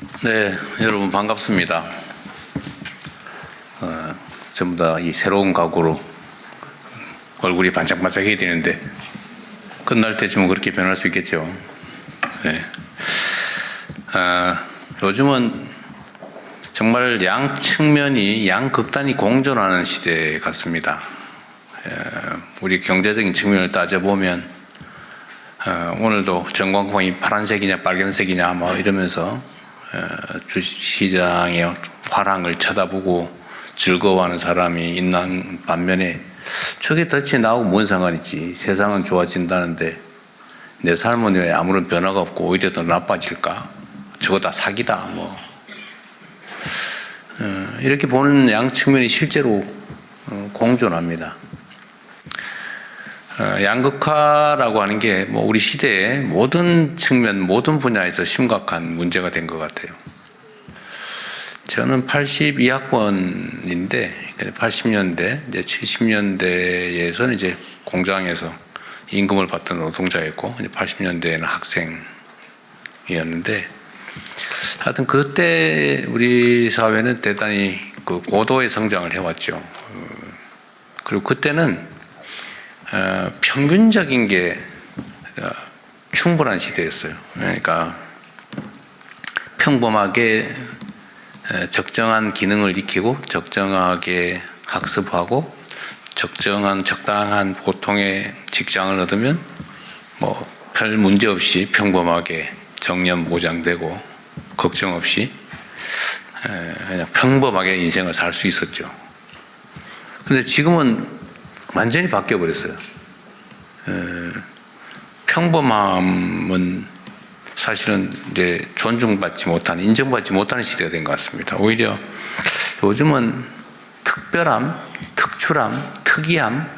네, 여러분 반갑습니다. 전부 다 이 새로운 각오로 얼굴이 반짝반짝해야 되는데 끝날 때쯤은 그렇게 변할 수 있겠죠. 네. 요즘은 정말 양 측면이 양극단이 공존하는 시대 같습니다. 우리 경제적인 측면을 따져보면 오늘도 전광판이 파란색이냐 빨간색이냐 뭐 이러면서 주식시장의 화랑을 쳐다보고 즐거워하는 사람이 있는 반면에 저게 도대체 나하고 뭔 상관이지, 세상은 좋아진다는데 내 삶은 왜 아무런 변화가 없고 오히려 더 나빠질까, 저거 다 사기다 뭐 이렇게 보는 양 측면이 실제로 공존합니다. 양극화라고 하는 게 뭐 우리 시대의 모든 측면, 모든 분야에서 심각한 문제가 된 것 같아요. 저는 82학번인데 80년대, 이제 70년대에서는 이제 공장에서 임금을 받던 노동자였고, 이제 80년대에는 학생이었는데, 하여튼 그때 우리 사회는 대단히 그 고도의 성장을 해왔죠. 그리고 그때는 평균적인 게 충분한 시대였어요. 그러니까 평범하게 적정한 기능을 익히고 적정하게 학습하고 적당한 보통의 직장을 얻으면 뭐 별 문제 없이 평범하게 정년 보장되고 걱정 없이 그냥 평범하게 인생을 살 수 있었죠. 그런데 지금은 완전히 바뀌어 버렸어요. 평범함은 사실은 이제 존중받지 못하는, 인정받지 못하는 시대가 된 것 같습니다. 오히려 요즘은 특별함, 특출함, 특이함,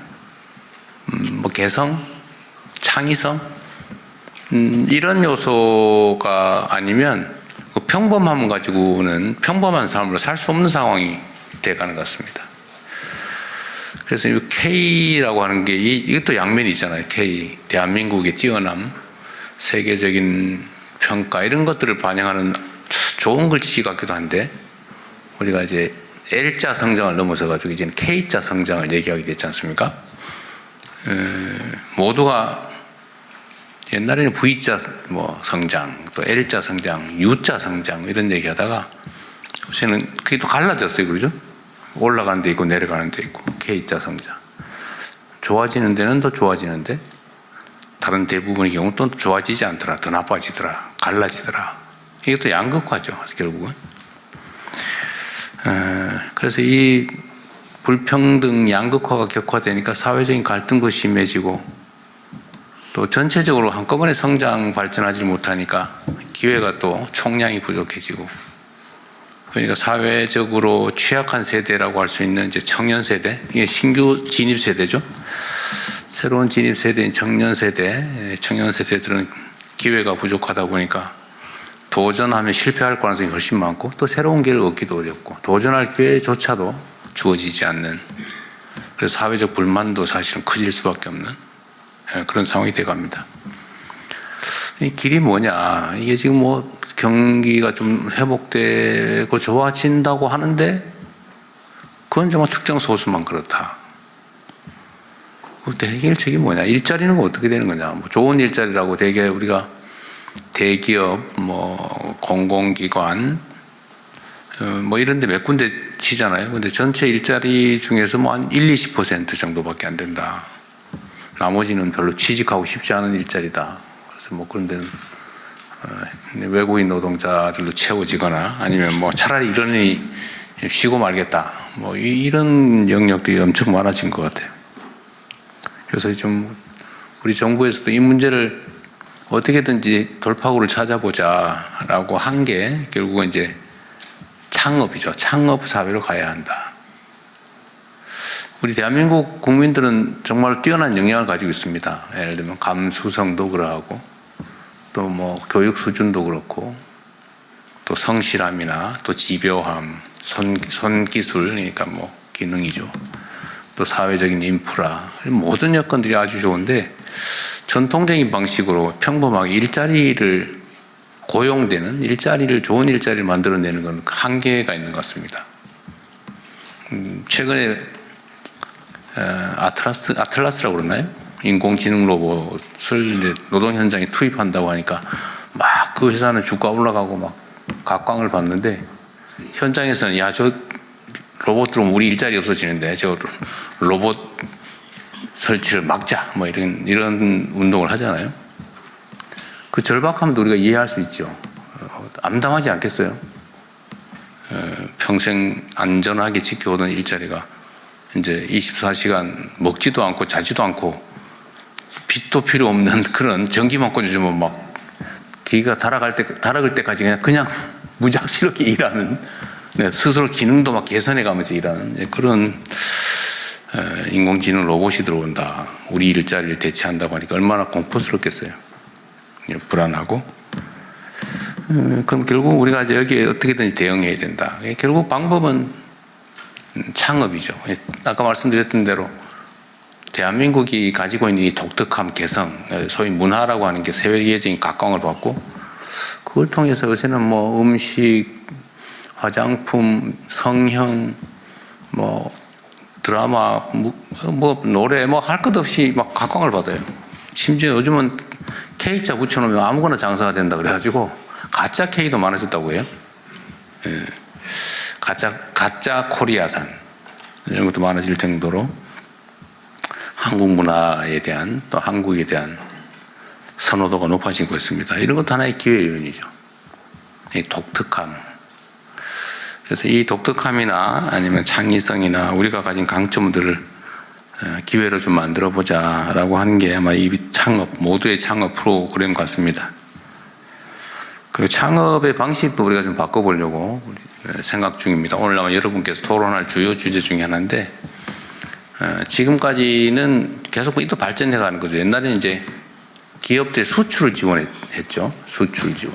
뭐 개성, 창의성, 이런 요소가 아니면 그 평범함 가지고는 평범한 삶으로 살 수 없는 상황이 돼가는 것 같습니다. 그래서 이 K라고 하는 게 이것도 양면이 있잖아요. K, 대한민국의 뛰어남, 세계적인 평가, 이런 것들을 반영하는 좋은 글씨 같기도 한데, 우리가 이제 L자 성장을 넘어서 가지고 이제는 K자 성장을 얘기하게 됐지 않습니까? 모두가 옛날에는 V자 뭐 성장, 또 L자 성장, U자 성장 이런 얘기하다가 요새는 그게 또 갈라졌어요, 그러죠? 올라가는 데 있고 내려가는 데 있고, K자 성장. 좋아지는 데는 더 좋아지는데 다른 대부분의 경우는 또 좋아지지 않더라, 더 나빠지더라, 갈라지더라. 이게 또 양극화죠, 결국은. 그래서 이 불평등 양극화가 격화되니까 사회적인 갈등도 심해지고, 또 전체적으로 한꺼번에 성장 발전하지 못하니까 기회가 또 총량이 부족해지고, 그러니까 사회적으로 취약한 세대라고 할 수 있는 이제 청년 세대, 이게 신규 진입 세대죠. 새로운 진입 세대인 청년 세대들은 기회가 부족하다 보니까 도전하면 실패할 가능성이 훨씬 많고, 또 새로운 기회를 얻기도 어렵고, 도전할 기회조차도 주어지지 않는, 그래서 사회적 불만도 사실은 커질 수밖에 없는 그런 상황이 돼갑니다. 이 길이 뭐냐? 이게 지금 뭐 경기가 좀 회복되고 좋아진다고 하는데 그건 정말 특정 소수만 그렇다. 그때 해결책이 뭐냐? 일자리는 어떻게 되는 거냐? 뭐 좋은 일자리라고 되게 우리가 대기업, 뭐 공공기관, 뭐 이런 데 몇 군데 치잖아요. 근데 전체 일자리 중에서 뭐 한 20% 정도밖에 안 된다. 나머지는 별로 취직하고 싶지 않은 일자리다. 그래서 뭐 그런 데는 외국인 노동자들로 채워지거나 아니면 뭐 차라리 이러니 쉬고 말겠다. 뭐 이런 영역들이 엄청 많아진 것 같아요. 그래서 좀 우리 정부에서도 이 문제를 어떻게든지 돌파구를 찾아보자라고 한 게 결국은 이제 창업이죠. 창업 사회로 가야 한다. 우리 대한민국 국민들은 정말 뛰어난 역량을 가지고 있습니다. 예를 들면 감수성도 그러하고, 또 뭐 교육 수준도 그렇고, 또 성실함이나 또 집요함, 손기술, 그러니까 뭐 기능이죠. 또 사회적인 인프라, 모든 여건들이 아주 좋은데 전통적인 방식으로 평범하게 일자리를 고용되는 일자리를, 좋은 일자리를 만들어내는 건 한계가 있는 것 같습니다. 최근에 아틀라스라고 그러나요? 인공지능 로봇을 이제 노동 현장에 투입한다고 하니까 막 그 회사는 주가 올라가고 막 각광을 받는데, 현장에서는 야, 저 로봇 들어오면 우리 일자리 없어지는데 저 로봇 설치를 막자, 뭐 이런 운동을 하잖아요. 그 절박함도 우리가 이해할 수 있죠. 암담하지 않겠어요? 평생 안전하게 지켜오던 일자리가 이제 24시간 먹지도 않고 자지도 않고 빚도 필요 없는 그런 전기만 꽂아주면 막 기가 달아갈 때까지 그냥 무작스럽게 일하는, 스스로 기능도 막 개선해 가면서 일하는 그런 인공지능 로봇이 들어온다. 우리 일자리를 대체한다고 하니까 얼마나 공포스럽겠어요. 불안하고. 그럼 결국 우리가 이제 여기에 어떻게든지 대응해야 된다. 결국 방법은 창업이죠. 아까 말씀드렸던 대로 대한민국이 가지고 있는 이 독특함, 개성, 소위 문화라고 하는 게 세계적인 각광을 받고, 그걸 통해서 요새는 뭐 음식, 화장품, 성형, 뭐 드라마, 뭐 노래, 뭐 할 것 없이 막 각광을 받아요. 심지어 요즘은 K자 붙여놓으면 아무거나 장사가 된다 그래가지고 가짜 K도 많아졌다고 해요. 예. 가짜 코리아산 이런 것도 많아질 정도로 한국 문화에 대한, 또 한국에 대한 선호도가 높아지고 있습니다. 이런 것도 하나의 기회 요인이죠. 이 독특함. 그래서 이 독특함이나 아니면 창의성이나 우리가 가진 강점들을 기회로 좀 만들어 보자라고 하는 게 아마 이 창업, 모두의 창업 프로그램 같습니다. 그리고 창업의 방식도 우리가 좀 바꿔보려고 생각 중입니다. 오늘 아마 여러분께서 토론할 주요 주제 중에 하나인데, 지금까지는 계속 또 발전해 가는 거죠. 옛날에는 이제 기업들이 수출을 지원했죠. 수출 지원.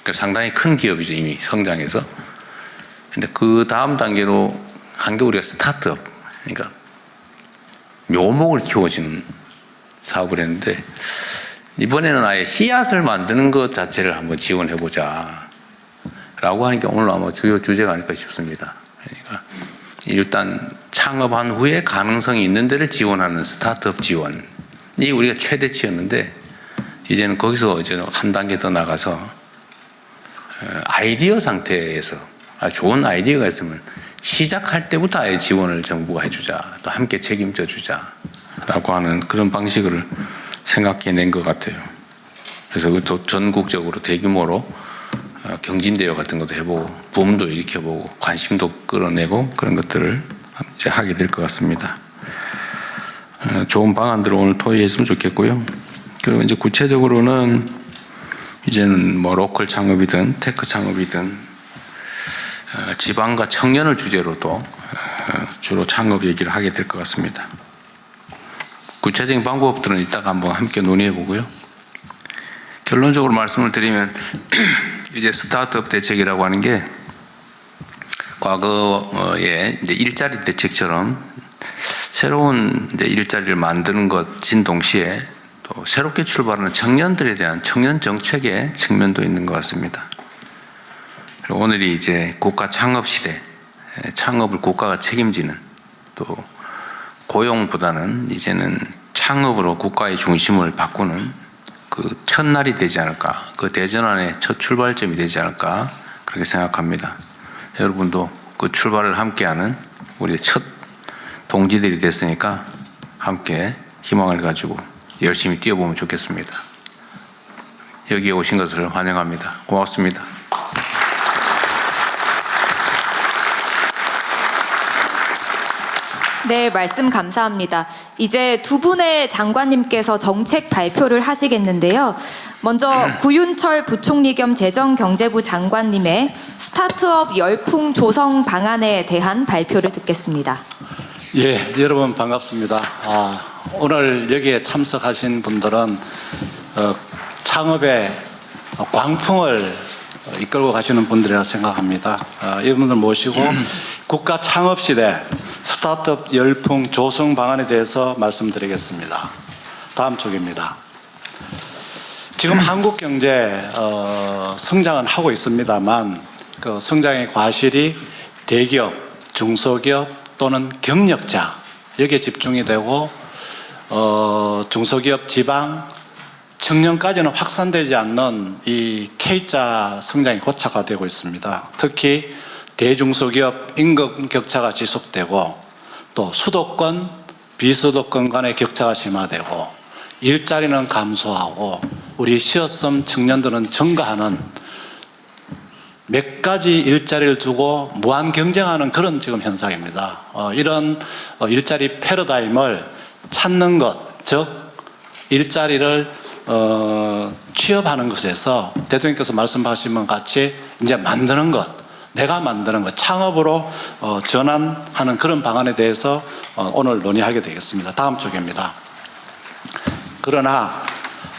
그러니까 상당히 큰 기업이죠. 이미 성장해서. 근데 그 다음 단계로 한 게 우리가 스타트업. 그러니까 묘목을 키워주는 사업을 했는데, 이번에는 아예 씨앗을 만드는 것 자체를 한번 지원해보자 라고 하는 게 오늘 아마 주요 주제가 아닐까 싶습니다. 그러니까 일단 창업한 후에 가능성이 있는 데를 지원하는 스타트업 지원이 우리가 최대치였는데, 이제는 거기서 이제 한 단계 더 나가서 아이디어 상태에서 좋은 아이디어가 있으면 시작할 때부터 아예 지원을 정부가 해주자, 또 함께 책임져 주자 라고 하는 그런 방식을 생각해낸 것 같아요. 그래서 또 전국적으로 대규모로 경진대회 같은 것도 해보고 붐도 일으켜보고 관심도 끌어내고 그런 것들을 이제 하게 될 것 같습니다. 좋은 방안들을 오늘 토의했으면 좋겠고요. 그리고 이제 구체적으로는 이제는 뭐 로컬 창업이든 테크 창업이든 지방과 청년을 주제로 또 주로 창업 얘기를 하게 될 것 같습니다. 구체적인 방법들은 이따가 한번 함께 논의해 보고요. 결론적으로 말씀을 드리면 이제 스타트업 대책이라고 하는 게 과거에 이제 일자리 대책처럼 새로운 이제 일자리를 만드는 것인 동시에 또 새롭게 출발하는 청년들에 대한 청년 정책의 측면도 있는 것 같습니다. 그리고 오늘이 이제 국가 창업 시대, 창업을 국가가 책임지는, 또 고용보다는 이제는 창업으로 국가의 중심을 바꾸는 그 첫날이 되지 않을까, 그 대전환의 첫 출발점이 되지 않을까 그렇게 생각합니다. 여러분도 그 출발을 함께하는 우리의 첫 동지들이 됐으니까 함께 희망을 가지고 열심히 뛰어보면 좋겠습니다. 여기에 오신 것을 환영합니다. 고맙습니다. 네, 말씀 감사합니다. 이제 두 분의 장관님께서 정책 발표를 하시겠는데요. 먼저 구윤철 부총리 겸 재정경제부 장관님의 스타트업 열풍 조성 방안에 대한 발표를 듣겠습니다. 예, 여러분 반갑습니다. 오늘 여기에 참석하신 분들은 창업의 광풍을 이끌고 가시는 분들이라 생각합니다. 이분들 모시고 국가 창업 시대 스타트업 열풍 조성 방안에 대해서 말씀드리겠습니다. 다음 쪽입니다. 지금 한국 경제 성장은 하고 있습니다만 그 성장의 과실이 대기업, 중소기업 또는 경력자 여기에 집중이 되고 중소기업, 지방, 청년까지는 확산되지 않는 이 K자 성장이 고착화되고 있습니다. 특히 대중소기업 임금 격차가 지속되고 또 수도권, 비수도권 간의 격차가 심화되고 일자리는 감소하고 우리 시어섬 청년들은 증가하는 몇 가지 일자리를 두고 무한 경쟁하는 그런 지금 현상입니다. 이런 일자리 패러다임을 찾는 것, 즉 일자리를 취업하는 것에서 대통령께서 말씀하신 것 같이 이제 만드는 것, 내가 만드는 것, 창업으로 전환하는 그런 방안에 대해서 오늘 논의하게 되겠습니다. 다음 쪽입니다. 그러나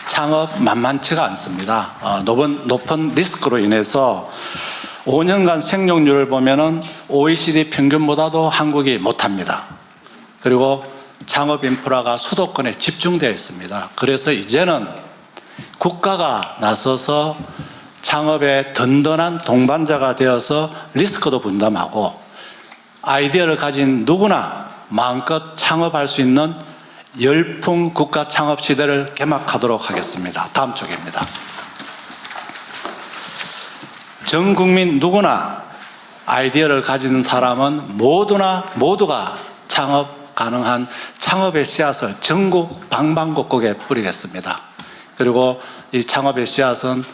창업 만만치가 않습니다. 높은 리스크로 인해서 5년간 생존율을 보면은 OECD 평균보다도 한국이 못합니다. 그리고 창업 인프라가 수도권에 집중되어 있습니다. 그래서 이제는 국가가 나서서 창업의 든든한 동반자가 되어서 리스크도 분담하고 아이디어를 가진 누구나 마음껏 창업할 수 있는 열풍 국가 창업 시대를 개막하도록 하겠습니다. 다음 쪽입니다. 전 국민 누구나 아이디어를 가진 사람은 모두가 창업 가능한 창업의 씨앗을 전국 방방곡곡에 뿌리겠습니다. 그리고 이 창업의 씨앗은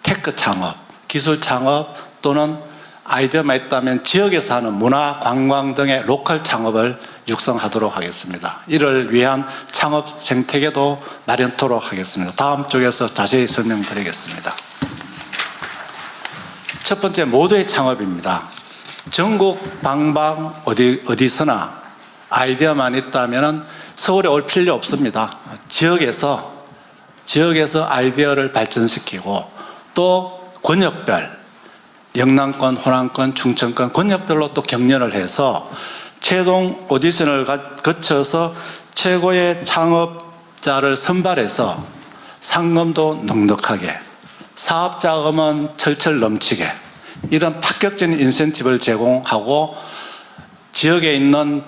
테크 창업, 기술 창업 또는 아이디어만 있다면 지역에서 하는 문화, 관광 등의 로컬 창업을 육성하도록 하겠습니다. 이를 위한 창업 생태계도 마련토록 하겠습니다. 다음 쪽에서 자세히 설명드리겠습니다. 첫 번째, 모두의 창업입니다. 전국 방방 어디서나 아이디어만 있다면 서울에 올 필요 없습니다. 지역에서 아이디어를 발전시키고 또 권역별, 영남권, 호남권, 충청권 권역별로 또 경연을 해서 최종 오디션을 거쳐서 최고의 창업자를 선발해서 상금도 넉넉하게, 사업자금은 철철 넘치게 이런 파격적인 인센티브를 제공하고 지역에 있는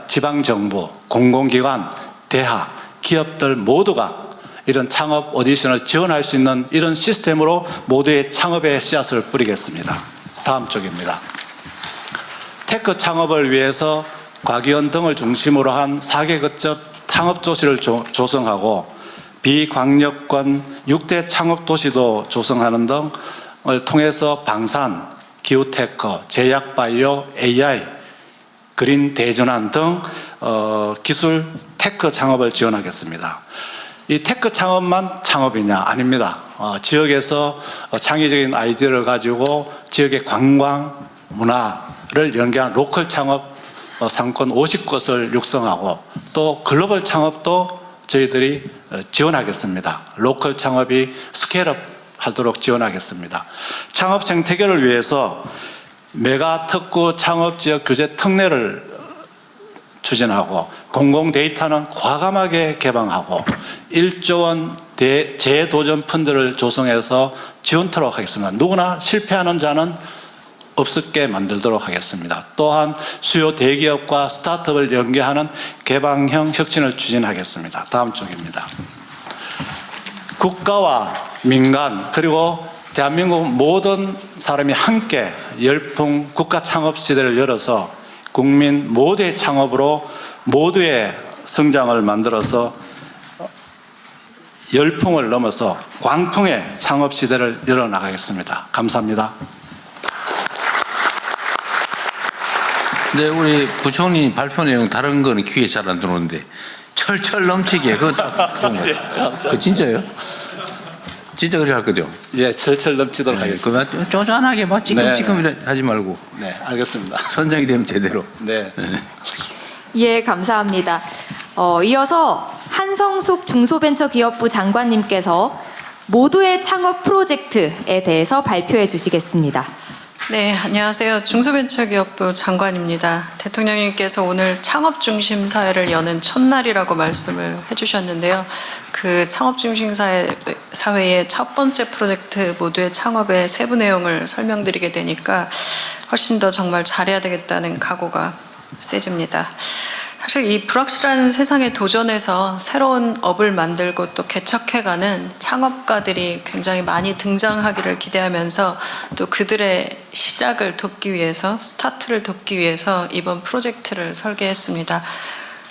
지방정부, 공공기관, 대학, 기업들 모두가 이런 창업 오디션을 지원할 수 있는 이런 시스템으로 모두의 창업의 씨앗을 뿌리겠습니다. 다음 쪽입니다. 테크 창업을 위해서 과기원 등을 중심으로 한 4개 거점 창업도시를 조성하고 비광역권 6대 창업도시도 조성하는 등을 통해서 방산, 기후테크, 제약바이오, AI, 그린 대전환 등 기술 테크 창업을 지원하겠습니다. 이 테크 창업만 창업이냐? 아닙니다. 지역에서 창의적인 아이디어를 가지고 지역의 관광, 문화를 연계한 로컬 창업 상권 50곳을 육성하고 또 글로벌 창업도 저희들이 지원하겠습니다. 로컬 창업이 스케일업 하도록 지원하겠습니다. 창업 생태계를 위해서 메가 특구 창업지역 규제 특례를 추진하고 공공 데이터는 과감하게 개방하고 1조 원 재도전 펀드를 조성해서 지원토록 하겠습니다. 누구나 실패하는 자는 없게 만들도록 하겠습니다. 또한 수요 대기업과 스타트업을 연계하는 개방형 혁신을 추진하겠습니다. 다음 쪽입니다. 국가와 민간 그리고 대한민국 모든 사람이 함께 열풍 국가 창업 시대를 열어서 국민 모두의 창업으로 모두의 성장을 만들어서 열풍을 넘어서 광풍의 창업 시대를 열어나가겠습니다. 감사합니다. 네, 우리 부총리 발표 내용 다른 거는 귀에 잘 안 들어오는데 철철 넘치게 그거 딱 좋은 거 같아요. 그거 진짜예요? 진짜 그렇게 할 거죠? 예, 철철 넘치도록 하겠습니다. 그만 쪼잔하게 막 찌끔찌끔 이래 하지 말고. 네, 알겠습니다. 선정이 되면 제대로. 네. 예, 감사합니다. 이어서 한성숙 중소벤처기업부 장관님께서 모두의 창업 프로젝트에 대해서 발표해 주시겠습니다. 네, 안녕하세요. 중소벤처기업부 장관입니다. 대통령님께서 오늘 창업중심 사회를 여는 첫날이라고 말씀을 해주셨는데요. 그 창업중심 사회의 첫 번째 프로젝트 모두의 창업의 세부 내용을 설명드리게 되니까 훨씬 더 정말 잘해야 되겠다는 각오가 세집니다. 사실 이 불확실한 세상에 도전해서 새로운 업을 만들고 또 개척해가는 창업가들이 굉장히 많이 등장하기를 기대하면서 또 그들의 시작을 돕기 위해서, 스타트를 돕기 위해서 이번 프로젝트를 설계했습니다.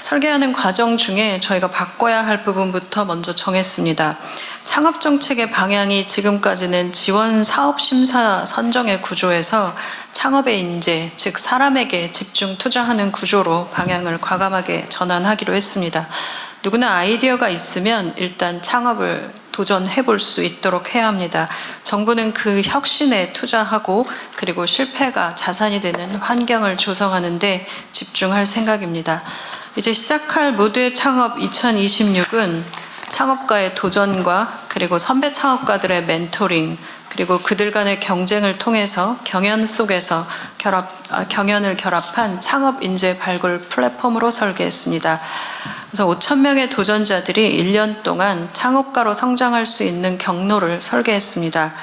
설계하는 과정 중에 저희가 바꿔야 할 부분부터 먼저 정했습니다. 창업정책의 방향이 지금까지는 지원 사업 심사 선정의 구조에서 창업의 인재, 즉 사람에게 집중 투자하는 구조로 방향을 과감하게 전환하기로 했습니다. 누구나 아이디어가 있으면 일단 창업을 도전해 볼 수 있도록 해야 합니다. 정부는 그 혁신에 투자하고 그리고 실패가 자산이 되는 환경을 조성하는 데 집중할 생각입니다. 이제 시작할 모두의 창업 2026은 창업가의 도전과 그리고 선배 창업가들의 멘토링 그리고 그들 간의 경쟁을 통해서 경연 속에서 경연을 결합한 창업 인재 발굴 플랫폼으로 설계했습니다. 그래서 5,000명의 도전자들이 1년 동안 창업가로 성장할 수 있는 경로를 설계했습니다.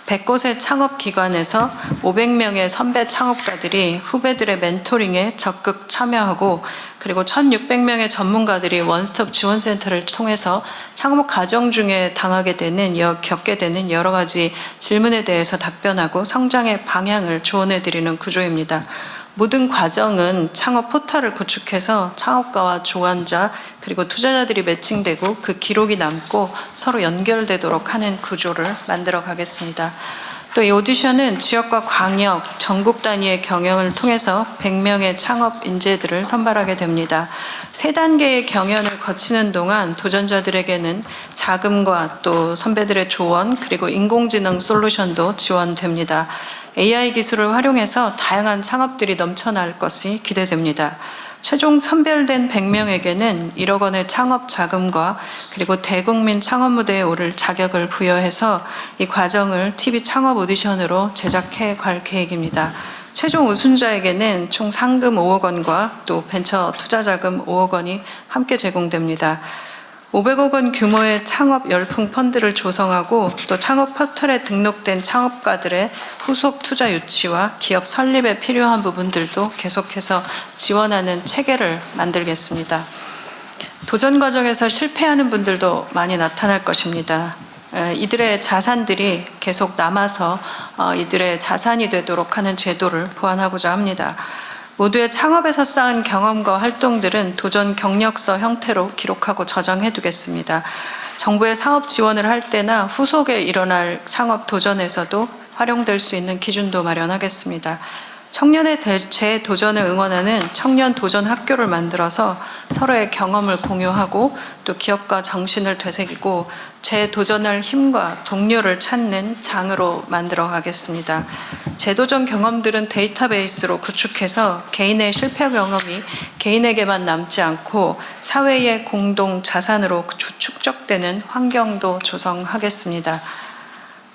100곳의 창업기관에서 500명의 선배 창업가들이 후배들의 멘토링에 적극 참여하고 그리고 1,600명의 전문가들이 원스톱 지원센터를 통해서 창업 과정 중에 겪게 되는 여러 가지 질문에 대해서 답변하고 성장의 방향을 조언해드리는 구조입니다. 모든 과정은 창업 포털을 구축해서 창업가와 조언자 그리고 투자자들이 매칭되고 그 기록이 남고 서로 연결되도록 하는 구조를 만들어 가겠습니다. 또 이 오디션은 지역과 광역, 전국 단위의 경영을 통해서 100명의 창업 인재들을 선발하게 됩니다. 3단계의 경연을 거치는 동안 도전자들에게는 자금과 또 선배들의 조언 그리고 인공지능 솔루션도 지원됩니다. AI 기술을 활용해서 다양한 창업들이 넘쳐날 것이 기대됩니다. 최종 선별된 100명에게는 1억 원의 창업 자금과 그리고 대국민 창업 무대에 오를 자격을 부여해서 이 과정을 TV 창업 오디션으로 제작해 갈 계획입니다. 최종 우승자에게는 총 상금 5억 원과 또 벤처 투자 자금 5억 원이 함께 제공됩니다. 500억 원 규모의 창업 열풍 펀드를 조성하고 또 창업 포털에 등록된 창업가들의 후속 투자 유치와 기업 설립에 필요한 부분들도 계속해서 지원하는 체계를 만들겠습니다. 도전 과정에서 실패하는 분들도 많이 나타날 것입니다. 이들의 자산들이 계속 남아서 이들의 자산이 되도록 하는 제도를 보완하고자 합니다. 모두의 창업에서 쌓은 경험과 활동들은 도전 경력서 형태로 기록하고 저장해 두겠습니다. 정부의 사업 지원을 할 때나 후속에 일어날 창업 도전에서도 활용될 수 있는 기준도 마련하겠습니다. 청년의 재도전을 응원하는 청년 도전 학교를 만들어서 서로의 경험을 공유하고 또 기업가 정신을 되새기고 재도전할 힘과 동료를 찾는 장으로 만들어 가겠습니다. 재도전 경험들은 데이터베이스로 구축해서 개인의 실패 경험이 개인에게만 남지 않고 사회의 공동 자산으로 축적되는 환경도 조성하겠습니다.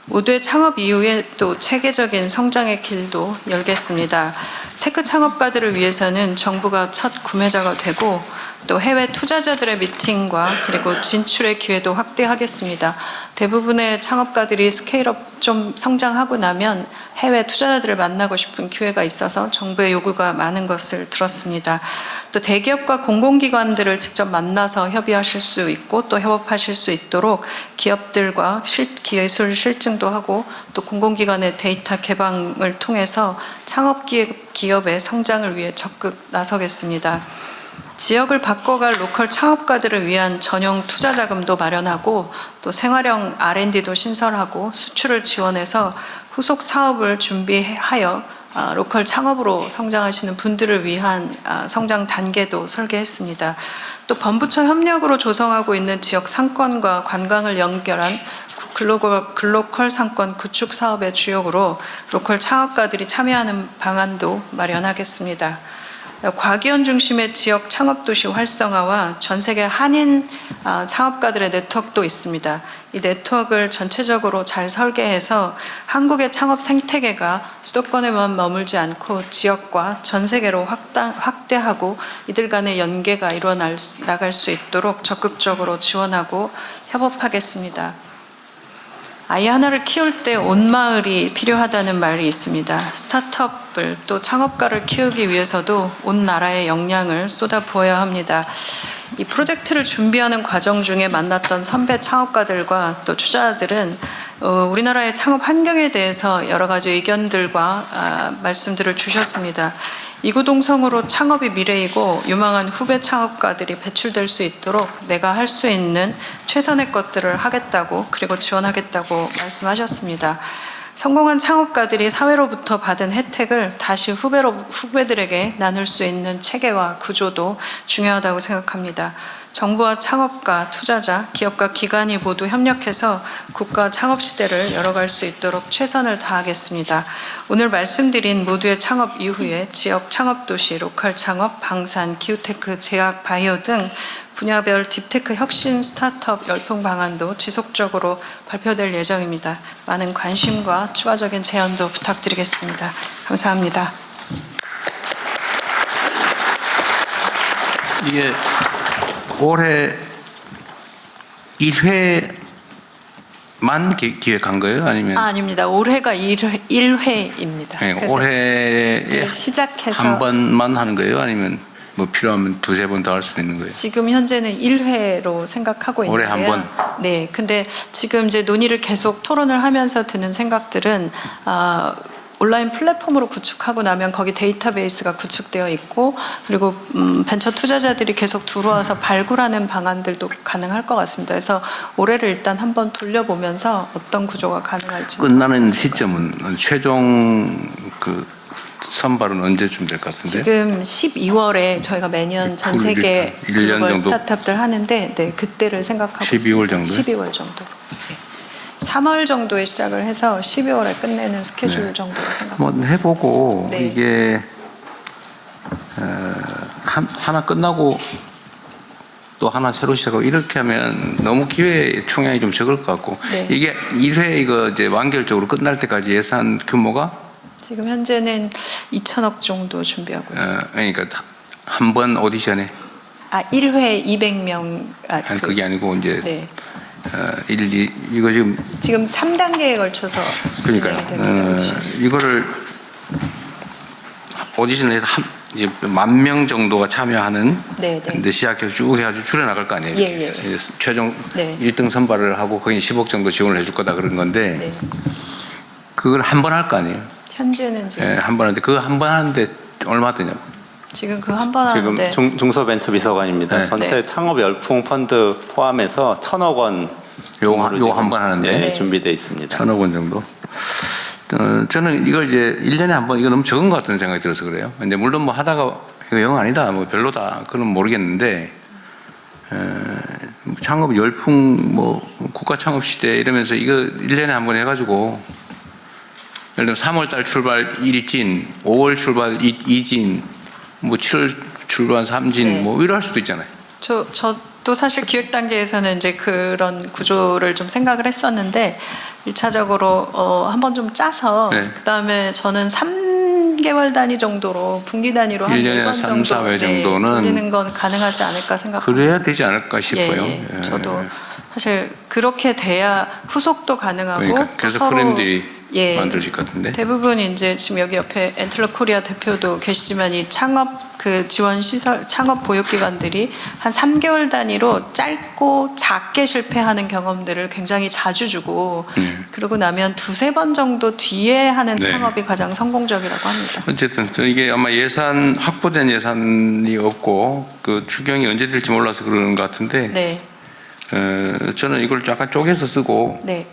모두의 창업 이후에 또 체계적인 성장의 길도 열겠습니다. 테크 창업가들을 위해서는 정부가 첫 구매자가 되고 또 해외 투자자들의 미팅과 그리고 진출의 기회도 확대하겠습니다. 대부분의 창업가들이 스케일업 좀 성장하고 나면 해외 투자자들을 만나고 싶은 기회가 있어서 정부의 요구가 많은 것을 들었습니다. 또 대기업과 공공기관들을 직접 만나서 협의하실 수 있고 또 협업하실 수 있도록 기업들과 기술 실증도 하고 또 공공기관의 데이터 개방을 통해서 창업기업의 성장을 위해 적극 나서겠습니다. 지역을 바꿔갈 로컬 창업가들을 위한 전용 투자 자금도 마련하고 또 생활형 R&D도 신설하고 수출을 지원해서 후속 사업을 준비하여 로컬 창업으로 성장하시는 분들을 위한 성장 단계도 설계했습니다. 또 범부처 협력으로 조성하고 있는 지역 상권과 관광을 연결한 글로컬 상권 구축 사업의 주역으로 로컬 창업가들이 참여하는 방안도 마련하겠습니다. 과기원 중심의 지역 창업도시 활성화와 전 세계 한인 창업가들의 네트워크도 있습니다. 이 네트워크를 전체적으로 잘 설계해서 한국의 창업 생태계가 수도권에만 머물지 않고 지역과 전 세계로 확대하고 이들 간의 연계가 이루어 나갈 수 있도록 적극적으로 지원하고 협업하겠습니다. 아이 하나를 키울 때 온 마을이 필요하다는 말이 있습니다. 스타트업을 또 창업가를 키우기 위해서도 온 나라의 역량을 쏟아부어야 합니다. 이 프로젝트를 준비하는 과정 중에 만났던 선배 창업가들과 또 투자자들은 우리나라의 창업 환경에 대해서 여러 가지 의견들과 말씀들을 주셨습니다. 이구동성으로 창업이 미래이고 유망한 후배 창업가들이 배출될 수 있도록 내가 할 수 있는 최선의 것들을 하겠다고 그리고 지원하겠다고 말씀하셨습니다. 성공한 창업가들이 사회로부터 받은 혜택을 다시 후배들에게 나눌 수 있는 체계와 구조도 중요하다고 생각합니다. 정부와 창업가, 투자자, 기업과 기관이 모두 협력해서 국가 창업 시대를 열어갈 수 있도록 최선을 다하겠습니다. 오늘 말씀드린 모두의 창업 이후에 지역 창업도시, 로컬 창업, 방산, 기후테크, 제약, 바이오 등 분야별 딥테크 혁신 스타트업 열풍 방안도 지속적으로 발표될 예정입니다. 많은 관심과 추가적인 제안도 부탁드리겠습니다. 감사합니다. 이게 올해 1회만 기획한 거예요? 아니면? 아닙니다. 올해가 1회입니다. 네, 올해에 시작해서 한 번만 하는 거예요? 아니면 뭐 필요하면 두세 번 더 할 수 있는 거예요? 지금 현재는 1회로 생각하고 있는데요. 올해 한 번? 네. 근데 지금 이제 논의를 계속 토론을 하면서 드는 생각들은 온라인 플랫폼으로 구축하고 나면 거기 데이터베이스가 구축되어 있고 그리고 벤처 투자자들이 계속 들어와서 발굴하는 방안들도 가능할 것 같습니다. 그래서 올해를 일단 한번 돌려보면서 어떤 구조가 가능할지 끝나는 시점은 최종 그 선발은 언제쯤 될 것 같은데? 지금 12월에 저희가 매년 전 세계 1년 글로벌 정도? 스타트업들 하는데 네, 그때를 생각하고 12월 있습니다. 정도요? 12월 정도. 네. 3월 정도에 시작을 해서 12월에 끝내는 스케줄 네. 정도로 생각합니다. 한번 해보고 네. 이게 하나 끝나고 또 하나 새로 시작하고 이렇게 하면 너무 기회 총량이 좀 적을 것 같고 네. 이게 1회 이거 이제 완결적으로 끝날 때까지 예산 규모가 지금 현재는 2천억 정도 준비하고 있습니다. 그러니까 한 번 오디션에 1회 200명. 아니, 그게 아니고 이제 네. 1, 2 이거 지금 3단계에 걸쳐서 그러니까요. 진행이 됩니다. 이거를 오디션을 해서 10,000명 정도가 참여하는 네, 네. 데 시작해서 쭉 해가지고 줄여나갈 거 아니에요. 예, 이렇게. 예. 그래서 최종 네. 1등 선발을 하고 거기 10억 정도 지원을 해줄 거다 그런 건데 네. 그걸 한 번 할 거 아니에요. 현재는 지금 한 번 하는데 그거 한 번 하는데 얼마 드냐고. 지금 그 한 번 지금 하는데 중소벤처비서관입니다. 네. 전체 네. 창업 열풍 펀드 포함해서 1,000억 원 요거 한 번 하는데 네, 네. 준비되어 있습니다. 1,000억 원 정도. 저는 이걸 이제 1년에 한 번 이거 너무 적은 것 같은 생각이 들어서 그래요. 근데 물론 뭐 하다가 이거 영 아니다 뭐 별로다 그건 모르겠는데 창업 열풍 뭐 국가 창업 시대 이러면서 이거 1년에 한 번 해가지고 예를 들면 3월달 출발 1진, 5월 출발 2진, 뭐 7월 출발 3진 네. 뭐 이럴 수도 있잖아요. 저도 사실 기획 단계에서는 이제 그런 구조를 좀 생각을 했었는데 1차적으로 한번 좀 짜서 네. 그다음에 저는 3개월 단위 정도로 분기 단위로 한 1년에 4번 3, 정도 4회 정도는 돌리는 건 가능하지 않을까 생각합니다. 그래야 되지 않을까 싶어요. 예. 저도 사실 그렇게 돼야 후속도 가능하고 그러니까 또 계속 서로 프레임들이 예. 만들어질 것 같은데. 대부분 이제 지금 여기 옆에 엔틀러 코리아 대표도 계시지만 이 창업 그 지원 시설 창업 보육 기관들이 한 3개월 단위로 짧고 작게 실패하는 경험들을 굉장히 자주 주고 그러고 나면 2-3번 정도 뒤에 하는 네. 창업이 가장 성공적이라고 합니다. 어쨌든 이게 아마 예산 확보된 예산이 없고 그 추경이 언제 될지 몰라서 그러는 것 같은데 네. 저는 이걸 약간 쪼개서 쓰고 네.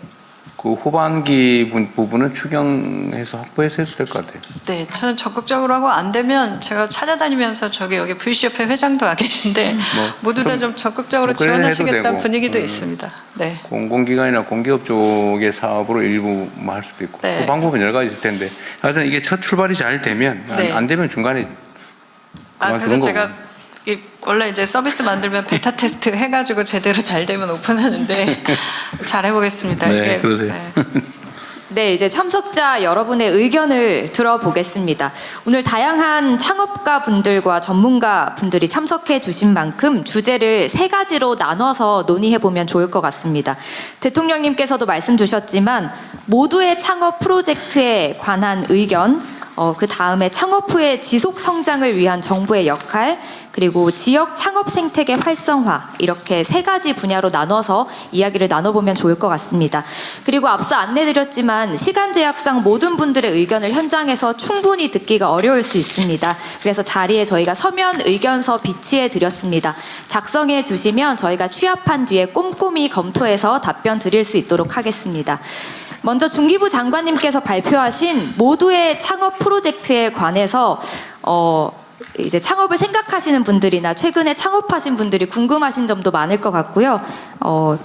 그 후반기 부분은 추경해서 확보해서 해도 될 것 같아요. 네, 저는 적극적으로 하고 안 되면 제가 찾아다니면서 여기 VC협회 회장도 와 계신데 모두 다 좀 적극적으로 뭐 그래 해도 지원하시겠다는 되고. 분위기도 있습니다. 네. 공공기관이나 공기업 쪽의 사업으로 일부 뭐 할 수도 있고 네. 그 방법은 여러 가지 있을 텐데 하여튼 이게 첫 출발이 잘 되면 네. 안 되면 중간에 그만 그래서 그런 제가 거고. 원래 이제 서비스 만들면 베타 테스트 해가지고 제대로 잘 되면 오픈하는데 잘 해보겠습니다. 네, 그러세요. 네, 이제 참석자 여러분의 의견을 들어보겠습니다. 오늘 다양한 창업가 분들과 전문가 분들이 참석해 주신 만큼 주제를 3가지로 나눠서 논의해 보면 좋을 것 같습니다. 대통령님께서도 말씀 주셨지만 모두의 창업 프로젝트에 관한 의견, 그 다음에 창업 후의 지속 성장을 위한 정부의 역할, 그리고 지역 창업 생태계 활성화, 이렇게 3가지 분야로 나눠서 이야기를 나눠보면 좋을 것 같습니다. 그리고 앞서 안내드렸지만 시간 제약상 모든 분들의 의견을 현장에서 충분히 듣기가 어려울 수 있습니다. 그래서 자리에 저희가 서면 의견서 비치해 드렸습니다. 작성해 주시면 저희가 취합한 뒤에 꼼꼼히 검토해서 답변 드릴 수 있도록 하겠습니다. 먼저 중기부 장관님께서 발표하신 모두의 창업 프로젝트에 관해서 이제 창업을 생각하시는 분들이나 최근에 창업하신 분들이 궁금하신 점도 많을 것 같고요.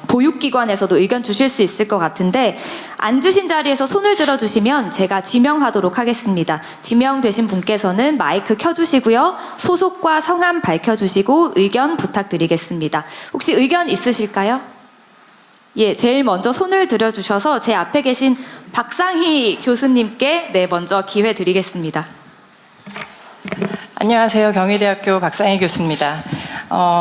보육기관에서도 의견 주실 수 있을 것 같은데 앉으신 자리에서 손을 들어주시면 제가 지명하도록 하겠습니다. 지명되신 분께서는 마이크 켜주시고요. 소속과 성함 밝혀주시고 의견 부탁드리겠습니다. 혹시 의견 있으실까요? 예, 제일 먼저 손을 들어주셔서 제 앞에 계신 박상희 교수님께 먼저 기회 드리겠습니다. 안녕하세요. 경희대학교 박상희 교수입니다.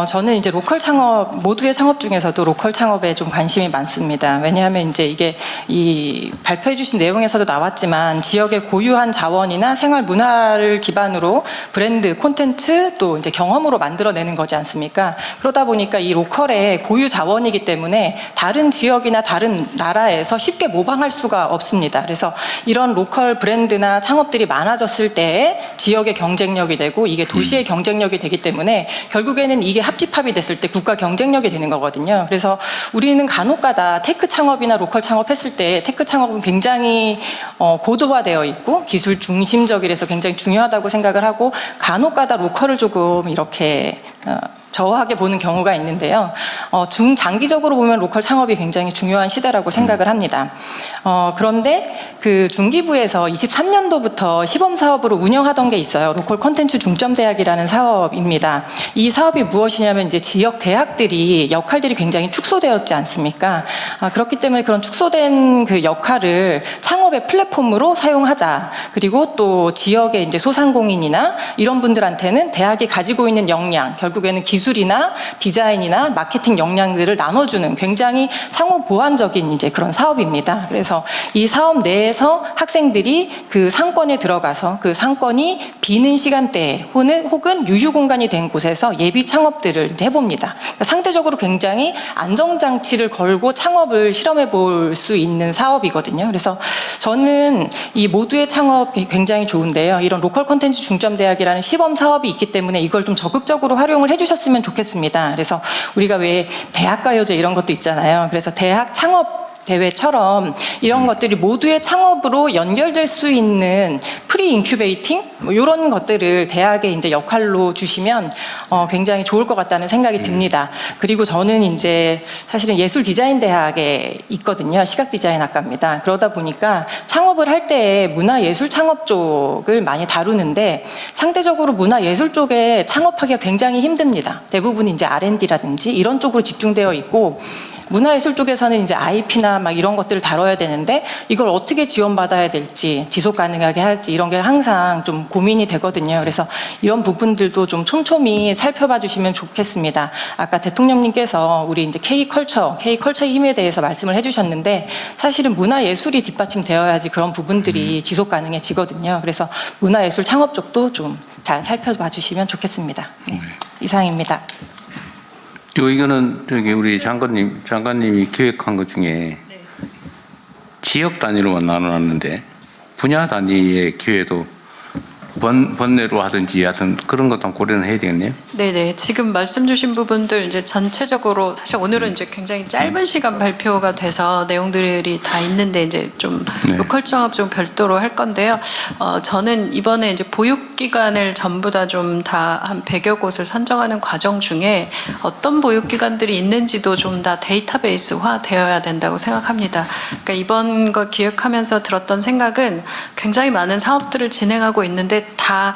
저는 이제 로컬 창업, 모두의 창업 중에서도 로컬 창업에 좀 관심이 많습니다. 왜냐하면 이제 이게 이 발표해 주신 내용에서도 나왔지만 지역의 고유한 자원이나 생활 문화를 기반으로 브랜드, 콘텐츠 또 이제 경험으로 만들어내는 거지 않습니까? 그러다 보니까 이 로컬의 고유 자원이기 때문에 다른 지역이나 다른 나라에서 쉽게 모방할 수가 없습니다. 그래서 이런 로컬 브랜드나 창업들이 많아졌을 때 지역의 경쟁력이 되고 이게 도시의 경쟁력이 되기 때문에 결국에는 이게 합집합이 됐을 때 국가 경쟁력이 되는 거거든요. 그래서 우리는 간혹가다 테크 창업이나 로컬 창업했을 때 테크 창업은 굉장히 고도화되어 있고 기술 중심적이라서 굉장히 중요하다고 생각을 하고 간혹가다 로컬을 조금 이렇게 저하게 보는 경우가 있는데요. 중장기적으로 보면 로컬 창업이 굉장히 중요한 시대라고 생각을 합니다. 그런데 그 중기부에서 23년도부터 시범 사업으로 운영하던 게 있어요. 로컬 콘텐츠 중점대학이라는 사업입니다. 이 사업이 무엇이냐면 이제 지역 대학들이 역할들이 굉장히 축소되었지 않습니까? 그렇기 때문에 그런 축소된 그 역할을 창업의 플랫폼으로 사용하자. 그리고 또 지역의 이제 소상공인이나 이런 분들한테는 대학이 가지고 있는 역량, 결국에는 기술이나 디자인이나 마케팅 역량들을 나눠주는 굉장히 상호 보완적인 이제 그런 사업입니다. 그래서 이 사업 내에서 학생들이 그 상권에 들어가서 그 상권이 비는 시간대에 혹은 유휴 공간이 된 곳에서 예비 창업들을 이제 해봅니다. 그러니까 상대적으로 굉장히 안정장치를 걸고 창업을 실험해 볼 수 있는 사업이거든요. 그래서 저는 이 모두의 창업이 굉장히 좋은데요. 이런 로컬 콘텐츠 중점대학이라는 시범 사업이 있기 때문에 이걸 좀 적극적으로 활용을 해주셨으면 좋겠습니다. 그래서 우리가 왜 대학가요제 이런 것도 있잖아요. 그래서 대학 창업 대회처럼 이런 것들이 모두의 창업으로 연결될 수 있는 프리 인큐베이팅 이런 것들을 대학에 이제 역할로 주시면 굉장히 좋을 것 같다는 생각이 듭니다. 그리고 저는 이제 사실은 예술 디자인 대학에 있거든요. 시각 디자인 학과입니다. 그러다 보니까 창업을 할 때 문화 예술 창업 쪽을 많이 다루는데 상대적으로 문화 예술 쪽에 창업하기가 굉장히 힘듭니다. 대부분 이제 R&D라든지 이런 쪽으로 집중되어 있고 문화예술 쪽에서는 이제 IP나 막 이런 것들을 다뤄야 되는데 이걸 어떻게 지원받아야 될지 지속 가능하게 할지 이런 게 항상 좀 고민이 되거든요. 그래서 이런 부분들도 좀 촘촘히 살펴봐 주시면 좋겠습니다. 아까 대통령님께서 우리 이제 K컬처의 힘에 대해서 말씀을 해주셨는데 사실은 문화예술이 뒷받침되어야지 그런 부분들이 지속 가능해지거든요. 그래서 문화예술 창업 쪽도 좀 잘 살펴봐 주시면 좋겠습니다. 네. 이상입니다. 이거는 저기 우리 장관님이 기획한 것 중에 지역 단위로만 나눠놨는데 분야 단위의 기회도 번뇌로 하든지 하여튼 그런 것도 한번 고려는 해야 되겠네요. 네네. 지금 말씀 주신 부분들 이제 전체적으로 사실 오늘은 이제 굉장히 짧은 시간 발표가 돼서 내용들이 다 있는데 이제 좀 네. 로컬 창업 좀 별도로 할 건데요. 저는 이번에 이제 보육기관을 전부 다 좀 다 한 100여 곳을 선정하는 과정 중에 어떤 보육기관들이 있는지도 좀 다 데이터베이스화 되어야 된다고 생각합니다. 그러니까 이번 거 기획하면서 들었던 생각은 굉장히 많은 사업들을 진행하고 있는데 다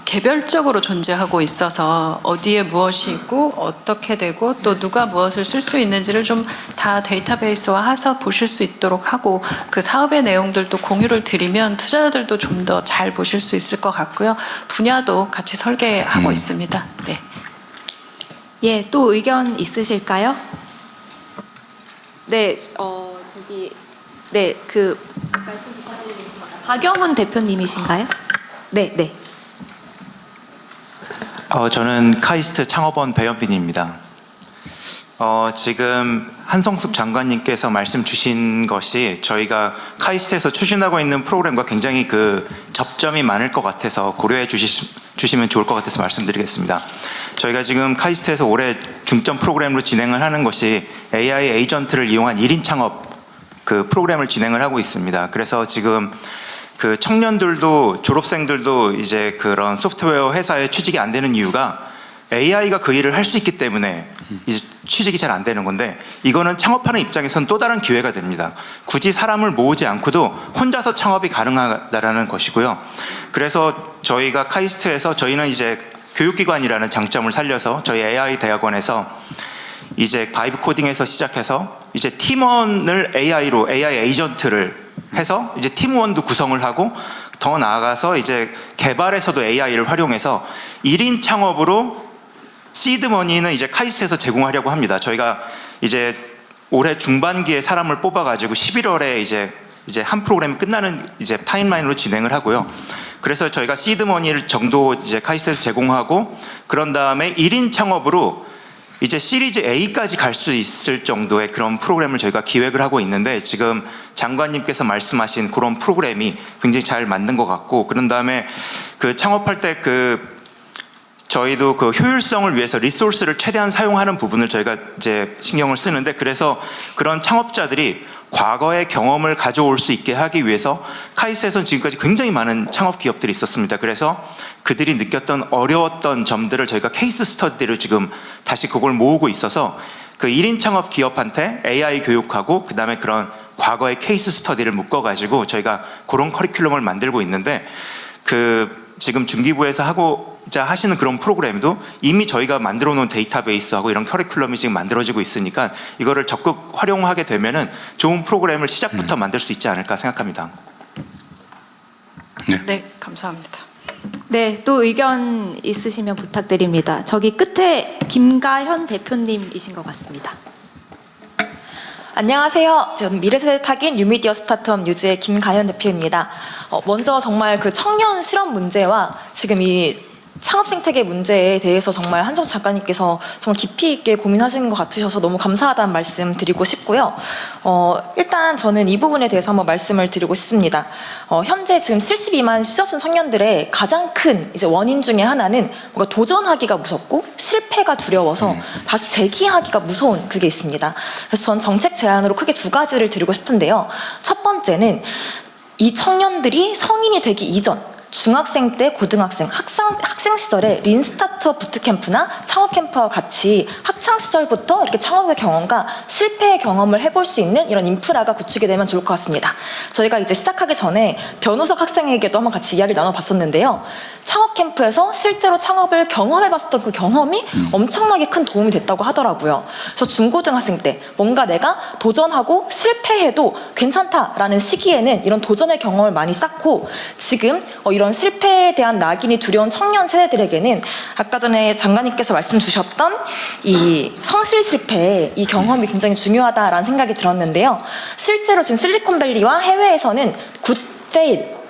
개별적으로 존재하고 있어서 어디에 무엇이 있고 어떻게 되고 또 누가 무엇을 쓸 수 있는지를 좀 다 데이터베이스화해서 보실 수 있도록 하고 그 사업의 내용들도 공유를 드리면 투자자들도 좀 더 잘 보실 수 있을 것 같고요. 분야도 같이 설계하고 있습니다. 네. 예, 또 의견 있으실까요? 네, 저기 네, 말씀 부탁드리겠습니다. 박영훈 대표님이신가요? 네, 네. 저는 카이스트 창업원 배현빈입니다. 지금 한성숙 장관님께서 말씀 주신 것이 저희가 카이스트에서 추진하고 있는 프로그램과 굉장히 그 접점이 많을 것 같아서 고려해 주시면 좋을 것 같아서 말씀드리겠습니다. 저희가 지금 카이스트에서 올해 중점 프로그램으로 진행을 하는 것이 AI 에이전트를 이용한 1인 창업 그 프로그램을 진행을 하고 있습니다. 그래서 지금 그 청년들도 졸업생들도 이제 그런 소프트웨어 회사에 취직이 안 되는 이유가 AI가 그 일을 할 수 있기 때문에 이제 취직이 잘 안 되는 건데, 이거는 창업하는 입장에서는 또 다른 기회가 됩니다. 굳이 사람을 모으지 않고도 혼자서 창업이 가능하다라는 것이고요. 그래서 저희가 카이스트에서 저희는 이제 교육기관이라는 장점을 살려서 저희 AI 대학원에서 이제 바이브 코딩에서 시작해서 이제 팀원을 AI로 AI 에이전트를 해서 이제 팀원도 구성을 하고, 더 나아가서 이제 개발에서도 AI를 활용해서 1인 창업으로 시드머니는 이제 카이스트에서 제공하려고 합니다. 저희가 이제 올해 중반기에 사람을 뽑아가지고 11월에 이제 한 프로그램이 끝나는 이제 타임라인으로 진행을 하고요. 그래서 저희가 시드머니를 정도 이제 카이스트에서 제공하고, 그런 다음에 1인 창업으로 이제 시리즈 A까지 갈 수 있을 정도의 그런 프로그램을 저희가 기획을 하고 있는데, 지금 장관님께서 말씀하신 그런 프로그램이 굉장히 잘 맞는 것 같고, 그런 다음에 그 창업할 때 저희도 그 효율성을 위해서 리소스를 최대한 사용하는 부분을 저희가 이제 신경을 쓰는데, 그래서 그런 창업자들이 과거의 경험을 가져올 수 있게 하기 위해서 카이스트에서는 지금까지 굉장히 많은 창업 기업들이 있었습니다. 그래서 그들이 느꼈던 어려웠던 점들을 저희가 케이스 스터디로 지금 다시 그걸 모으고 있어서 그 1인 창업 기업한테 AI 교육하고 그 다음에 그런 과거의 케이스 스터디를 묶어가지고 저희가 그런 커리큘럼을 만들고 있는데, 지금 중기부에서 하고자 하시는 그런 프로그램도 이미 저희가 만들어 놓은 데이터베이스하고 이런 커리큘럼이 지금 만들어지고 있으니까 이거를 적극 활용하게 되면은 좋은 프로그램을 시작부터 만들 수 있지 않을까 생각합니다. 네, 감사합니다. 네, 또 의견 있으시면 부탁드립니다. 저기 끝에 김가현 대표님이신 것 같습니다. 안녕하세요. 저는 미래세대 타깃 뉴미디어 스타트업 뉴즈의 김가현 대표입니다. 먼저 정말 그 청년 실업 문제와 지금 이 창업 생태계 문제에 대해서 정말 한성숙 작가님께서 정말 깊이 있게 고민하시는 것 같으셔서 너무 감사하다는 말씀 드리고 싶고요. 일단 저는 이 부분에 대해서 한번 말씀을 드리고 싶습니다. 현재 지금 72만 취업생 청년들의 가장 큰 이제 원인 중에 하나는 뭔가 도전하기가 무섭고 실패가 두려워서 다시 재기하기가 무서운 그게 있습니다. 그래서 전 정책 제안으로 크게 두 가지를 드리고 싶은데요. 첫 번째는 이 청년들이 성인이 되기 이전 중학생 때 고등학생, 학생 시절에 린 스타트업 부트캠프나 창업 캠프와 같이 학창 시절부터 이렇게 창업의 경험과 실패의 경험을 해볼 수 있는 이런 인프라가 구축이 되면 좋을 것 같습니다. 저희가 이제 시작하기 전에 변우석 학생에게도 한번 같이 이야기를 나눠봤었는데요. 창업 캠프에서 실제로 창업을 경험해봤었던 그 경험이 엄청나게 큰 도움이 됐다고 하더라고요. 그래서 중고등학생 때 뭔가 내가 도전하고 실패해도 괜찮다라는 시기에는 이런 도전의 경험을 많이 쌓고, 지금 이런 실패에 대한 낙인이 두려운 청년 세대들에게는 아까 전에 장관님께서 말씀 주셨던 이 성실 실패, 이 경험이 굉장히 중요하다라는 생각이 들었는데요. 실제로 지금 실리콘밸리와 해외에서는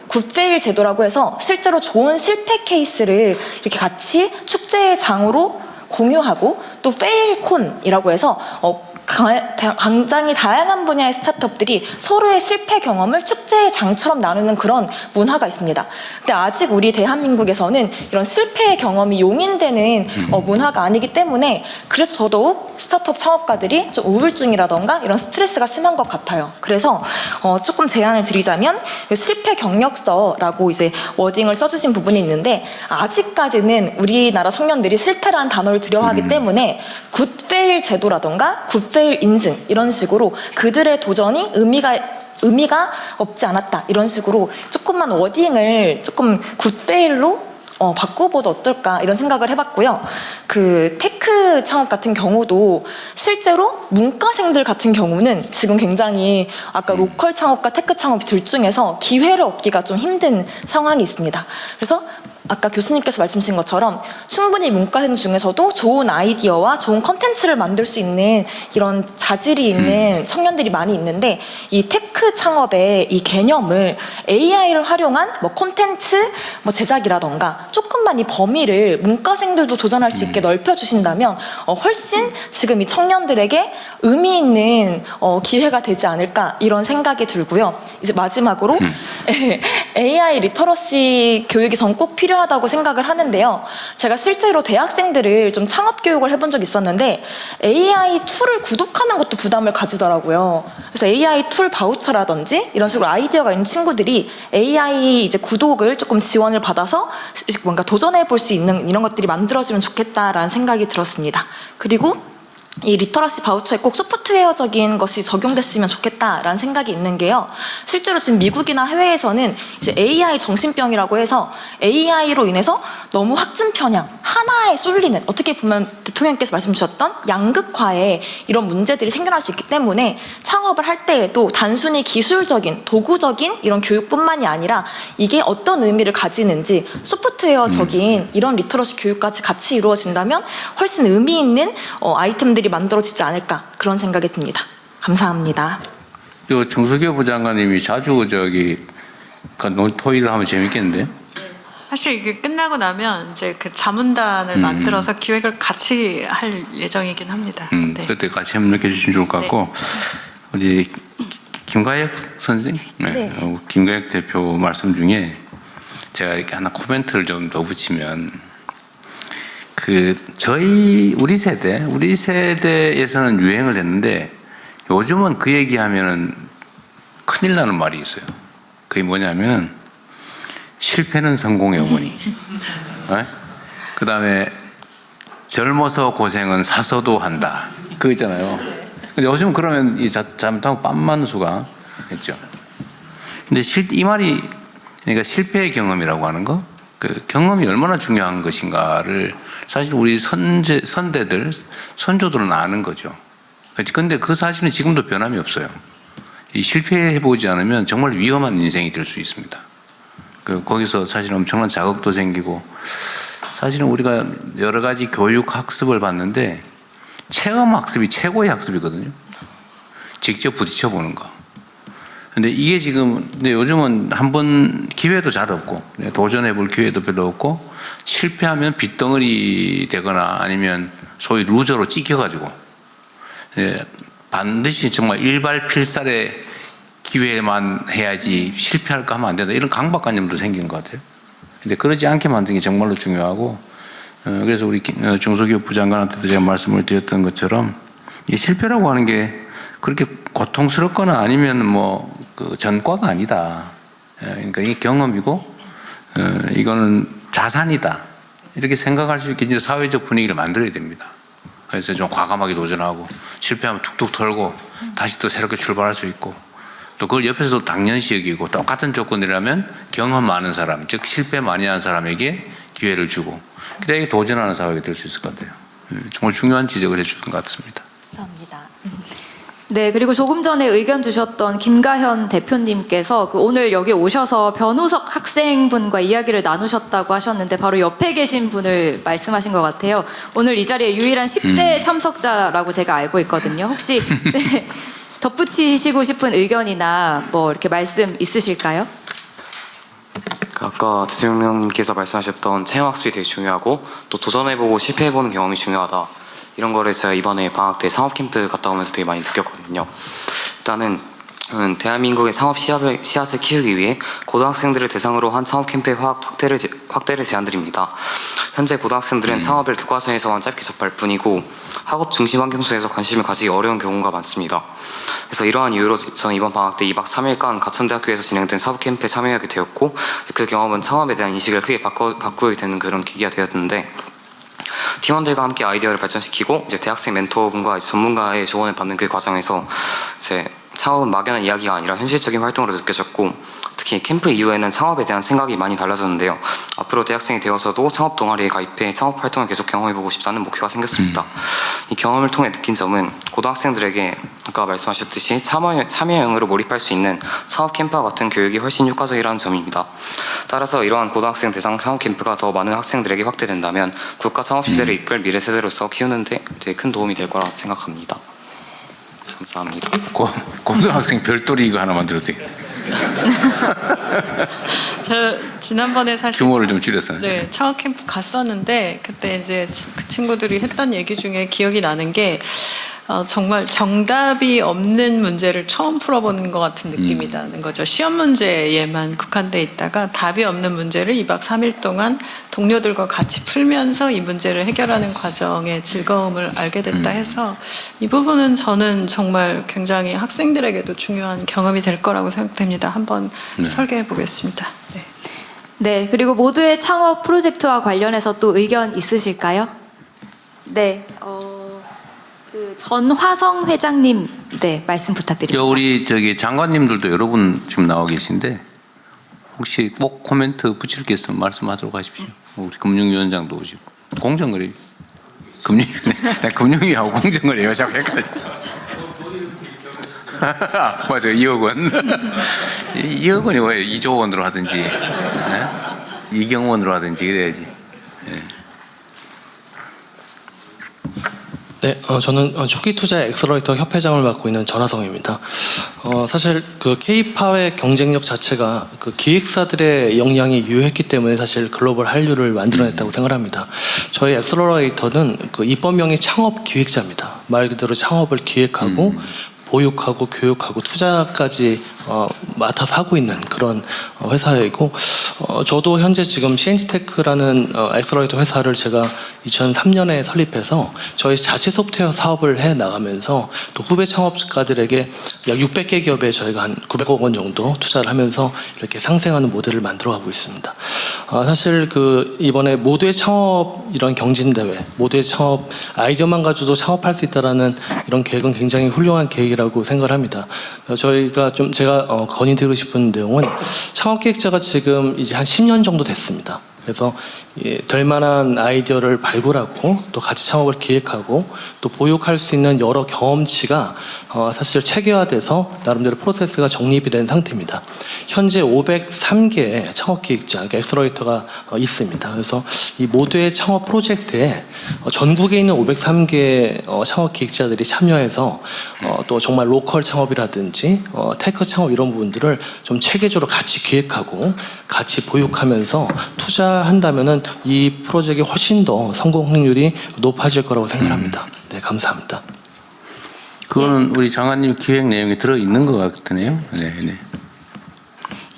굿페일 제도라고 해서 실제로 좋은 실패 케이스를 이렇게 같이 축제의 장으로 공유하고, 또 페일콘이라고 해서 굉장히 다양한 분야의 스타트업들이 서로의 실패 경험을 축제의 장처럼 나누는 그런 문화가 있습니다. 근데 아직 우리 대한민국에서는 이런 실패의 경험이 용인되는 문화가 아니기 때문에, 그래서 더더욱 스타트업 창업가들이 좀 우울증이라던가 이런 스트레스가 심한 것 같아요. 그래서 조금 제안을 드리자면 실패 경력서라고 이제 워딩을 써주신 부분이 있는데, 아직까지는 우리나라 청년들이 실패라는 단어를 두려워하기 때문에 굿페일 제도라던가 굿페일 인증 이런 식으로 그들의 도전이 의미가 의미가 없지 않았다 이런 식으로 조금만 워딩을 조금 굿페일로 바꿔봐도 어떨까 이런 생각을 해봤고요. 그 테크 창업 같은 경우도 실제로 문과생들 같은 경우는 지금 굉장히 아까 로컬 창업과 테크 창업 둘 중에서 기회를 얻기가 좀 힘든 상황이 있습니다. 그래서 아까 교수님께서 말씀 주신 것처럼 충분히 문과생 중에서도 좋은 아이디어와 좋은 컨텐츠를 만들 수 있는 이런 자질이 있는 청년들이 많이 있는데 이 테크 창업의 이 개념을 AI를 활용한 뭐 콘텐츠 뭐 제작이라던가 조금만 이 범위를 문과생들도 도전할 수 있게 넓혀주신다면 훨씬 지금 이 청년들에게 의미 있는 기회가 되지 않을까 이런 생각이 들고요. 이제 마지막으로 AI 리터러시 교육이 전 꼭 필요하다고 생각을 하는데요. 제가 실제로 대학생들을 좀 창업 교육을 해본 적이 있었는데 AI 툴을 구독하는 것도 부담을 가지더라고요. 그래서 AI 툴 바우처라든지 이런 식으로 아이디어가 있는 친구들이 AI 이제 구독을 조금 지원을 받아서 뭔가 도전해 볼 수 있는 이런 것들이 만들어지면 좋겠다라는 생각이 들었습니다. 그리고 이 리터러시 바우처에 꼭 소프트웨어적인 것이 적용됐으면 좋겠다라는 생각이 있는 게요. 실제로 지금 미국이나 해외에서는 이제 AI 정신병이라고 해서 AI로 인해서 너무 확증 편향, 하나에 쏠리는 어떻게 보면 대통령께서 말씀 주셨던 양극화에 이런 문제들이 생겨날 수 있기 때문에 창업을 할 때에도 단순히 기술적인, 도구적인 이런 교육뿐만이 아니라 이게 어떤 의미를 가지는지 소프트웨어적인 이런 리터러시 교육까지 같이 이루어진다면 훨씬 의미 있는 아이템들이 만들어지지 않을까 그런 생각이 듭니다. 감사합니다. 중소기업부 장관님이 자주 토의를 하면 재밌겠는데? 사실 이게 끝나고 나면 이제 그 자문단을 만들어서 기획을 같이 할 예정이긴 합니다. 네. 그때 같이 협력해 주시면 좋을 것 같고 우리 김가혁 선생, 네. 김가혁 대표 말씀 중에 제가 이렇게 하나 코멘트를 좀 더 붙이면. 우리 세대에서는 유행을 했는데 요즘은 그 얘기하면은 큰일 나는 말이 있어요. 그게 뭐냐면은 실패는 성공의 어머니. 그 다음에 젊어서 고생은 사서도 한다. 그거 있잖아요. 근데 요즘 그러면 잘못하면 빤만수가 있죠. 근데 이 말이 그러니까 실패의 경험이라고 하는 거, 그 경험이 얼마나 중요한 것인가를 사실 우리 선대들, 선조들은 아는 거죠. 근데 그 사실은 지금도 변함이 없어요. 이 실패해보지 않으면 정말 위험한 인생이 될 수 있습니다. 거기서 사실 엄청난 자극도 생기고, 사실은 우리가 여러 가지 교육 학습을 받는데 체험 학습이 최고의 학습이거든요. 직접 부딪혀 보는 거. 근데 이게 근데 요즘은 한번 기회도 잘 없고, 도전해 볼 기회도 별로 없고, 실패하면 빗덩어리 되거나 아니면 소위 루저로 찍혀가지고, 반드시 정말 일발필살의 기회만 해야지 실패할까 하면 안 된다. 이런 강박관념도 생긴 것 같아요. 근데 그러지 않게 만드는 게 정말로 중요하고, 그래서 우리 중소기업부 장관한테도 제가 말씀을 드렸던 것처럼, 이 실패라고 하는 게 그렇게 고통스럽거나 아니면 그 전과가 아니다. 그러니까 이게 경험이고, 이거는 자산이다. 이렇게 생각할 수 있게 이제 사회적 분위기를 만들어야 됩니다. 그래서 좀 과감하게 도전하고, 실패하면 툭툭 털고, 다시 또 새롭게 출발할 수 있고, 또 그걸 옆에서도 당연시 여기고, 똑같은 조건이라면 경험 많은 사람, 즉 실패 많이 한 사람에게 기회를 주고, 그래야 도전하는 사회가 될 수 있을 것 같아요. 정말 중요한 지적을 해주신 것 같습니다. 감사합니다. 네, 그리고 조금 전에 의견 주셨던 김가현 대표님께서 오늘 여기 오셔서 변우석 학생분과 이야기를 나누셨다고 하셨는데 바로 옆에 계신 분을 말씀하신 것 같아요. 오늘 이 자리에 유일한 10대 참석자라고 제가 알고 있거든요. 혹시 네, 덧붙이시고 싶은 의견이나 이렇게 말씀 있으실까요? 아까 대통령님께서 말씀하셨던 체험학습이 되게 중요하고 또 도전해보고 실패해보는 경험이 중요하다. 이런 거를 제가 이번에 방학 때 상업캠프 갔다 오면서 되게 많이 느꼈거든요. 일단은 대한민국의 창업 씨앗을 키우기 위해 고등학생들을 대상으로 한 창업캠프의 확대를 제안드립니다. 현재 고등학생들은 창업을 교과서에서만 짧게 접할 뿐이고 학업 중심 환경 속에서 관심을 가지기 어려운 경우가 많습니다. 그래서 이러한 이유로 저는 이번 방학 때 2박 3일간 가천대학교에서 진행된 사업캠프에 참여하게 되었고, 그 경험은 창업에 대한 인식을 크게 바꾸게 되는 그런 계기가 되었는데, 팀원들과 함께 아이디어를 발전시키고 이제 대학생 멘토분과 전문가의 조언을 받는 그 과정에서 이제 창업은 막연한 이야기가 아니라 현실적인 활동으로 느껴졌고 특히 캠프 이후에는 창업에 대한 생각이 많이 달라졌는데요. 앞으로 대학생이 되어서도 창업 동아리에 가입해 창업 활동을 계속 경험해보고 싶다는 목표가 생겼습니다. 이 경험을 통해 느낀 점은 고등학생들에게 아까 말씀하셨듯이 참여형으로 몰입할 수 있는 창업 캠프와 같은 교육이 훨씬 효과적이라는 점입니다. 따라서 이러한 고등학생 대상 창업 캠프가 더 많은 학생들에게 확대된다면 국가 창업 시대를 이끌 미래 세대로서 키우는 데 되게 큰 도움이 될 거라 생각합니다. 감사합니다. 고등학생 별도리 이거 하나 만들어도 되겠네. 저 지난번에 사실 규모를 좀 줄였어요. 네, 창업 캠프 갔었는데 그때 이제 그 친구들이 했던 얘기 중에 기억이 나는 게 정말 정답이 없는 문제를 처음 풀어보는 것 같은 느낌이 나는 거죠. 시험 문제에만 국한돼 있다가 답이 없는 문제를 2박 3일 동안 동료들과 같이 풀면서 이 문제를 해결하는 과정의 즐거움을 알게 됐다 해서 이 부분은 저는 정말 굉장히 학생들에게도 중요한 경험이 될 거라고 생각됩니다. 한번 설계해 보겠습니다. 네. 네, 그리고 모두의 창업 프로젝트와 관련해서 또 의견 있으실까요? 네, 그 전화성 회장님, 네, 말씀 부탁드립니다. 우리 장관님들도 여러분 지금 나와 계신데 혹시 꼭 코멘트 붙일 게 있으면 말씀하도록 하십시오. 우리 금융위원장도 오시고 공정거래 금융위하고 공정거래가 자꾸 헷갈려. 맞아요. 2억 원. 2억 원이 왜 2조 원으로 하든지, 네? 이경원으로 하든지 그래야지. 네. 네, 저는 초기 투자 엑셀러레이터 협회장을 맡고 있는 전하성입니다. 사실 그 K-팝의 경쟁력 자체가 그 기획사들의 역량이 유효했기 때문에 사실 글로벌 한류를 만들어냈다고 생각합니다. 저희 엑셀러레이터는 그 입법명이 창업 기획자입니다. 말 그대로 창업을 기획하고 보육하고 교육하고 투자까지 맡아서 하고 있는 그런 회사이고 저도 현재 지금 CNG테크라는 엑셀러레이터 회사를 제가 2003년에 설립해서 저희 자체 소프트웨어 사업을 해 나가면서 또 후배 창업가들에게 약 600개 기업에 저희가 한 900억 원 정도 투자를 하면서 이렇게 상생하는 모델을 만들어가고 있습니다. 사실 그 이번에 모두의 창업 이런 경진대회, 모두의 창업 아이디어만 가지고도 창업할 수 있다라는 이런 계획은 굉장히 훌륭한 계획이라고 생각을 합니다. 저희가 좀 제가 건의드리고 싶은 내용은 창업기획자가 지금 이제 한 10년 정도 됐습니다. 그래서 될 만한 아이디어를 발굴하고 또 같이 창업을 기획하고 또 보육할 수 있는 여러 경험치가 사실 체계화돼서 나름대로 프로세스가 정립이 된 상태입니다. 현재 503개의 창업기획자, 그러니까 엑셀러레이터가 있습니다. 그래서 이 모두의 창업 프로젝트에 전국에 있는 503개 창업기획자들이 참여해서 또 정말 로컬 창업이라든지 테크 창업 이런 부분들을 좀 체계적으로 같이 기획하고 같이 보육하면서 투자한다면은 이 프로젝트가 훨씬 더 성공 확률이 높아질 거라고 생각합니다. 네, 감사합니다. 그거는 우리 장관님 기획 내용이 들어 있는 것 같으네요. 네, 네.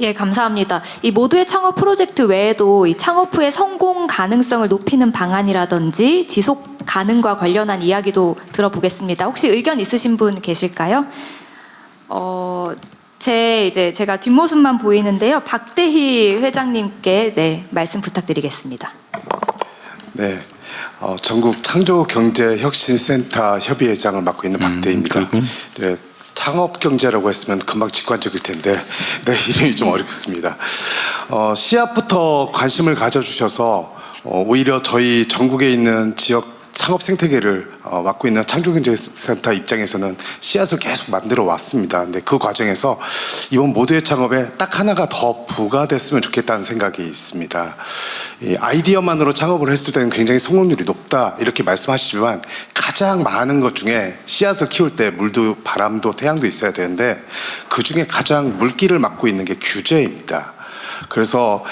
예, 감사합니다. 이 모두의 창업 프로젝트 외에도 이 창업 후의 성공 가능성을 높이는 방안이라든지 지속 가능과 관련한 이야기도 들어보겠습니다. 혹시 의견 있으신 분 계실까요? 제가 뒷모습만 보이는데요. 박대희 회장님께 네, 말씀 부탁드리겠습니다. 네, 전국 창조경제혁신센터 협의회장을 맡고 있는 박대희입니다. 네, 창업경제라고 했으면 금방 직관적일 텐데 네, 이름이 좀 어렵습니다. 씨앗부터 관심을 가져주셔서 오히려 저희 전국에 있는 지역 창업 생태계를 맡고 있는 창조경제센터 입장에서는 씨앗을 계속 만들어 왔습니다. 근데 그 과정에서 이번 모두의 창업에 딱 하나가 더 부과됐으면 좋겠다는 생각이 있습니다. 이 아이디어만으로 창업을 했을 때는 굉장히 성공률이 높다 이렇게 말씀하시지만 가장 많은 것 중에 씨앗을 키울 때 물도 바람도 태양도 있어야 되는데 그 중에 가장 물기를 막고 있는 게 규제입니다. 그래서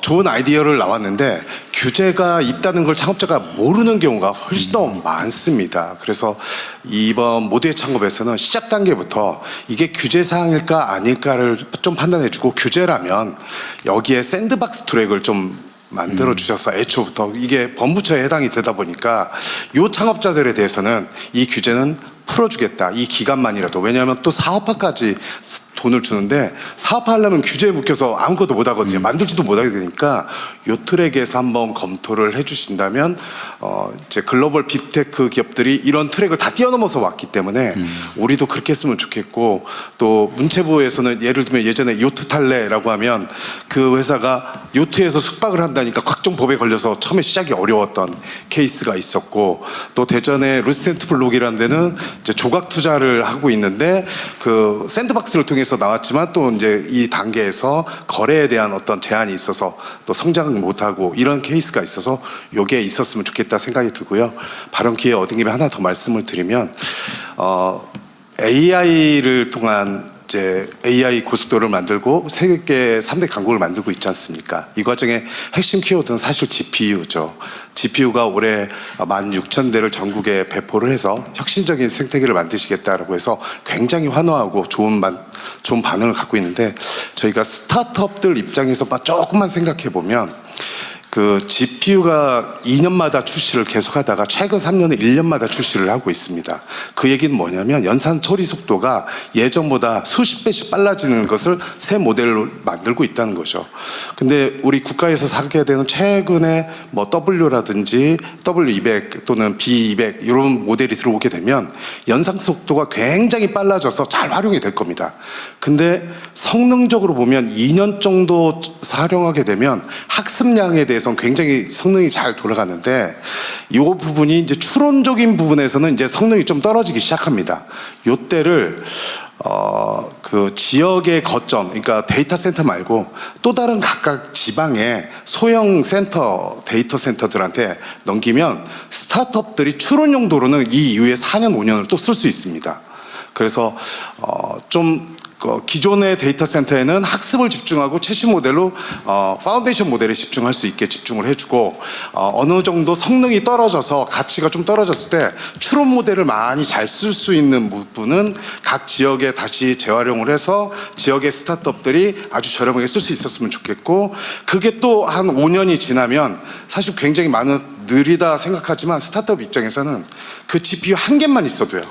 좋은 아이디어를 나왔는데 규제가 있다는 걸 창업자가 모르는 경우가 훨씬 더 많습니다. 그래서 이번 모두의 창업에서는 시작 단계부터 이게 규제 사항일까 아닐까를 좀 판단해주고 규제라면 여기에 샌드박스 트랙을 좀 만들어 주셔서 애초부터 이게 범부처에 해당이 되다 보니까 이 창업자들에 대해서는 이 규제는 풀어주겠다. 이 기간만이라도. 왜냐하면 또 사업화까지 돈을 주는데 사업하려면 규제에 묶여서 아무것도 못 하거든요. 만들지도 못하게 되니까 요 트랙에서 한번 검토를 해주신다면 이제 글로벌 빅테크 기업들이 이런 트랙을 다 뛰어넘어서 왔기 때문에 우리도 그렇게 했으면 좋겠고, 또 문체부에서는 예를 들면 예전에 요트 탈레라고 하면 그 회사가 요트에서 숙박을 한다니까 각종 법에 걸려서 처음에 시작이 어려웠던 케이스가 있었고, 또 대전에 루센트블록이라는 데는 이제 조각 투자를 하고 있는데 그 샌드박스를 통해서 나왔지만 또 이제 이 단계에서 거래에 대한 어떤 제한이 있어서 또 성장을 못하고 이런 케이스가 있어서 요게 있었으면 좋겠다 생각이 들고요. 발언 기회 얻은 김에 하나 더 말씀을 드리면 AI를 통한 이제 AI 고속도로를 만들고 세계 3대 강국을 만들고 있지 않습니까? 이 과정에 핵심 키워드는 사실 GPU죠. GPU가 올해 16,000대를 전국에 배포를 해서 혁신적인 생태계를 만드시겠다라고 해서 굉장히 환호하고 좋은 반응을 갖고 있는데, 저희가 스타트업들 입장에서 조금만 생각해 보면 그 GPU가 2년마다 출시를 계속하다가 최근 3년에 1년마다 출시를 하고 있습니다. 그 얘기는 뭐냐면 연산 처리 속도가 예전보다 수십 배씩 빨라지는 것을 새 모델로 만들고 있다는 거죠. 근데 우리 국가에서 사게 되는 최근에 뭐 W라든지 W200 또는 B200 이런 모델이 들어오게 되면 연산 속도가 굉장히 빨라져서 잘 활용이 될 겁니다. 근데 성능적으로 보면 2년 정도 활용하게 되면 학습량에 대해서 굉장히 성능이 잘 돌아가는데, 이 부분이 이제 추론적인 부분에서는 이제 성능이 좀 떨어지기 시작합니다. 요때를 그 지역의 거점, 그러니까 데이터 센터 말고 또 다른 각각 지방의 소형 센터, 데이터 센터들한테 넘기면 스타트업들이 추론 용도로는 이 이후에 4년, 5년을 또 쓸 수 있습니다. 그래서 좀 기존의 데이터 센터에는 학습을 집중하고 최신 모델로 파운데이션 모델에 집중할 수 있게 집중을 해주고, 어느 정도 성능이 떨어져서 가치가 좀 떨어졌을 때 추론 모델을 많이 잘 쓸 수 있는 부분은 각 지역에 다시 재활용을 해서 지역의 스타트업들이 아주 저렴하게 쓸 수 있었으면 좋겠고, 그게 또 한 5년이 지나면 사실 굉장히 느리다 생각하지만 스타트업 입장에서는 그 GPU 한 개만 있어도요,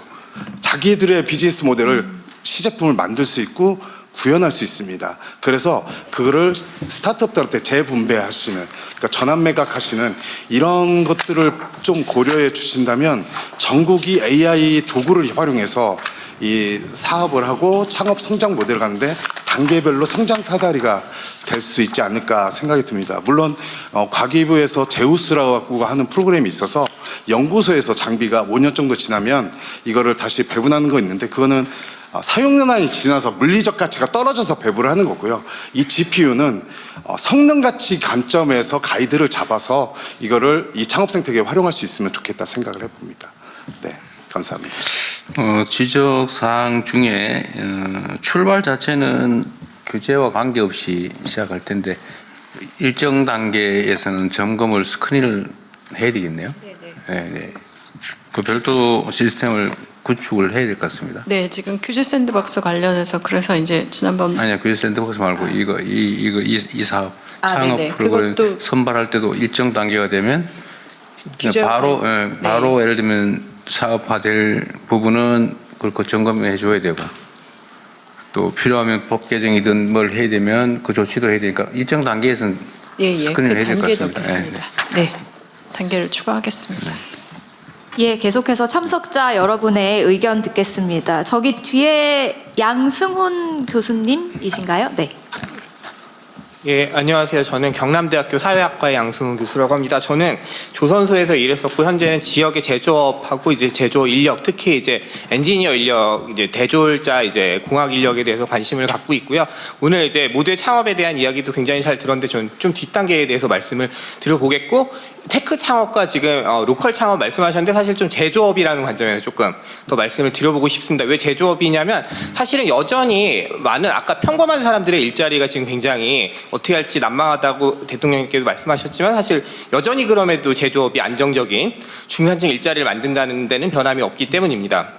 자기들의 비즈니스 모델을 시제품을 만들 수 있고 구현할 수 있습니다. 그래서 그거를 스타트업들한테 재분배하시는, 그러니까 전환 매각하시는 이런 것들을 좀 고려해 주신다면 전국이 AI 도구를 활용해서 이 사업을 하고 창업 성장 모델을 가는데 단계별로 성장 사다리가 될 수 있지 않을까 생각이 듭니다. 물론 과기부에서 제우스라고 하는 프로그램이 있어서 연구소에서 장비가 5년 정도 지나면 이거를 다시 배분하는 거 있는데, 그거는 사용연한이 지나서 물리적 가치가 떨어져서 배부를 하는 거고요. 이 GPU는 성능 가치 관점에서 가이드를 잡아서 이거를 이 창업 생태계에 활용할 수 있으면 좋겠다 생각을 해봅니다. 네, 감사합니다. 지적 사항 중에 출발 자체는 규제와 관계없이 시작할 텐데 일정 단계에서는 점검을 스크린을 해야 되겠네요. 네. 그 별도 시스템을 구축을 해야 될 것 같습니다. 네, 지금 규제 샌드박스 관련해서 그래서 이제 지난번 아니요, 규제 샌드박스 말고 이 사업 창업 네네. 프로그램 그것도 선발할 때도 일정 단계가 되면 바로 네. 예를 들면 사업화될 부분은 그걸 점검해 줘야 되고, 또 필요하면 법 개정이든 뭘 해야 되면 그 조치도 해야 되니까 일정 단계에서는 스크린을 해야 될 것 같습니다. 네, 단계를 추가하겠습니다. 예, 계속해서 참석자 여러분의 의견 듣겠습니다. 저기 뒤에 양승훈 교수님이신가요? 네. 예, 안녕하세요. 저는 경남대학교 사회학과의 양승훈 교수라고 합니다. 저는 조선소에서 일했었고 현재는 지역의 제조업하고 이제 제조 인력, 특히 이제 엔지니어 인력, 이제 대졸자 이제 공학 인력에 대해서 관심을 갖고 있고요. 오늘 이제 모두의 창업에 대한 이야기도 굉장히 잘 들었는데 저는 좀 뒷단계에 대해서 말씀을 드려보겠고, 테크 창업과 지금 로컬 창업 말씀하셨는데 사실 좀 제조업이라는 관점에서 조금 더 말씀을 드려보고 싶습니다. 왜 제조업이냐면 사실은 여전히 많은 아까 평범한 사람들의 일자리가 지금 굉장히 어떻게 할지 난망하다고 대통령님께서 말씀하셨지만 사실 여전히 그럼에도 제조업이 안정적인 중산층 일자리를 만든다는 데는 변함이 없기 때문입니다.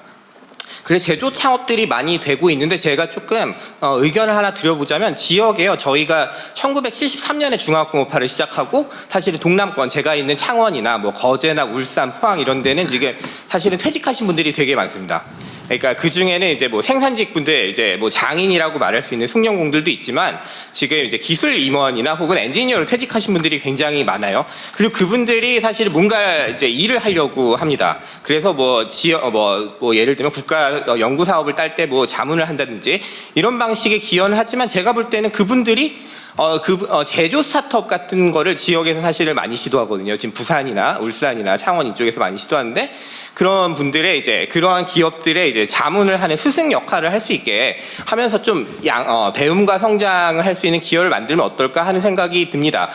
그래서 제조 창업들이 많이 되고 있는데 제가 조금 의견을 하나 드려보자면 지역에요. 저희가 1973년에 중화학공업화를 시작하고 사실은 동남권 제가 있는 창원이나 뭐 거제나 울산, 포항 이런 데는 지금 사실은 퇴직하신 분들이 되게 많습니다. 그러니까 그 중에는 이제 뭐 생산직 분들, 이제 뭐 장인이라고 말할 수 있는 숙련공들도 있지만 지금 이제 기술 임원이나 혹은 엔지니어로 퇴직하신 분들이 굉장히 많아요. 그리고 그분들이 사실 뭔가 이제 일을 하려고 합니다. 그래서 뭐 지역 뭐 예를 들면 국가 연구 사업을 딸 때 뭐 자문을 한다든지 이런 방식의 기여는 하지만 제가 볼 때는 그분들이 제조 스타트업 같은 거를 지역에서 사실 많이 시도하거든요. 지금 부산이나 울산이나 창원 이쪽에서 많이 시도하는데 그런 분들의 이제 그러한 기업들의 이제 자문을 하는 스승 역할을 할 수 있게 하면서 좀 배움과 성장을 할 수 있는 기여를 만들면 어떨까 하는 생각이 듭니다.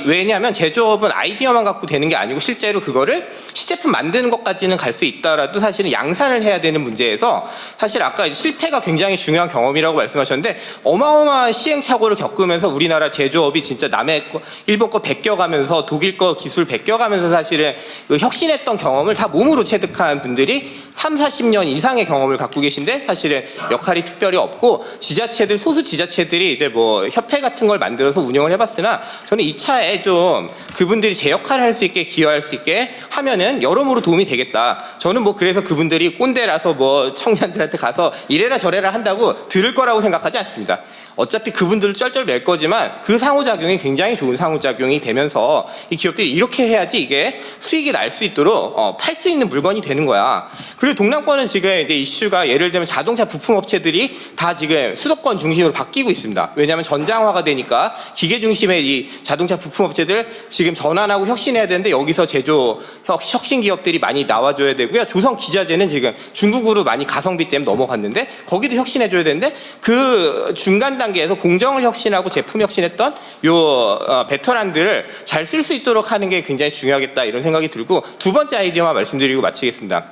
왜냐하면 제조업은 아이디어만 갖고 되는 게 아니고 실제로 그거를 시제품 만드는 것까지는 갈 수 있더라도 사실은 양산을 해야 되는 문제에서 사실 아까 실패가 굉장히 중요한 경험이라고 말씀하셨는데 어마어마한 시행착오를 겪으면서 우리나라 제조업이 진짜 남의 거, 일본 거 베껴가면서 독일 거 기술 베껴가면서 사실은 그 혁신했던 경험을 다 몸으로 체득한 분들이 30-40년 이상의 경험을 갖고 계신데 사실은 역할이 특별히 없고 지자체들 소수 지자체들이 이제 뭐 협회 같은 걸 만들어서 운영을 해봤으나 저는 이 차에 좀 그분들이 제 역할을 할 수 있게 기여할 수 있게 하면은 여러모로 도움이 되겠다. 저는 뭐 그래서 그분들이 꼰대라서 뭐 청년들한테 가서 이래라 저래라 한다고 들을 거라고 생각하지 않습니다. 어차피 그분들을 쩔쩔 맬 거지만 그 상호작용이 굉장히 좋은 상호작용이 되면서 이 기업들이 이렇게 해야지 이게 수익이 날 수 있도록 팔 수 있는 물건이 되는 거야. 그리고 동남권은 지금 이제 이슈가 예를 들면 자동차 부품 업체들이 다 지금 수도권 중심으로 바뀌고 있습니다. 왜냐하면 전장화가 되니까 기계 중심의 이 자동차 부품 업체들 지금 전환하고 혁신해야 되는데 여기서 제조 혁신 기업들이 많이 나와줘야 되고요. 조선 기자재는 지금 중국으로 많이 가성비 때문에 넘어갔는데 거기도 혁신해줘야 되는데 그 중간 단계에서 공정을 혁신하고 제품 혁신했던 요 베테랑들을 잘 쓸 수 있도록 하는 게 굉장히 중요하겠다 이런 생각이 들고 두 번째 아이디어만 말씀드리고 마치겠습니다.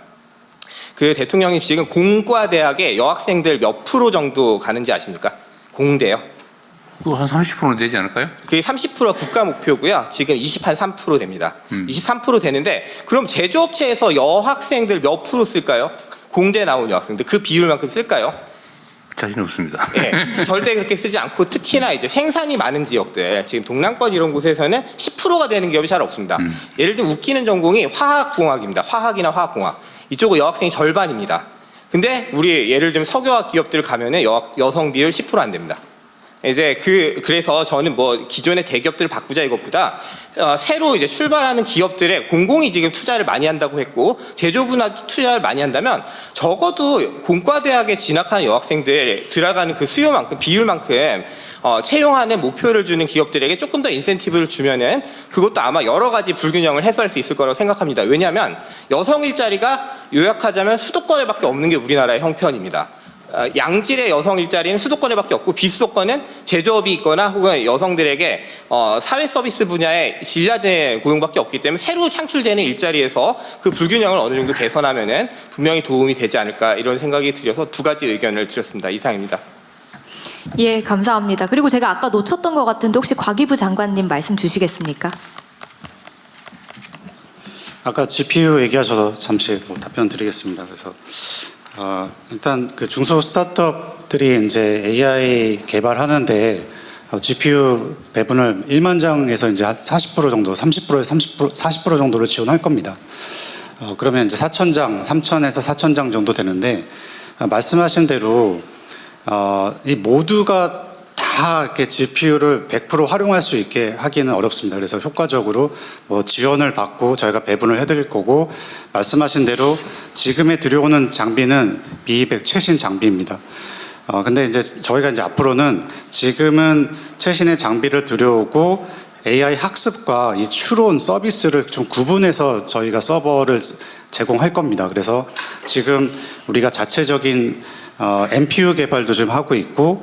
그 대통령님 지금 공과대학에 여학생들 몇 프로 정도 가는지 아십니까? 공대요. 그거 한 30%는 되지 않을까요? 그게 30%가 국가 목표고요. 지금 23% 됩니다. 23% 되는데 그럼 제조업체에서 여학생들 몇 프로 쓸까요? 공대 나온 여학생들 그 비율만큼 쓸까요? 자신 없습니다. 예, 절대 그렇게 쓰지 않고 특히나 이제 생산이 많은 지역들 지금 동남권 이런 곳에서는 10%가 되는 기업이 잘 없습니다. 예를 들면 웃기는 전공이 화학공학입니다. 화학이나 화학공학 이쪽은 여학생이 절반입니다. 근데 우리 예를 들면 석유화학 기업들 가면은 여성 비율 10% 안 됩니다. 이제 그래서 저는 뭐 기존의 대기업들을 바꾸자 이것보다 새로 이제 출발하는 기업들에 공공이 지금 투자를 많이 한다고 했고 제조부나 투자를 많이 한다면 적어도 공과대학에 진학하는 여학생들 들어가는 그 수요만큼 비율만큼 채용하는 목표를 주는 기업들에게 조금 더 인센티브를 주면은 그것도 아마 여러 가지 불균형을 해소할 수 있을 거라고 생각합니다. 왜냐하면 여성 일자리가 요약하자면 수도권에밖에 없는 게 우리나라의 형편입니다. 양질의 여성 일자리는 수도권에밖에 없고 비수도권은 제조업이 있거나 혹은 여성들에게 사회 서비스 분야의 진라제 고용밖에 없기 때문에 새로 창출되는 일자리에서 그 불균형을 어느 정도 개선하면은 분명히 도움이 되지 않을까 이런 생각이 들어서 두 가지 의견을 드렸습니다. 이상입니다. 예, 감사합니다. 그리고 제가 아까 놓쳤던 것 같은데 혹시 과기부 장관님 말씀 주시겠습니까? 아까 GPU 얘기하셔서 잠시 답변 드리겠습니다. 그래서 일단 그 중소 스타트업들이 이제 AI 개발하는데 GPU 배분을 1만 장에서 이제 한 40% 정도, 30%에서 40% 정도를 지원할 겁니다. 그러면 이제 4,000장, 3,000에서 4,000장 정도 되는데 말씀하신 대로 이 모두가 다 이렇게 GPU를 100% 활용할 수 있게 하기는 어렵습니다. 그래서 효과적으로 뭐 지원을 받고 저희가 배분을 해드릴 거고 말씀하신 대로 지금에 들여오는 장비는 비입액 최신 장비입니다. 근데 이제 저희가 이제 앞으로는 지금은 최신의 장비를 들여오고 AI 학습과 이 추론 서비스를 좀 구분해서 저희가 서버를 제공할 겁니다. 그래서 지금 우리가 자체적인 NPU 개발도 좀 하고 있고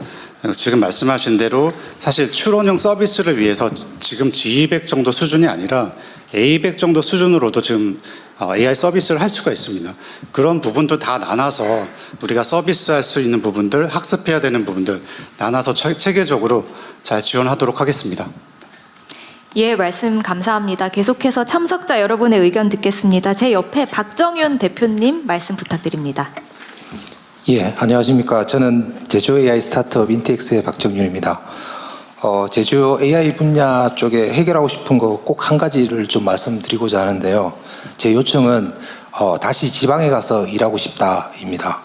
지금 말씀하신 대로 사실 추론형 서비스를 위해서 지금 G200 정도 수준이 아니라 A200 정도 수준으로도 지금 AI 서비스를 할 수가 있습니다. 그런 부분도 다 나눠서 우리가 서비스할 수 있는 부분들, 학습해야 되는 부분들 나눠서 체계적으로 잘 지원하도록 하겠습니다. 예, 말씀 감사합니다. 계속해서 참석자 여러분의 의견 듣겠습니다. 제 옆에 박정윤 대표님 말씀 부탁드립니다. 예, 안녕하십니까. 저는 제조 AI 스타트업 인텍스의 박정윤입니다. 제조 AI 분야 쪽에 해결하고 싶은 거 꼭 한 가지를 좀 말씀드리고자 하는데요. 제 요청은 다시 지방에 가서 일하고 싶다입니다.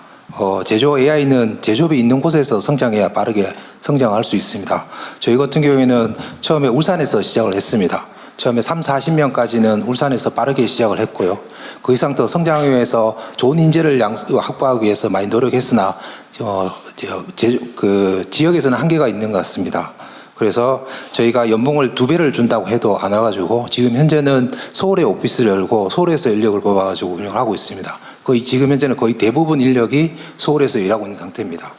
제조 AI는 제조업이 있는 곳에서 성장해야 빠르게 성장할 수 있습니다. 저희 같은 경우에는 처음에 울산에서 시작을 했습니다. 처음에 30-40명까지는 울산에서 빠르게 시작을 했고요. 그 이상 더 성장하기 위해서 좋은 인재를 확보하기 위해서 많이 노력했으나 지역에서는 한계가 있는 것 같습니다. 그래서 저희가 연봉을 2배를 준다고 해도 안 와가지고 지금 현재는 서울에 오피스를 열고 서울에서 인력을 뽑아가지고 운영을 하고 있습니다. 지금 현재는 거의 대부분 인력이 서울에서 일하고 있는 상태입니다.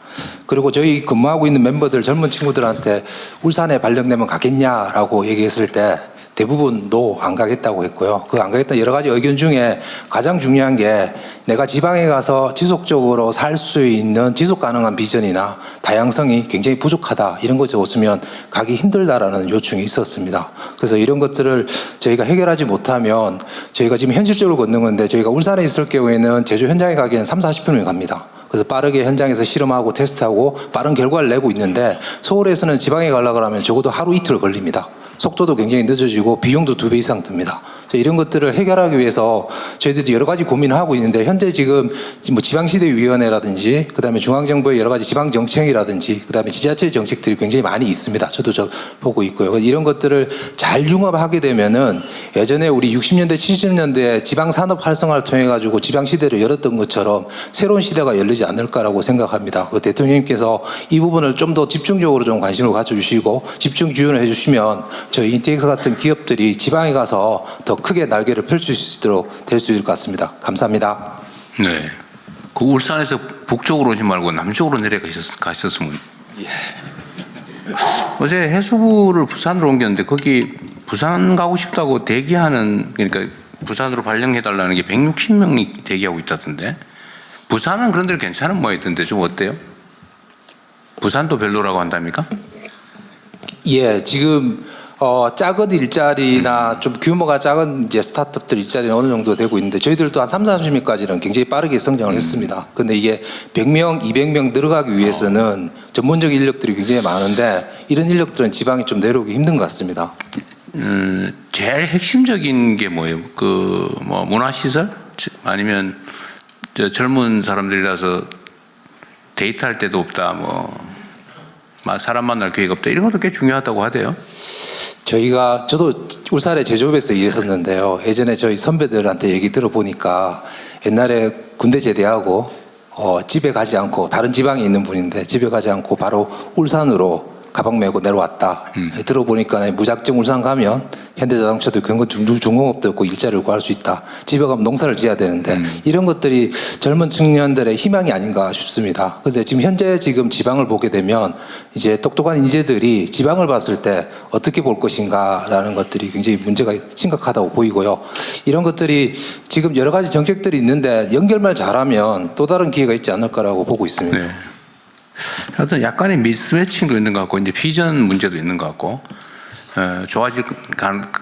그리고 저희 근무하고 있는 멤버들 젊은 친구들한테 울산에 발령되면 가겠냐라고 얘기했을 때 대부분 안 가겠다고 했고요. 그 안 가겠다는 여러 가지 의견 중에 가장 중요한 게 내가 지방에 가서 지속적으로 살 수 있는 지속 가능한 비전이나 다양성이 굉장히 부족하다. 이런 것이 없으면 가기 힘들다라는 요청이 있었습니다. 그래서 이런 것들을 저희가 해결하지 못하면 저희가 지금 현실적으로 걷는 건데 저희가 울산에 있을 경우에는 제조 현장에 가기에는 30-40분이 갑니다. 그래서 빠르게 현장에서 실험하고 테스트하고 빠른 결과를 내고 있는데 서울에서는 지방에 가려고 하면 적어도 하루 이틀 걸립니다. 속도도 굉장히 늦어지고 비용도 2배 이상 듭니다. 이런 것들을 해결하기 위해서 저희들도 여러 가지 고민을 하고 있는데 현재 지금 지방시대위원회라든지 그다음에 중앙정부의 여러 가지 지방정책이라든지 그다음에 지자체 정책들이 굉장히 많이 있습니다. 저도 보고 있고요. 이런 것들을 잘 융합하게 되면은 예전에 우리 60년대 70년대 지방산업 활성화를 통해 가지고 지방시대를 열었던 것처럼 새로운 시대가 열리지 않을까라고 생각합니다. 대통령님께서 이 부분을 좀 더 집중적으로 좀 관심을 가져주시고 집중 지원을 해주시면 저희 인텍스 같은 기업들이 지방에 가서 더 크게 날개를 펼칠 수 있도록 될 수 있을 것 같습니다. 감사합니다. 네. 그 울산에서 북쪽으로 오지 말고 남쪽으로 내려가셨으면. 예. 어제 해수부를 부산으로 옮겼는데 거기 부산 가고 싶다고 대기하는 그러니까 부산으로 발령해달라는 게 160명이 대기하고 있다던데 부산은 그런 데는 괜찮은 모양이던데 좀 어때요? 부산도 별로라고 한답니까? 예, 지금 작은 일자리나 좀 규모가 작은 이제 스타트업들 일자리는 어느 정도 되고 있는데 저희들도 한 30-40명까지는 굉장히 빠르게 성장을 했습니다. 근데 이게 100명, 200명 늘어가기 위해서는 전문적 인력들이 굉장히 많은데 이런 인력들은 지방이 좀 내려오기 힘든 것 같습니다. 제일 핵심적인 게 뭐예요? 뭐 문화시설? 아니면 젊은 사람들이라서 데이트할 때도 없다, 사람 만날 기회가 없다. 이런 것도 꽤 중요하다고 하대요. 저도 울산의 제조업에서 일했었는데요. 예전에 저희 선배들한테 얘기 들어보니까 옛날에 군대 제대하고 집에 가지 않고 다른 지방에 있는 분인데 집에 가지 않고 바로 울산으로 가방 메고 내려왔다. 들어보니까 무작정 울산 가면 현대자동차도 중공업도 없고 일자리를 구할 수 있다. 집에 가면 농사를 지어야 되는데 이런 것들이 젊은 청년들의 희망이 아닌가 싶습니다. 그런데 지금 지방을 보게 되면 이제 똑똑한 인재들이 지방을 봤을 때 어떻게 볼 것인가라는 것들이 굉장히 문제가 심각하다고 보이고요. 이런 것들이 지금 여러 가지 정책들이 있는데 연결만 잘하면 또 다른 기회가 있지 않을까라고 보고 있습니다. 네. 하여튼 약간의 미스매칭도 있는 것 같고 이제 비전 문제도 있는 것 같고 좋아질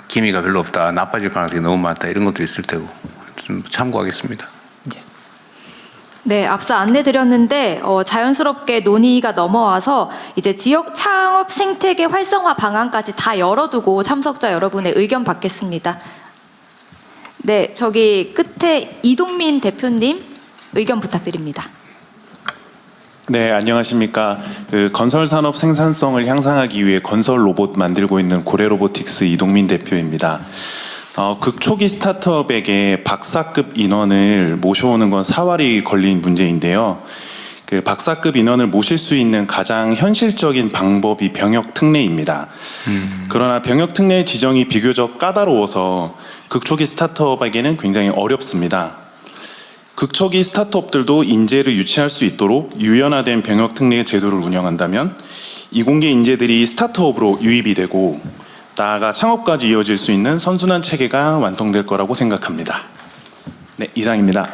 기미가 별로 없다, 나빠질 가능성이 너무 많다 이런 것도 있을 테고 좀 참고하겠습니다. 네, 앞서 안내드렸는데 자연스럽게 논의가 넘어와서 이제 지역 창업 생태계 활성화 방안까지 다 열어두고 참석자 여러분의 의견 받겠습니다. 네, 저기 끝에 이동민 대표님 의견 부탁드립니다. 네, 안녕하십니까. 건설 산업 생산성을 향상하기 위해 건설 로봇 만들고 있는 고래로보틱스 이동민 대표입니다. 극초기 스타트업에게 박사급 인원을 모셔오는 건 사활이 걸린 문제인데요. 박사급 인원을 모실 수 있는 가장 현실적인 방법이 병역 특례입니다. 그러나 병역 특례 지정이 비교적 까다로워서 극초기 스타트업에게는 굉장히 어렵습니다. 극초기 스타트업들도 인재를 유치할 수 있도록 유연화된 병역 특례 제도를 운영한다면 이공계 인재들이 스타트업으로 유입이 되고 나아가 창업까지 이어질 수 있는 선순환 체계가 완성될 거라고 생각합니다. 네, 이상입니다.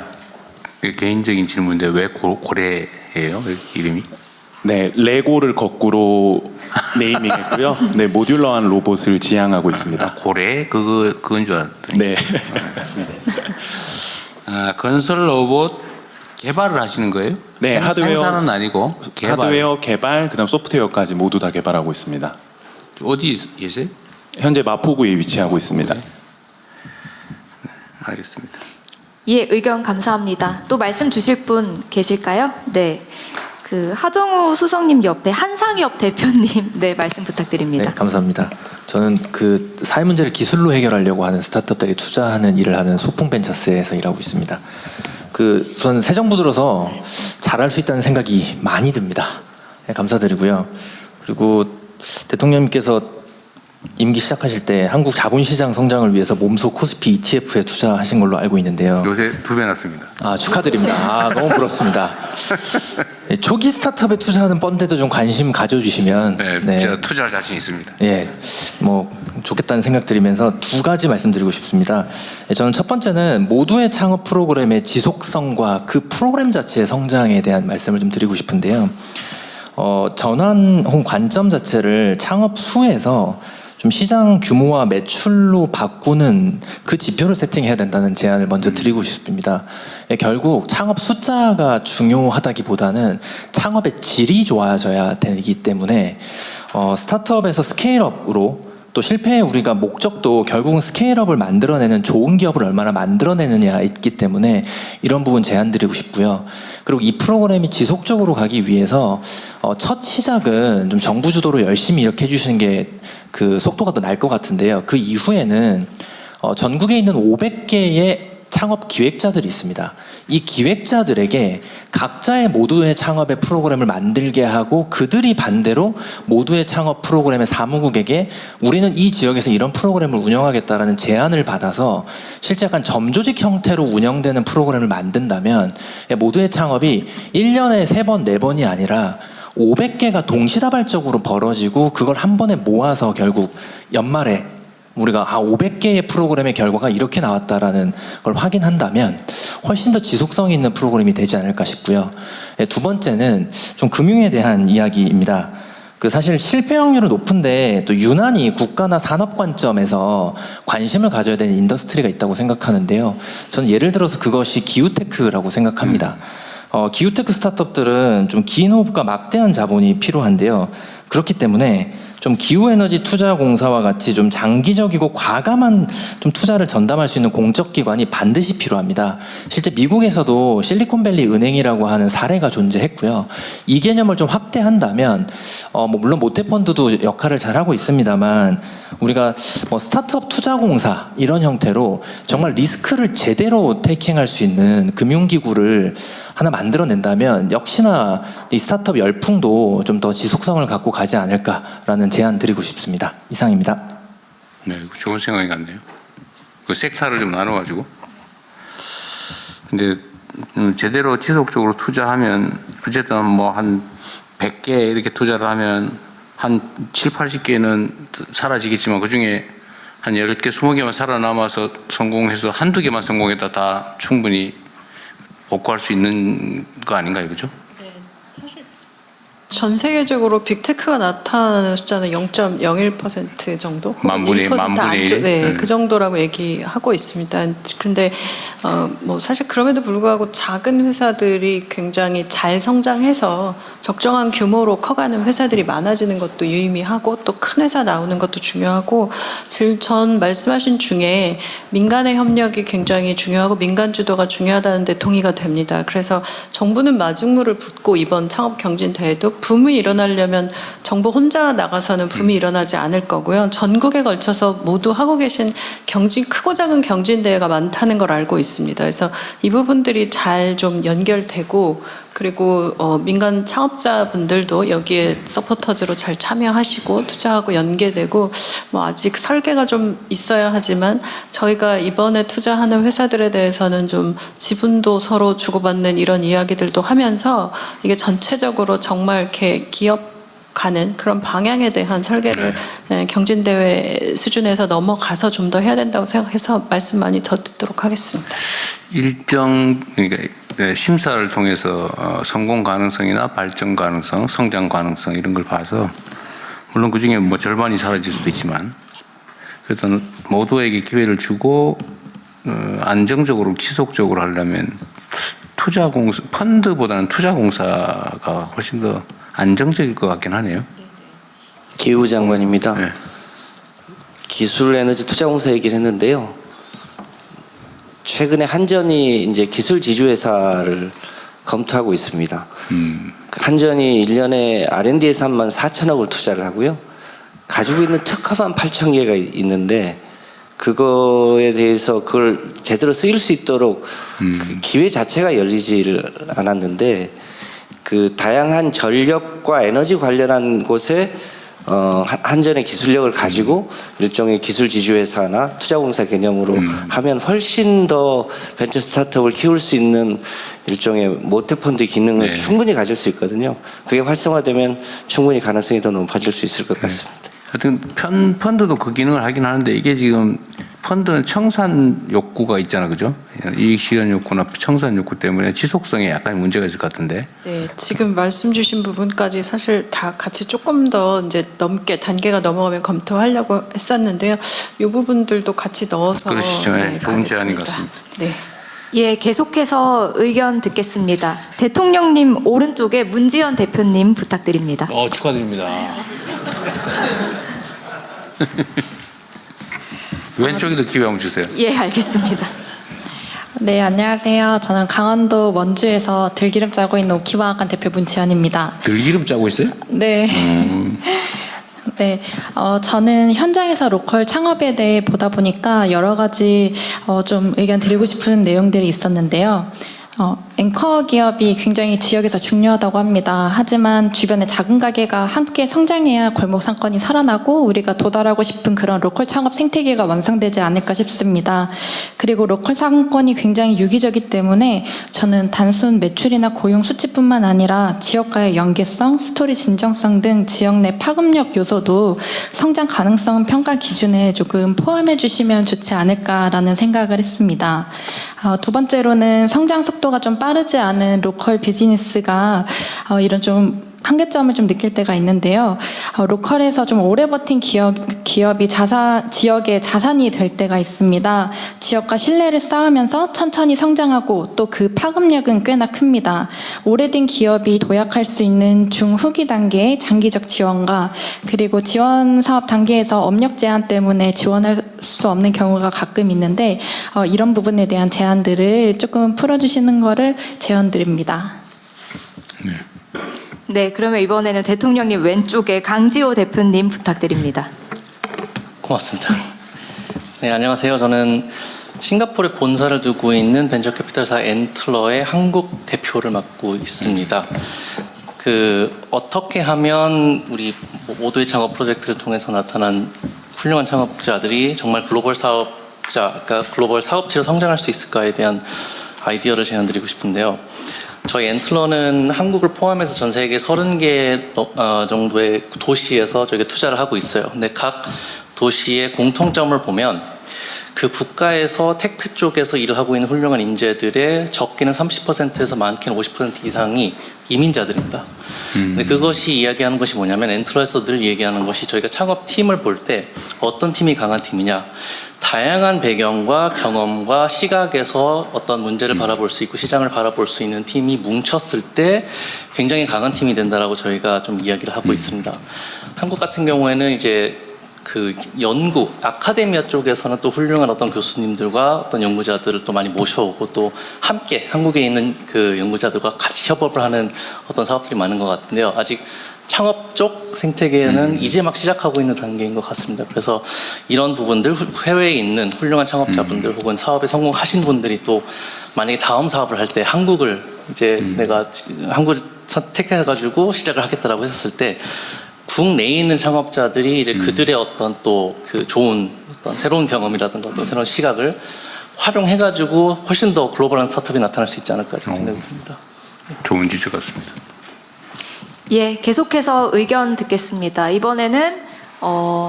개인적인 질문인데 왜 고래예요? 이름이? 네, 레고를 거꾸로 네이밍했고요. 네, 모듈러한 로봇을 지향하고 있습니다. 고래? 그건 줄 알았더니. 네. 건설 로봇 개발을 하시는 거예요? 네, 생산은 아니고 개발. 하드웨어 개발, 그다음 소프트웨어까지 모두 다 개발하고 있습니다. 어디 계세요? 현재 마포구에 위치하고 있습니다. 네, 알겠습니다. 예, 의견 감사합니다. 또 말씀 주실 분 계실까요? 네. 그 하정우 수석님 옆에 한상엽 대표님, 네, 말씀 부탁드립니다. 네, 감사합니다. 저는 그 사회 문제를 기술로 해결하려고 하는 스타트업들이 투자하는 일을 하는 소풍벤처스에서 일하고 있습니다. 그 우선 새 정부 들어서 잘할 수 있다는 생각이 많이 듭니다. 네, 감사드리고요. 그리고 대통령님께서 임기 시작하실 때 한국 자본시장 성장을 위해서 몸소 코스피 ETF에 투자하신 걸로 알고 있는데요. 요새 2배 났습니다. 아, 축하드립니다. 아, 너무 부럽습니다. 네, 초기 스타트업에 투자하는 펀드도 좀 관심 가져주시면 네, 제가 투자할 자신 있습니다. 예, 뭐 좋겠다는 생각 드리면서 두 가지 말씀드리고 싶습니다. 저는 첫 번째는 모두의 창업 프로그램의 지속성과 그 프로그램 자체의 성장에 대한 말씀을 좀 드리고 싶은데요. 전환 혹은 관점 자체를 창업 수에서 좀 시장 규모와 매출로 바꾸는 그 지표를 세팅해야 된다는 제안을 먼저 드리고 싶습니다. 결국 창업 숫자가 중요하다기보다는 창업의 질이 좋아져야 되기 때문에 스타트업에서 스케일업으로 또 실패의 우리가 목적도 결국은 스케일업을 만들어내는 좋은 기업을 얼마나 만들어내느냐 있기 때문에 이런 부분 제안 드리고 싶고요. 그리고 이 프로그램이 지속적으로 가기 위해서 첫 시작은 좀 정부 주도로 열심히 이렇게 해주시는 게 그 속도가 더 날 것 같은데요. 그 이후에는 전국에 있는 500개의 창업 기획자들이 있습니다. 이 기획자들에게 각자의 모두의 창업의 프로그램을 만들게 하고 그들이 반대로 모두의 창업 프로그램의 사무국에게 우리는 이 지역에서 이런 프로그램을 운영하겠다라는 제안을 받아서 실제 약간 점조직 형태로 운영되는 프로그램을 만든다면 모두의 창업이 1년에 3번, 4번이 아니라 500개가 동시다발적으로 벌어지고 그걸 한 번에 모아서 결국 연말에 우리가 500개의 프로그램의 결과가 이렇게 나왔다라는 걸 확인한다면 훨씬 더 지속성이 있는 프로그램이 되지 않을까 싶고요. 두 번째는 좀 금융에 대한 이야기입니다. 그 사실 실패 확률은 높은데 또 유난히 국가나 산업 관점에서 관심을 가져야 되는 인더스트리가 있다고 생각하는데요. 저는 예를 들어서 그것이 기후테크라고 생각합니다. 기후테크 스타트업들은 좀 긴 호흡과 막대한 자본이 필요한데요. 그렇기 때문에 좀 기후에너지 투자공사와 같이 좀 장기적이고 과감한 좀 투자를 전담할 수 있는 공적기관이 반드시 필요합니다. 실제 미국에서도 실리콘밸리 은행이라고 하는 사례가 존재했고요. 이 개념을 좀 확대한다면 물론 모태펀드도 역할을 잘하고 있습니다만 우리가 스타트업 투자공사 이런 형태로 정말 리스크를 제대로 테이킹할 수 있는 금융기구를 하나 만들어낸다면 역시나 이 스타트업 열풍도 좀 더 지속성을 갖고 가지 않을까라는 제안 드리고 싶습니다. 이상입니다. 네, 좋은 생각이 같네요. 그 섹터를 좀 나눠가지고. 근데 제대로 지속적으로 투자하면 어쨌든 뭐 한 100개 이렇게 투자를 하면 한 7, 80개는 사라지겠지만 그중에 한 10개, 20개만 살아남아서 성공해서 한두 개만 성공했다 다 충분히 복구할 수 있는 거 아닌가요? 그죠? 네, 사실 전 세계적으로 빅테크가 나타나는 숫자는 0.01% 정도? 만분의 1. 네, 그 정도라고 얘기하고 있습니다. 그런데 뭐 사실 그럼에도 불구하고 작은 회사들이 굉장히 잘 성장해서 적정한 규모로 커가는 회사들이 많아지는 것도 유의미하고 또 큰 회사 나오는 것도 중요하고 전 말씀하신 중에 민간의 협력이 굉장히 중요하고 민간 주도가 중요하다는데 동의가 됩니다. 그래서 정부는 마중물을 붓고 이번 창업 경진 대회도 붐이 일어나려면 정부 혼자 나가서는 붐이 일어나지 않을 거고요. 전국에 걸쳐서 모두 하고 계신 크고 작은 경진 대회가 많다는 걸 알고 있습니다. 그래서 이 부분들이 잘 좀 연결되고 그리고 민간 창업자분들도 여기에 서포터즈로 잘 참여하시고 투자하고 연계되고 뭐 아직 설계가 좀 있어야 하지만 저희가 이번에 투자하는 회사들에 대해서는 좀 지분도 서로 주고받는 이런 이야기들도 하면서 이게 전체적으로 정말 이렇게 기업 가는 그런 방향에 대한 설계를 경진대회 수준에서 넘어가서 좀 더 해야 된다고 생각해서 말씀 많이 더 듣도록 하겠습니다. 그러니까 심사를 통해서 성공 가능성이나 발전 가능성, 성장 가능성 이런 걸 봐서 물론 그 중에 뭐 절반이 사라질 수도 있지만 그래도 모두에게 기회를 주고 안정적으로 지속적으로 하려면 투자공사 펀드보다는 투자공사가 훨씬 더 안정적일 것 같긴 하네요. 기후 장관입니다. 기술 에너지 투자공사 얘기를 했는데요. 최근에 한전이 이제 기술 지주회사를 검토하고 있습니다. 한전이 1년에 R&D 예산만 4천억을 투자를 하고요. 가지고 있는 특허만 8천 개가 있는데 그거에 대해서 그걸 제대로 쓰일 수 있도록 그 기회 자체가 열리지를 않았는데 그 다양한 전력과 에너지 관련한 곳에 한전의 기술력을 가지고 일종의 기술 지주회사나 투자공사 개념으로 하면 훨씬 더 벤처 스타트업을 키울 수 있는 일종의 모태펀드 기능을 충분히 가질 수 있거든요. 그게 활성화되면 충분히 가능성이 더 높아질 수 있을 것 같습니다. 하여튼 펀드도 그 기능을 하긴 하는데 이게 지금 펀드는 청산 욕구가 있잖아, 그죠? 이익 실현 욕구나 청산 욕구 때문에 지속성에 약간 문제가 있을 것 같은데. 네, 지금 말씀 주신 부분까지 사실 다 같이 조금 더 이제 단계가 넘어가면 검토하려고 했었는데요. 이 부분들도 같이 넣어서 그러시죠. 네, 좋은 제안인 가겠습니다. 것 같습니다. 네. 예, 계속해서 의견 듣겠습니다. 대통령님 오른쪽에 문지연 대표님 부탁드립니다. 축하드립니다. 왼쪽에도 기회 한번 주세요. 예, 알겠습니다. 네, 안녕하세요. 저는 강원도 원주에서 들기름 짜고 있는 오키와간 대표 문지연입니다. 들기름 짜고 있어요? 네. 네, 저는 현장에서 로컬 창업에 대해 보다 보니까 여러 가지 좀 의견 드리고 싶은 내용들이 있었는데요. 앵커 기업이 굉장히 지역에서 중요하다고 합니다. 하지만 주변의 작은 가게가 함께 성장해야 골목 상권이 살아나고 우리가 도달하고 싶은 그런 로컬 창업 생태계가 완성되지 않을까 싶습니다. 그리고 로컬 상권이 굉장히 유기적이기 때문에 저는 단순 매출이나 고용 수치뿐만 아니라 지역과의 연계성, 스토리 진정성 등 지역 내 파급력 요소도 성장 가능성 평가 기준에 조금 포함해 주시면 좋지 않을까라는 생각을 했습니다. 두 번째로는 성장 속도가 좀 빠르지 않은 로컬 비즈니스가 이런 좀 한계점을 좀 느낄 때가 있는데요. 로컬에서 좀 오래 버틴 기업이 지역의 자산이 될 때가 있습니다. 지역과 신뢰를 쌓으면서 천천히 성장하고 또 그 파급력은 꽤나 큽니다. 오래된 기업이 도약할 수 있는 중후기 단계의 장기적 지원과 그리고 지원 사업 단계에서 업력 제한 때문에 지원할 수 없는 경우가 가끔 있는데 이런 부분에 대한 제안들을 조금 풀어주시는 거를 제안드립니다. 네, 그러면 이번에는 대통령님 왼쪽에 강지호 대표님 부탁드립니다. 고맙습니다. 네, 안녕하세요. 저는 싱가포르에 본사를 두고 있는 벤처 캐피탈사 엔틀러의 한국 대표를 맡고 있습니다. 어떻게 하면 우리 모두의 창업 프로젝트를 통해서 나타난 훌륭한 창업자들이 정말 글로벌 그러니까 글로벌 사업체로 성장할 수 있을까에 대한 아이디어를 제안드리고 싶은데요. 저희 엔틀러는 한국을 포함해서 전 세계 30개 정도의 도시에서 저희가 투자를 하고 있어요. 근데 각 도시의 공통점을 보면 그 국가에서 테크 쪽에서 일을 하고 있는 훌륭한 인재들의 적게는 30%에서 많게는 50% 이상이 이민자들입니다. 근데 그것이 이야기하는 것이 뭐냐면 엔틀러에서 늘 얘기하는 것이 저희가 창업팀을 볼 때 어떤 팀이 강한 팀이냐, 다양한 배경과 경험과 시각에서 어떤 문제를 바라볼 수 있고 시장을 바라볼 수 있는 팀이 뭉쳤을 때 굉장히 강한 팀이 된다라고 저희가 좀 이야기를 하고 있습니다. 한국 같은 경우에는 이제 그 연구, 아카데미아 쪽에서는 또 훌륭한 어떤 교수님들과 어떤 연구자들을 또 많이 모셔오고 또 함께 한국에 있는 그 연구자들과 같이 협업을 하는 어떤 사업들이 많은 것 같은데요. 아직 창업 쪽 생태계는 이제 막 시작하고 있는 단계인 것 같습니다. 그래서 이런 부분들, 해외에 있는 훌륭한 창업자분들 혹은 사업에 성공하신 분들이 또 만약에 다음 사업을 할 때 한국을 이제 내가 한국을 선택해가지고 시작을 하겠다라고 했을 때 국내에 있는 창업자들이 이제 그들의 어떤 또 그 좋은 어떤 새로운 경험이라든가 어떤 새로운 시각을 활용해가지고 훨씬 더 글로벌한 스타트업이 나타날 수 있지 않을까 생각이 듭니다. 좋은 지적 같습니다. 예, 계속해서 의견 듣겠습니다. 이번에는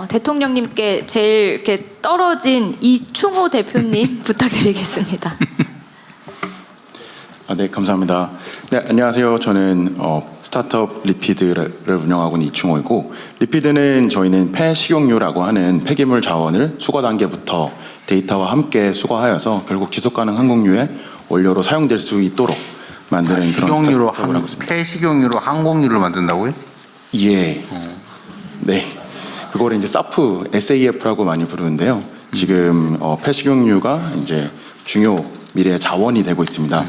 대통령님께 제일 이렇게 떨어진 이충호 대표님 부탁드리겠습니다. 네, 감사합니다. 네, 안녕하세요. 저는 스타트업 리피드를 운영하고 있는 이충호이고, 리피드는 저희는 폐식용유라고 하는 폐기물 자원을 수거 단계부터 데이터와 함께 수거하여서 결국 지속가능 항공유의 원료로 사용될 수 있도록 만드는 그런 식용유로 스타트업을 하고 있습니다. 폐식용유로 항공유를 만든다고요? 예. 네. 그거를 이제 SAF라고 많이 부르는데요. 지금 폐식용유가 이제 중요 미래의 자원이 되고 있습니다.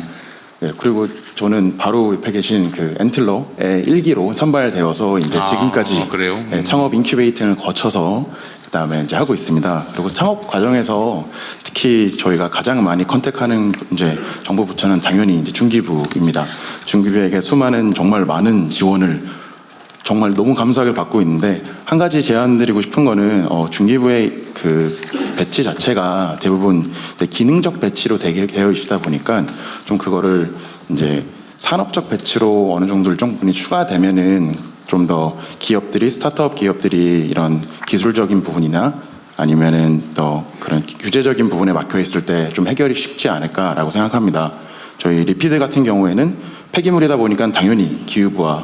네, 그리고 저는 바로 옆에 계신 그 엔틀러의 1기로 선발되어서 이제 지금까지 그래요? 네, 창업 인큐베이팅을 거쳐서 그다음에 이제 하고 있습니다. 그리고 창업 과정에서 특히 저희가 가장 많이 컨택하는 이제 정부 부처는 당연히 이제 중기부입니다. 중기부에게 수많은 정말 많은 지원을 정말 너무 감사하게 받고 있는데 한 가지 제안드리고 싶은 거는 중기부의 그 배치 자체가 대부분 기능적 배치로 되어 있다 보니까 좀 그거를 이제 산업적 배치로 어느 정도 일정 부분이 추가되면은 좀 더 기업들이 스타트업 기업들이 이런 기술적인 부분이나 아니면은 더 그런 규제적인 부분에 막혀 있을 때 좀 해결이 쉽지 않을까라고 생각합니다. 저희 리피드 같은 경우에는 폐기물이다 보니까 당연히 기후부와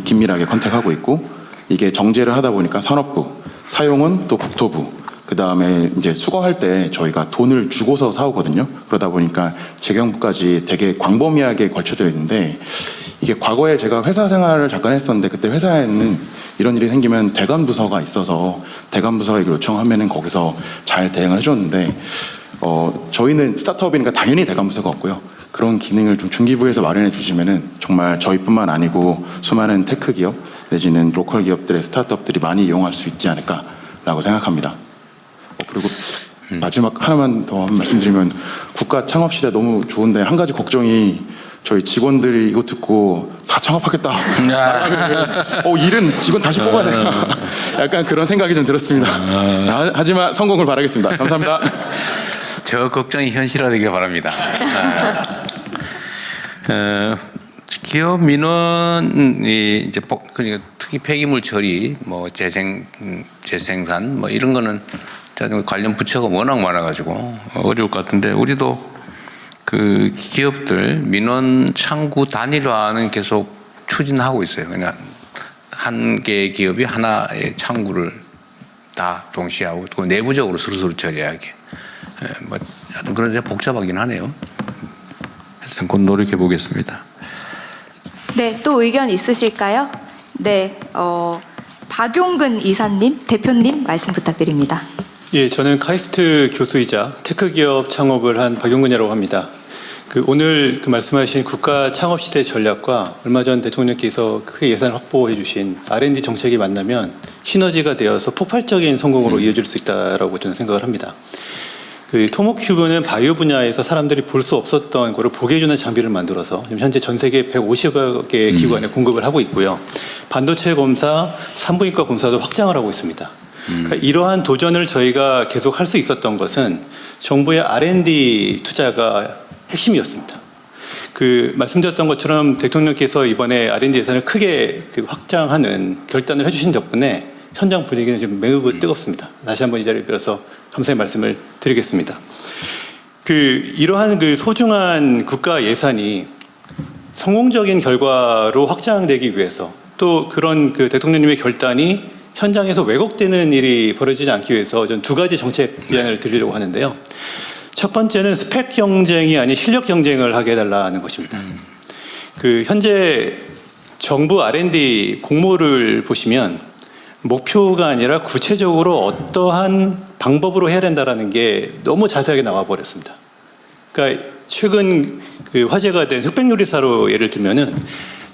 긴밀하게 컨택하고 있고 이게 정제를 하다 보니까 산업부, 사용은 또 국토부, 그 다음에 이제 수거할 때 저희가 돈을 주고서 사오거든요. 그러다 보니까 재경부까지 되게 광범위하게 걸쳐져 있는데 이게 과거에 제가 회사 생활을 잠깐 했었는데 그때 회사에는 이런 일이 생기면 대관 부서가 있어서 대관 부서에게 요청하면은 거기서 잘 대응을 해줬는데 저희는 스타트업이니까 당연히 대관 부서가 없고요. 그런 기능을 좀 중기부에서 마련해 주시면은 정말 저희뿐만 아니고 수많은 테크 기업 내지는 로컬 기업들의 스타트업들이 많이 이용할 수 있지 않을까라고 생각합니다. 그리고 마지막 하나만 더 말씀드리면 국가 창업 시대 너무 좋은데 한 가지 걱정이 저희 직원들이 이거 듣고 다 창업하겠다. 일은 직원 다시 뽑아야 되나. 약간 그런 생각이 좀 들었습니다. 하지만 성공을 바라겠습니다. 감사합니다. 저 걱정이 현실화되길 바랍니다. 기업 민원이 이제 그러니까 특히 폐기물 처리, 뭐 재생산 뭐 이런 거는 관련 부처가 워낙 많아가지고 어려울 것 같은데 우리도 그 기업들 민원 창구 단일화는 계속 추진하고 있어요. 그냥 한 개의 기업이 하나의 창구를 다 동시에 하고 또 내부적으로 스스로 처리하게. 뭐 하여튼 그런 데 복잡하긴 하네요. 하여튼 곧 노력해 보겠습니다. 네, 또 의견 있으실까요? 네, 박용근 이사님, 대표님 말씀 부탁드립니다. 예, 저는 카이스트 교수이자 테크기업 창업을 한 박용근이라고 합니다. 오늘 말씀하신 국가 창업 시대 전략과 얼마 전 대통령께서 크게 예산 확보해 주신 R&D 정책이 만나면 시너지가 되어서 폭발적인 성공으로 이어질 수 있다고 저는 생각을 합니다. 토모큐브는 바이오 분야에서 사람들이 볼 수 없었던 거를 보게 해주는 장비를 만들어서 현재 전 세계 150여 개의 기관에 공급을 하고 있고요. 반도체 검사, 산부인과 검사도 확장을 하고 있습니다. 그러니까 이러한 도전을 저희가 계속 할 수 있었던 것은 정부의 R&D 투자가 핵심이었습니다. 말씀드렸던 것처럼 대통령께서 이번에 R&D 예산을 크게 확장하는 결단을 해주신 덕분에 현장 분위기는 좀 매우 뜨겁습니다. 다시 한번 이 자리를 빌어서 감사의 말씀을 드리겠습니다. 이러한 소중한 국가 예산이 성공적인 결과로 확장되기 위해서 또 그런 대통령님의 결단이 현장에서 왜곡되는 일이 벌어지지 않기 위해서 저는 두 가지 정책 제안을 드리려고 하는데요. 첫 번째는 스펙 경쟁이 아닌 실력 경쟁을 하게 해달라는 것입니다. 현재 정부 R&D 공모를 보시면 목표가 아니라 구체적으로 어떠한 방법으로 해야 된다는 게 너무 자세하게 나와 버렸습니다. 그러니까 최근 화제가 된 흑백요리사로 예를 들면은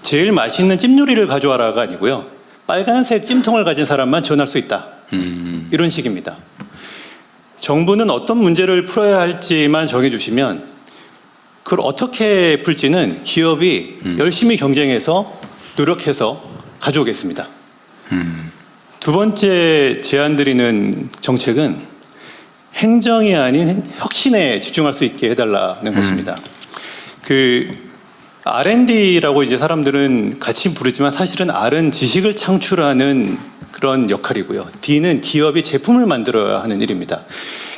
제일 맛있는 찜요리를 가져와라가 아니고요. 빨간색 찜통을 가진 사람만 지원할 수 있다. 이런 식입니다. 정부는 어떤 문제를 풀어야 할지만 정해주시면 그걸 어떻게 풀지는 기업이 열심히 경쟁해서 노력해서 가져오겠습니다. 두 번째 제안드리는 정책은 행정이 아닌 혁신에 집중할 수 있게 해달라는 것입니다. R&D라고 이제 사람들은 같이 부르지만 사실은 R은 지식을 창출하는 그런 역할이고요. D는 기업이 제품을 만들어야 하는 일입니다.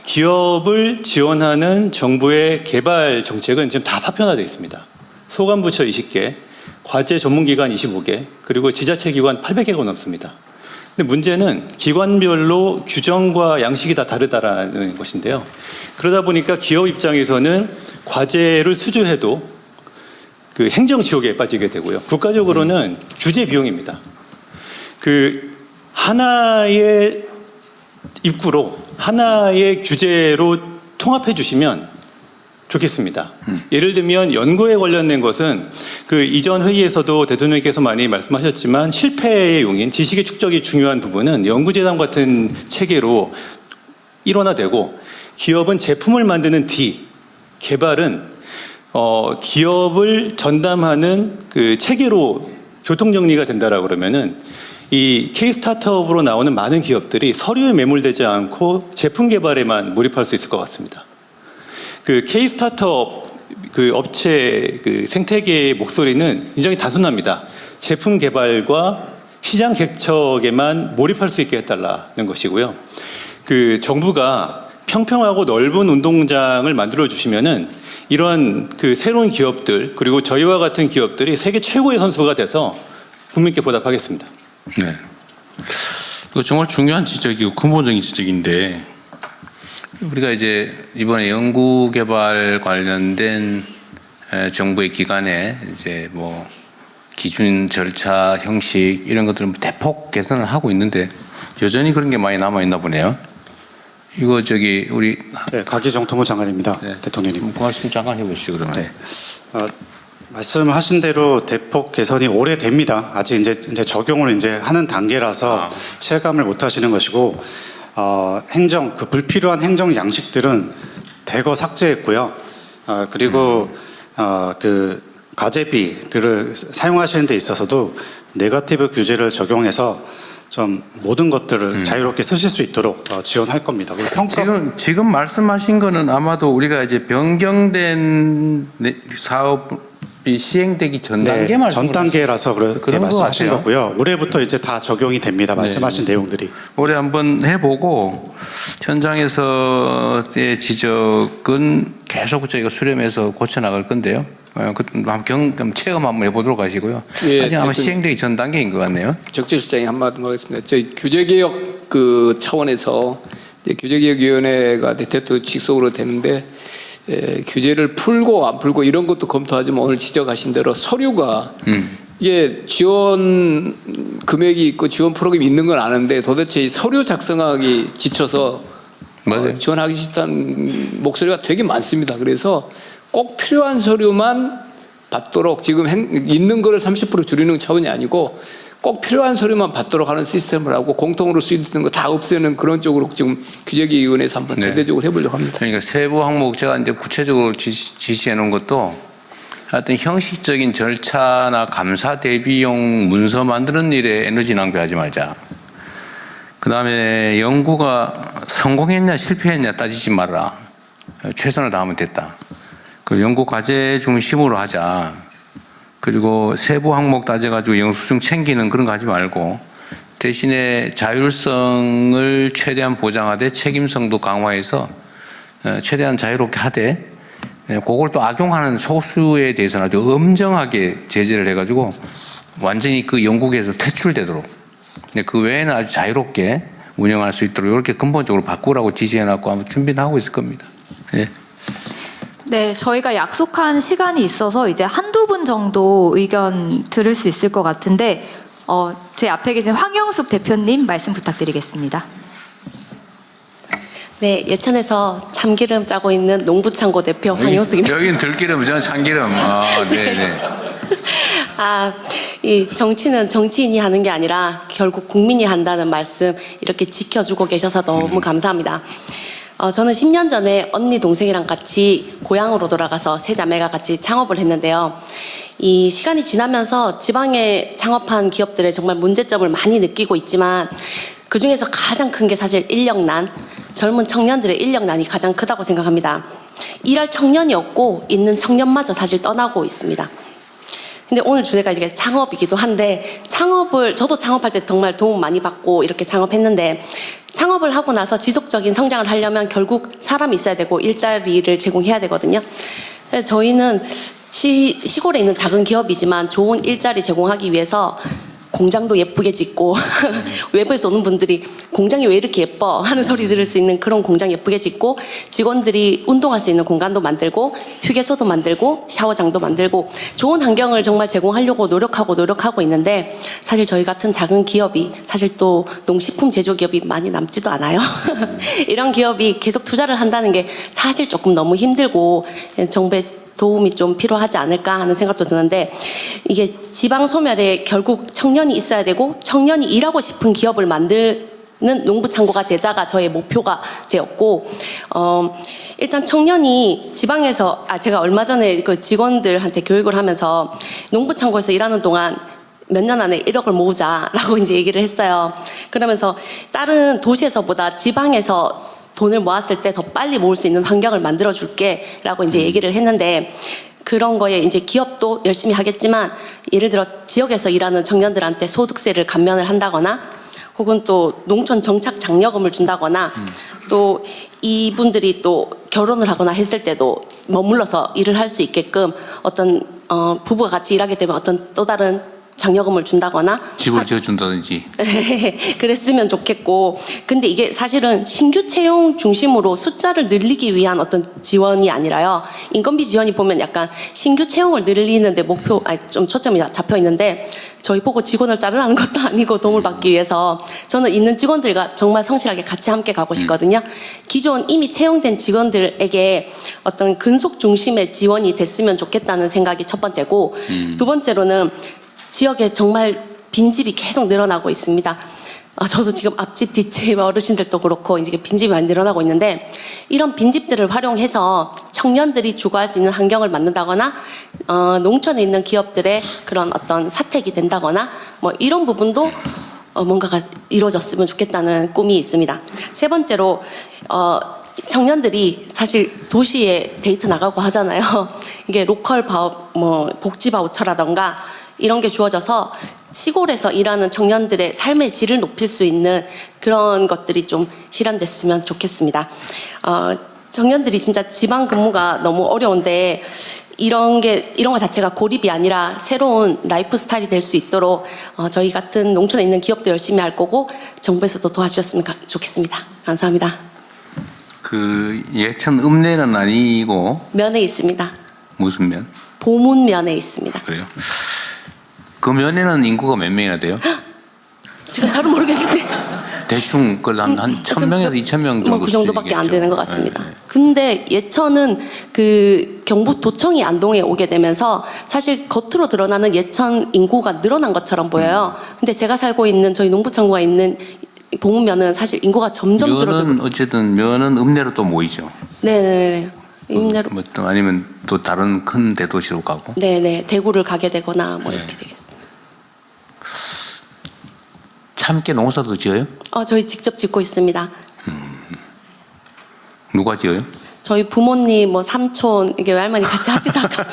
기업을 지원하는 정부의 개발 정책은 지금 다 파편화되어 있습니다. 소관부처 20개, 과제 전문기관 25개, 그리고 지자체 기관 800개가 넘습니다. 근데 문제는 기관별로 규정과 양식이 다 다르다라는 것인데요. 그러다 보니까 기업 입장에서는 과제를 수주해도 행정 지옥에 빠지게 되고요. 국가적으로는 규제 비용입니다. 하나의 입구로 하나의 규제로 통합해 주시면 좋겠습니다. 예를 들면 연구에 관련된 것은 그 이전 회의에서도 대통령께서 많이 말씀하셨지만 실패의 용인, 지식의 축적이 중요한 부분은 연구재단 같은 체계로 일원화되고 기업은 제품을 만드는 D, 개발은 기업을 전담하는 그 체계로 교통정리가 된다라고 그러면은 이 K-스타트업으로 나오는 많은 기업들이 서류에 매몰되지 않고 제품 개발에만 몰입할 수 있을 것 같습니다. 그 K-스타트업 그 업체 그 생태계의 목소리는 굉장히 단순합니다. 제품 개발과 시장 개척에만 몰입할 수 있게 해달라는 것이고요. 그 정부가 평평하고 넓은 운동장을 만들어 주시면은 이런 그 새로운 기업들 그리고 저희와 같은 기업들이 세계 최고의 선수가 돼서 국민께 보답하겠습니다. 네. 그 정말 중요한 지적이고 근본적인 지적인데 우리가 이제 이번에 연구개발 관련된 정부의 기관에 이제 뭐 기준 절차 형식 이런 것들은 대폭 개선을 하고 있는데 여전히 그런 게 많이 남아 있나 보네요. 이거 저기 우리 가기정통부 장관입니다. 대통령님. 고맙습니다. 잠깐 해보시죠 그러면. 네. 말씀하신 대로 대폭 개선이 오래됩니다. 아직 이제 적용을 이제 하는 단계라서 체감을 못 하시는 것이고, 행정, 그 불필요한 행정 양식들은 대거 삭제했고요. 그리고, 그 가재비를 사용하시는 데 있어서도 네거티브 규제를 적용해서 좀 모든 것들을 자유롭게 쓰실 수 있도록 지원할 겁니다. 지금 말씀하신 거는 아마도 우리가 이제 변경된 사업이 시행되기 전 단계 전 단계라서 그렇게 말씀하신 거고요. 올해부터 이제 다 적용이 됩니다. 말씀하신 내용들이. 올해 한번 해보고 현장에서의 지적은 계속 저희가 수렴해서 고쳐 나갈 건데요. 한번 체험 한번 해보도록 하시고요. 아직 아마 시행되기 전 단계인 것 같네요. 적절시장에 한마디 하겠습니다. 저희 규제개혁 그 차원에서 규제개혁위원회가 대통령 직속으로 되는데 규제를 풀고 안 풀고 이런 것도 검토하지만 오늘 지적하신 대로 서류가 이게 지원 금액이 있고 지원 프로그램이 있는 건 아는데 도대체 이 서류 작성하기 지쳐서 지원하기 싫다는 목소리가 되게 많습니다. 그래서 꼭 필요한 서류만 받도록 지금 있는 거를 30% 줄이는 차원이 아니고 꼭 필요한 서류만 받도록 하는 시스템을 하고 공통으로 쓰이는 거 다 없애는 그런 쪽으로 지금 규제기위원회에서 한번 대대적으로 해보려고 합니다. 그러니까 세부 항목 제가 이제 구체적으로 지시해 놓은 것도 하여튼 형식적인 절차나 감사 대비용 문서 만드는 일에 에너지 낭비하지 말자. 그 다음에 연구가 성공했냐 실패했냐 따지지 말라. 최선을 다하면 됐다. 그 연구 과제 중심으로 하자. 그리고 세부 항목 따져가지고 영수증 챙기는 그런 거 하지 말고 대신에 자율성을 최대한 보장하되 책임성도 강화해서 최대한 자유롭게 하되 그걸 또 악용하는 소수에 대해서는 아주 엄정하게 제재를 해가지고 완전히 그 영국에서 퇴출되도록 그 외에는 아주 자유롭게 운영할 수 있도록 이렇게 근본적으로 바꾸라고 지시해놨고 아마 준비는 하고 있을 겁니다. 예. 네, 저희가 약속한 시간이 있어서 이제 한두 분 정도 의견 들을 수 있을 것 같은데 제 앞에 계신 황영숙 대표님 말씀 부탁드리겠습니다. 네, 예천에서 참기름 짜고 있는 농부창고 대표 황영숙입니다. 여기는 들기름, 저는 참기름. 네네. 이 정치는 정치인이 하는 게 아니라 결국 국민이 한다는 말씀 이렇게 지켜주고 계셔서 너무 감사합니다. 저는 10년 전에 언니 동생이랑 같이 고향으로 돌아가서 세 자매가 같이 창업을 했는데요. 이 시간이 지나면서 지방에 창업한 기업들의 정말 문제점을 많이 느끼고 있지만 그 중에서 가장 큰 게 사실 인력난, 젊은 청년들의 인력난이 가장 크다고 생각합니다. 일할 청년이 없고 있는 청년마저 사실 떠나고 있습니다. 근데 오늘 주제가 이게 창업이기도 한데 저도 창업할 때 정말 도움 많이 받고 이렇게 창업했는데 창업을 하고 나서 지속적인 성장을 하려면 결국 사람이 있어야 되고 일자리를 제공해야 되거든요. 그래서 저희는 시골에 있는 작은 기업이지만 좋은 일자리 제공하기 위해서 공장도 예쁘게 짓고 외부에서 오는 분들이 공장이 왜 이렇게 예뻐 하는 소리 들을 수 있는 그런 공장 예쁘게 짓고 직원들이 운동할 수 있는 공간도 만들고 휴게소도 만들고 샤워장도 만들고 좋은 환경을 정말 제공하려고 노력하고 있는데 사실 저희 같은 작은 기업이 사실 또 농식품 제조 기업이 많이 남지도 않아요. 이런 기업이 계속 투자를 한다는 게 사실 조금 너무 힘들고 정부의 도움이 좀 필요하지 않을까 하는 생각도 드는데 이게 지방 소멸에 결국 청년이 있어야 되고 청년이 일하고 싶은 기업을 만드는 농부 창고가 되자가 저의 목표가 되었고 일단 청년이 지방에서 제가 얼마 전에 그 직원들한테 교육을 하면서 농부 창고에서 일하는 동안 몇 년 안에 1억을 모으자라고 이제 얘기를 했어요. 그러면서 다른 도시에서보다 지방에서 돈을 모았을 때 더 빨리 모을 수 있는 환경을 만들어 줄게 라고 이제 얘기를 했는데 그런 거에 이제 기업도 열심히 하겠지만 예를 들어 지역에서 일하는 청년들한테 소득세를 감면을 한다거나 혹은 또 농촌 정착 장려금을 준다거나 또 이분들이 또 결혼을 하거나 했을 때도 머물러서 일을 할 수 있게끔 어떤 부부가 같이 일하게 되면 어떤 또 다른 장려금을 준다거나 집을 지어준다든지 그랬으면 좋겠고 근데 이게 사실은 신규 채용 중심으로 숫자를 늘리기 위한 어떤 지원이 아니라요. 인건비 지원이 보면 약간 신규 채용을 늘리는데 좀 초점이 잡혀 있는데 저희 보고 직원을 자르라는 것도 아니고 도움을 받기 위해서 저는 있는 직원들과 정말 성실하게 같이 함께 가고 싶거든요. 기존 이미 채용된 직원들에게 어떤 근속 중심의 지원이 됐으면 좋겠다는 생각이 첫 번째고 두 번째로는 지역에 정말 빈집이 계속 늘어나고 있습니다. 저도 지금 앞집, 뒷집 어르신들도 그렇고 이제 빈집이 많이 늘어나고 있는데 이런 빈집들을 활용해서 청년들이 주거할 수 있는 환경을 만든다거나 농촌에 있는 기업들의 그런 어떤 사택이 된다거나 뭐 이런 부분도 뭔가가 이루어졌으면 좋겠다는 꿈이 있습니다. 세 번째로 청년들이 사실 도시에 데이트 나가고 하잖아요. 이게 로컬 바우, 복지 바우처라던가 이런 게 주어져서 시골에서 일하는 청년들의 삶의 질을 높일 수 있는 그런 것들이 좀 실현됐으면 좋겠습니다. 청년들이 진짜 지방 근무가 너무 어려운데 이런 거 자체가 고립이 아니라 새로운 라이프 스타일이 될 수 있도록 저희 같은 농촌에 있는 기업도 열심히 할 거고 정부에서도 도와주셨으면 좋겠습니다. 감사합니다. 그 예천 읍내는 아니고 면에 있습니다. 무슨 면? 보문면에 있습니다. 그래요? 그 면에는 인구가 몇 명이나 돼요? 제가 잘은 모르겠는데 대충 한 1,000명에서 2,000명 정도 그 정도밖에 안 되는 것 같습니다. 네. 근데 예천은 그 경북도청이 안동에 오게 되면서 사실 겉으로 드러나는 예천 인구가 늘어난 것처럼 보여요. 근데 제가 살고 있는 저희 농부창고가 있는 보문면은 사실 인구가 점점 줄어들고 면은 어쨌든 면은 읍내로 또 모이죠. 네네. 읍내로 뭐 또 아니면 또 다른 큰 대도시로 가고. 네네 대구를 가게 되거나 뭐 이렇게 되겠습니다. 참깨 농사도 지어요? 저희 직접 짓고 있습니다. 누가 지어요? 저희 부모님, 뭐 삼촌, 이게 외할머니 같이 하시다가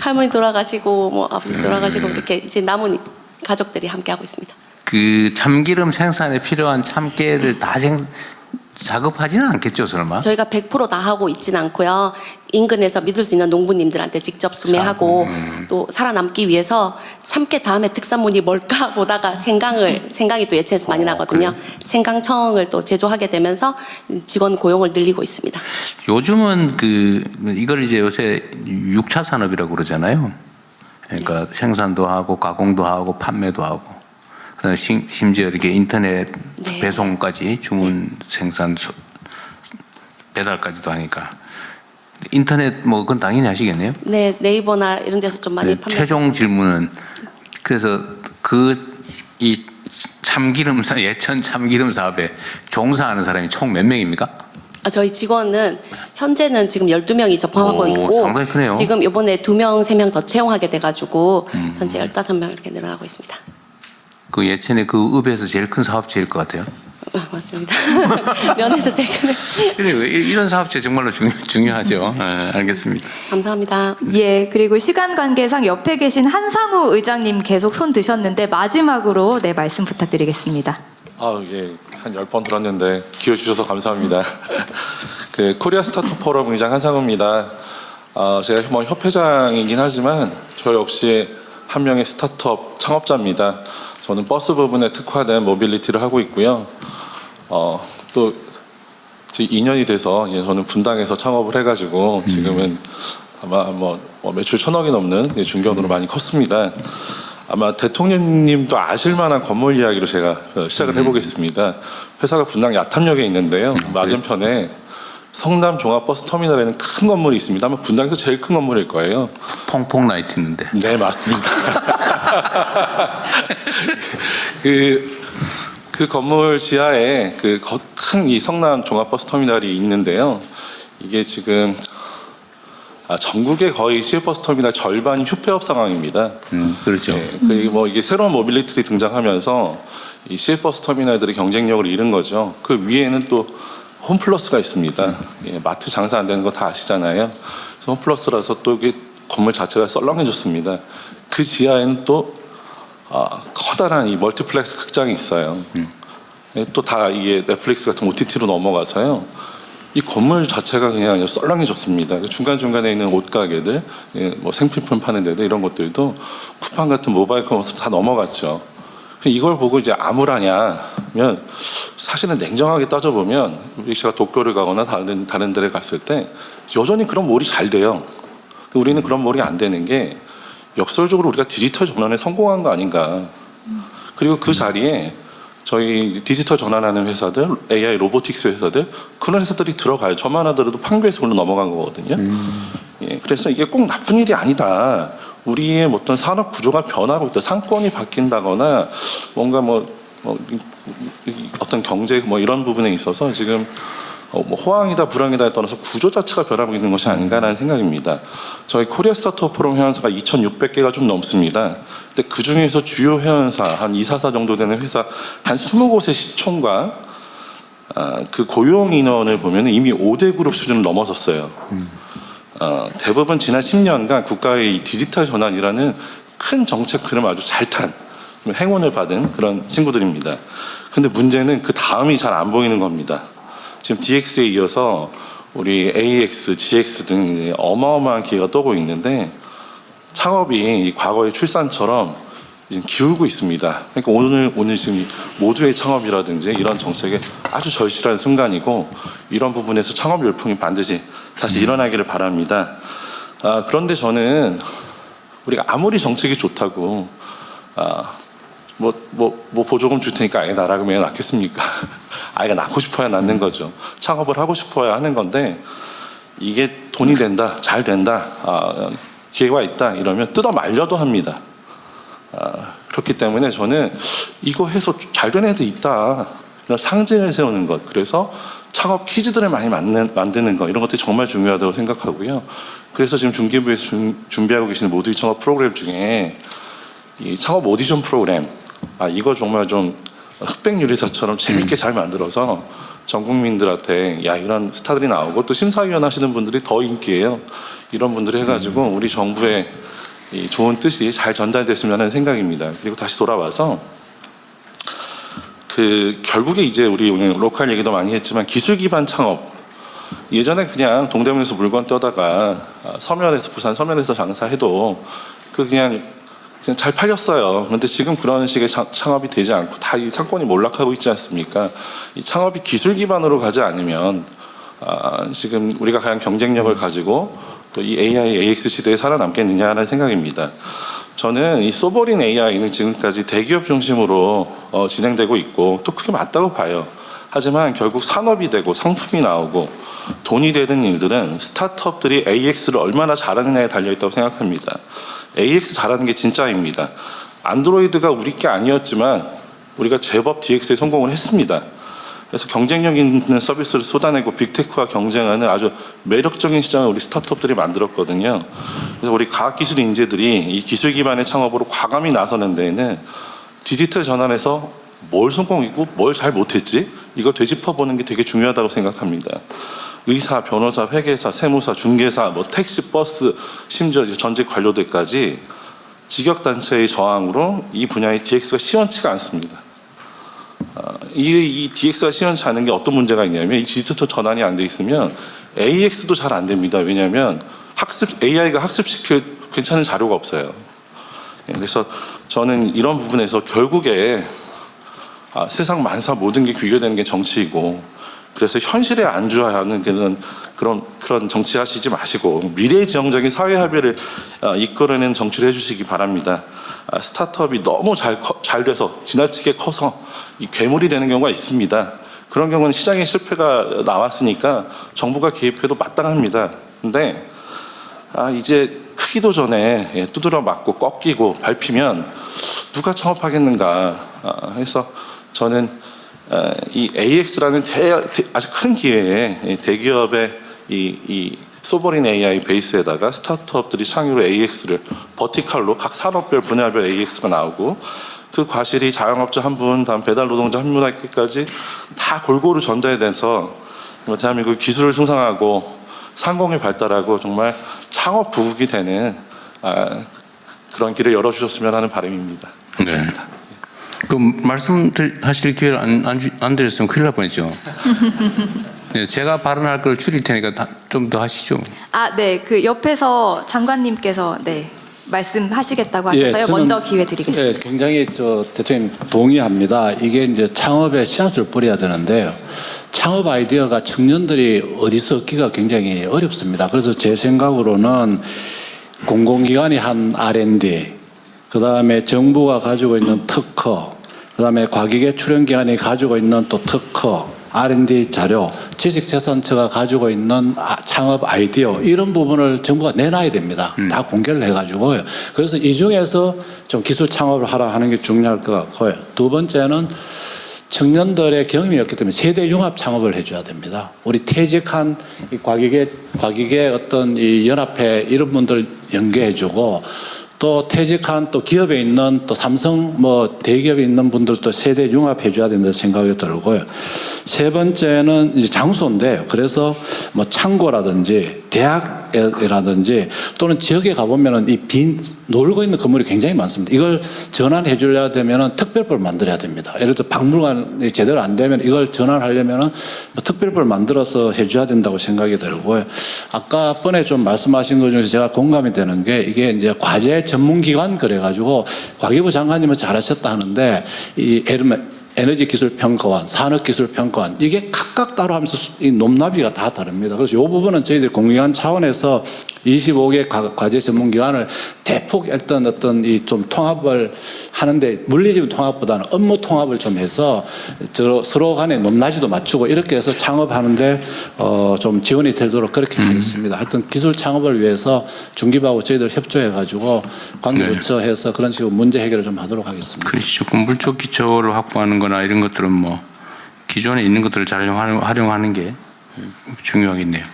할머니 돌아가시고 뭐 아버지 돌아가시고 이렇게 이제 남은 가족들이 함께 하고 있습니다. 그 참기름 생산에 필요한 참깨를 다 작업하지는 않겠죠, 설마? 저희가 100% 다 하고 있지는 않고요. 인근에서 믿을 수 있는 농부님들한테 직접 수매하고 또 살아남기 위해서 참깨 다음에 특산물이 뭘까 보다가 생강이 또 예천에서 많이 나거든요. 그래요? 생강청을 또 제조하게 되면서 직원 고용을 늘리고 있습니다. 요즘은 이걸 이제 요새 6차 산업이라고 그러잖아요. 그러니까 생산도 하고 가공도 하고 판매도 하고. 심지어 이렇게 인터넷 배송까지 주문 생산 배달까지도 하니까 인터넷 뭐 그건 당연히 하시겠네요. 네, 네이버나 이런 데서 좀 많이 판매. 최종 질문은 그래서 이 참기름 예천 참기름 사업에 종사하는 사람이 총 몇 명입니까? 저희 직원은 현재는 지금 12명이 접합하고 있고 상당히 크네요. 지금 이번에 2명, 3명 더 채용하게 돼가지고 현재 15명 이렇게 늘어나고 있습니다. 그 예천의 그 읍에서 제일 큰 사업체일 것 같아요. 맞습니다. 면에서 제일 큰. 이런 사업체 정말로 중요하죠. 네, 알겠습니다. 감사합니다. 예, 그리고 시간 관계상 옆에 계신 한상우 의장님 계속 손 드셨는데 마지막으로 말씀 부탁드리겠습니다. 예, 한 10번 들었는데 기회 주셔서 감사합니다. 그 코리아 스타트업 포럼 의장 한상우입니다. 제가 뭐 협회장이긴 하지만 저 역시 한 명의 스타트업 창업자입니다. 저는 버스 부분에 특화된 모빌리티를 하고 있고요. 또 2년이 돼서 저는 분당에서 창업을 해가지고 지금은 아마 뭐 매출 1,000억이 넘는 중견으로 많이 컸습니다. 아마 대통령님도 아실 만한 건물 이야기로 제가 시작을 해보겠습니다. 회사가 분당 야탐역에 있는데요. 맞은편에 성남 종합버스터미널에는 큰 건물이 있습니다. 아마 분당에서 제일 큰 건물일 거예요. 퐁퐁 라이트 있는데. 네, 맞습니다. 그 건물 지하에 큰 이 성남 종합버스터미널이 있는데요. 이게 지금 전국의 거의 시외버스터미널 절반이 휴폐업 상황입니다. 그렇죠. 네, 그리고 뭐 이게 새로운 모빌리티들이 등장하면서 이 시외버스터미널들이 경쟁력을 잃은 거죠. 그 위에는 또 홈플러스가 있습니다. 예, 마트 장사 안 되는 거 다 아시잖아요. 그래서 홈플러스라서 또 이게 건물 자체가 썰렁해졌습니다. 그 지하에는 또 커다란 이 멀티플렉스 극장이 있어요. 예, 또 다 이게 넷플릭스 같은 OTT로 넘어가서요. 이 건물 자체가 그냥 썰렁해졌습니다. 중간중간에 있는 옷가게들, 예, 뭐 생필품 파는 데들 이런 것들도 쿠팡 같은 모바일 커머스 다 넘어갔죠. 이걸 보고 이제 암울하냐면 사실은 냉정하게 따져보면 제가 도쿄를 가거나 다른 데를 갔을 때 여전히 그런 몰이 잘 돼요. 우리는 그런 몰이 안 되는 게 역설적으로 우리가 디지털 전환에 성공한 거 아닌가. 그리고 그 자리에 저희 디지털 전환하는 회사들, AI 로보틱스 회사들, 그런 회사들이 들어가요. 저만 하더라도 판교에서 올라 넘어간 거거든요. 예, 그래서 이게 꼭 나쁜 일이 아니다. 우리의 어떤 산업 구조가 변하고 있다. 상권이 바뀐다거나 뭔가 어떤 경제 이런 부분에 있어서 지금 호황이다 불황이다에 떠나서 구조 자체가 변하고 있는 것이 아닌가라는 생각입니다. 저희 코리아 스타트업 포럼 회원사가 2,600개가 좀 넘습니다. 근데 그 중에서 주요 회원사 한 244 정도 되는 회사 한 20곳의 시총과 그 고용 인원을 보면 이미 5대 그룹 수준을 넘어섰어요. 대부분 지난 10년간 국가의 이 디지털 전환이라는 큰 정책 흐름을 아주 잘 탄 행운을 받은 그런 친구들입니다. 근데 문제는 그 다음이 잘 안 보이는 겁니다. 지금 DX에 이어서 우리 AX, GX 등 어마어마한 기회가 떠오고 있는데 창업이 과거의 출산처럼 지금 기울고 있습니다. 그러니까 오늘 지금 모두의 창업이라든지 이런 정책에 아주 절실한 순간이고 이런 부분에서 창업 열풍이 반드시 다시 일어나기를 바랍니다. 그런데 저는 우리가 아무리 정책이 좋다고 보조금 줄 테니까 아이 낳으라 그러면 낳겠습니까? 아이가 낳고 싶어야 낳는 거죠. 창업을 하고 싶어야 하는 건데 이게 돈이 된다, 잘 된다, 기회가 있다 이러면 뜯어 말려도 합니다. 그렇기 때문에 저는 이거 해서 잘 된 애들 있다 이런 상징을 세우는 것, 그래서 창업 퀴즈들을 많이 만드는 것 이런 것들이 정말 중요하다고 생각하고요. 그래서 지금 중기부에서 준비하고 계시는 모두의 창업 프로그램 중에 이 창업 오디션 프로그램 이거 정말 좀 흑백 요리사처럼 재밌게 잘 만들어서 전 국민들한테 야 이런 스타들이 나오고 또 심사위원 하시는 분들이 더 인기예요. 이런 분들이 해가지고 우리 정부의 이 좋은 뜻이 잘 전달됐으면 하는 생각입니다. 그리고 다시 돌아와서 결국에 이제 우리 오늘 로컬 얘기도 많이 했지만 기술 기반 창업, 예전에 그냥 동대문에서 물건 떠다가 부산 서면에서 장사해도 그냥 잘 팔렸어요. 그런데 지금 그런 식의 창업이 되지 않고 다 이 상권이 몰락하고 있지 않습니까? 이 창업이 기술 기반으로 가지 않으면 지금 우리가 과연 경쟁력을 가지고 또 이 AI, AX 시대에 살아남겠느냐는 생각입니다. 저는 이 소버린 AI는 지금까지 대기업 중심으로 진행되고 있고 또 그게 맞다고 봐요. 하지만 결국 산업이 되고 상품이 나오고 돈이 되는 일들은 스타트업들이 AX를 얼마나 잘하느냐에 달려있다고 생각합니다. AX 잘하는 게 진짜입니다. 안드로이드가 우리 게 아니었지만 우리가 제법 DX에 성공을 했습니다. 그래서 경쟁력 있는 서비스를 쏟아내고 빅테크와 경쟁하는 아주 매력적인 시장을 우리 스타트업들이 만들었거든요. 그래서 우리 과학기술 인재들이 이 기술 기반의 창업으로 과감히 나서는 데에는 디지털 전환에서 뭘 성공했고 뭘 잘 못했지 이걸 되짚어보는 게 되게 중요하다고 생각합니다. 의사, 변호사, 회계사, 세무사, 중개사, 택시, 버스, 심지어 전직 관료들까지 직역단체의 저항으로 이 분야의 DX가 시원치가 않습니다. 이 DX가 시원치 않은 게 어떤 문제가 있냐면 이 디지털 전환이 안 돼 있으면 AX도 잘 안 됩니다. 왜냐하면 AI가 학습시킬 괜찮은 자료가 없어요. 그래서 저는 이런 부분에서 결국에 세상 만사 모든 게 귀결되는 게 정치이고, 그래서 현실에 안주하는 그런 정치하시지 마시고 미래지향적인 사회 합의를 이끌어내는 정치를 해주시기 바랍니다. 스타트업이 너무 잘 돼서 지나치게 커서 이 괴물이 되는 경우가 있습니다. 그런 경우는 시장의 실패가 나왔으니까 정부가 개입해도 마땅합니다. 근데 이제 크기도 전에 두드려 맞고 꺾이고 밟히면 누가 창업하겠는가 해서 저는 이 AX라는 아주 큰 기회에 대기업의 이 소버린 AI 베이스에다가 스타트업들이 창의로 AX를 버티컬로 각 산업별 분야별 AX가 나오고, 그 과실이 자영업자 한 분, 다음 배달 노동자 한 분에게까지 다 골고루 전달돼서 대한민국 기술을 승상하고 상공이 발달하고 정말 창업 부국이 되는 그런 길을 열어주셨으면 하는 바람입니다. 네. 그 말씀하실 기회를 안 드렸으면 큰일 날 뻔했죠. 네, 제가 발언할 걸 줄일 테니까 좀 더 하시죠. 네. 그 옆에서 장관님께서 말씀하시겠다고 하셔서요. 저는, 먼저 기회 드리겠습니다. 굉장히 대통령 동의합니다. 이게 이제 창업에 씨앗을 뿌려야 되는데요. 창업 아이디어가 청년들이 어디서 얻기가 굉장히 어렵습니다. 그래서 제 생각으로는 공공기관이 한 R&D, 그 다음에 정부가 가지고 있는 특허, 그 다음에 과기계 출연기관이 가지고 있는 또 특허, R&D 자료, 지식재산처가 가지고 있는 창업 아이디어, 이런 부분을 정부가 내놔야 됩니다. 다 공개를 해가지고요. 그래서 이 중에서 좀 기술 창업을 하라 하는 게 중요할 것 같고요. 두 번째는 청년들의 경험이 없기 때문에 세대 융합 창업을 해줘야 됩니다. 우리 퇴직한 이 과기계 어떤 이 연합회 이런 분들 연계해주고, 또 퇴직한 또 기업에 있는 또 삼성 대기업에 있는 분들도 세대 융합해줘야 된다는 생각이 들고요. 세 번째는 이제 장소인데요. 그래서 창고라든지 대학이라든지 또는 지역에 가보면은 이 놀고 있는 건물이 굉장히 많습니다. 이걸 전환해 주려야 되면은 특별법을 만들어야 됩니다. 예를 들어 박물관이 제대로 안 되면 이걸 전환하려면은 특별법을 만들어서 해줘야 된다고 생각이 들고요. 아까 번에 좀 말씀하신 것 중에서 제가 공감이 되는 게, 이게 이제 과제 전문기관 그래가지고 과기부 장관님은 잘하셨다 하는데, 이 에너지기술평가원, 산업기술평가원, 이게 각각 따로 하면서 이 높낮이가 다 다릅니다. 그래서 이 부분은 저희들이 공기관 차원에서 25개 과제 전문기관을 대폭 어떤 이 좀 통합을 하는데, 물리적인 통합보다는 업무 통합을 좀 해서 서로 간에 높낮이도 맞추고 이렇게 해서 창업하는데 좀 지원이 되도록 그렇게 하겠습니다. 하여튼 기술 창업을 위해서 중기부하고 저희들 협조해가지고 관계부처해서 그런 식으로 문제 해결을 좀 하도록 하겠습니다. 그렇죠. 물적 기초를 확보하는 거나 이런 것들은 기존에 있는 것들을 잘 활용하는 게 중요하겠네요.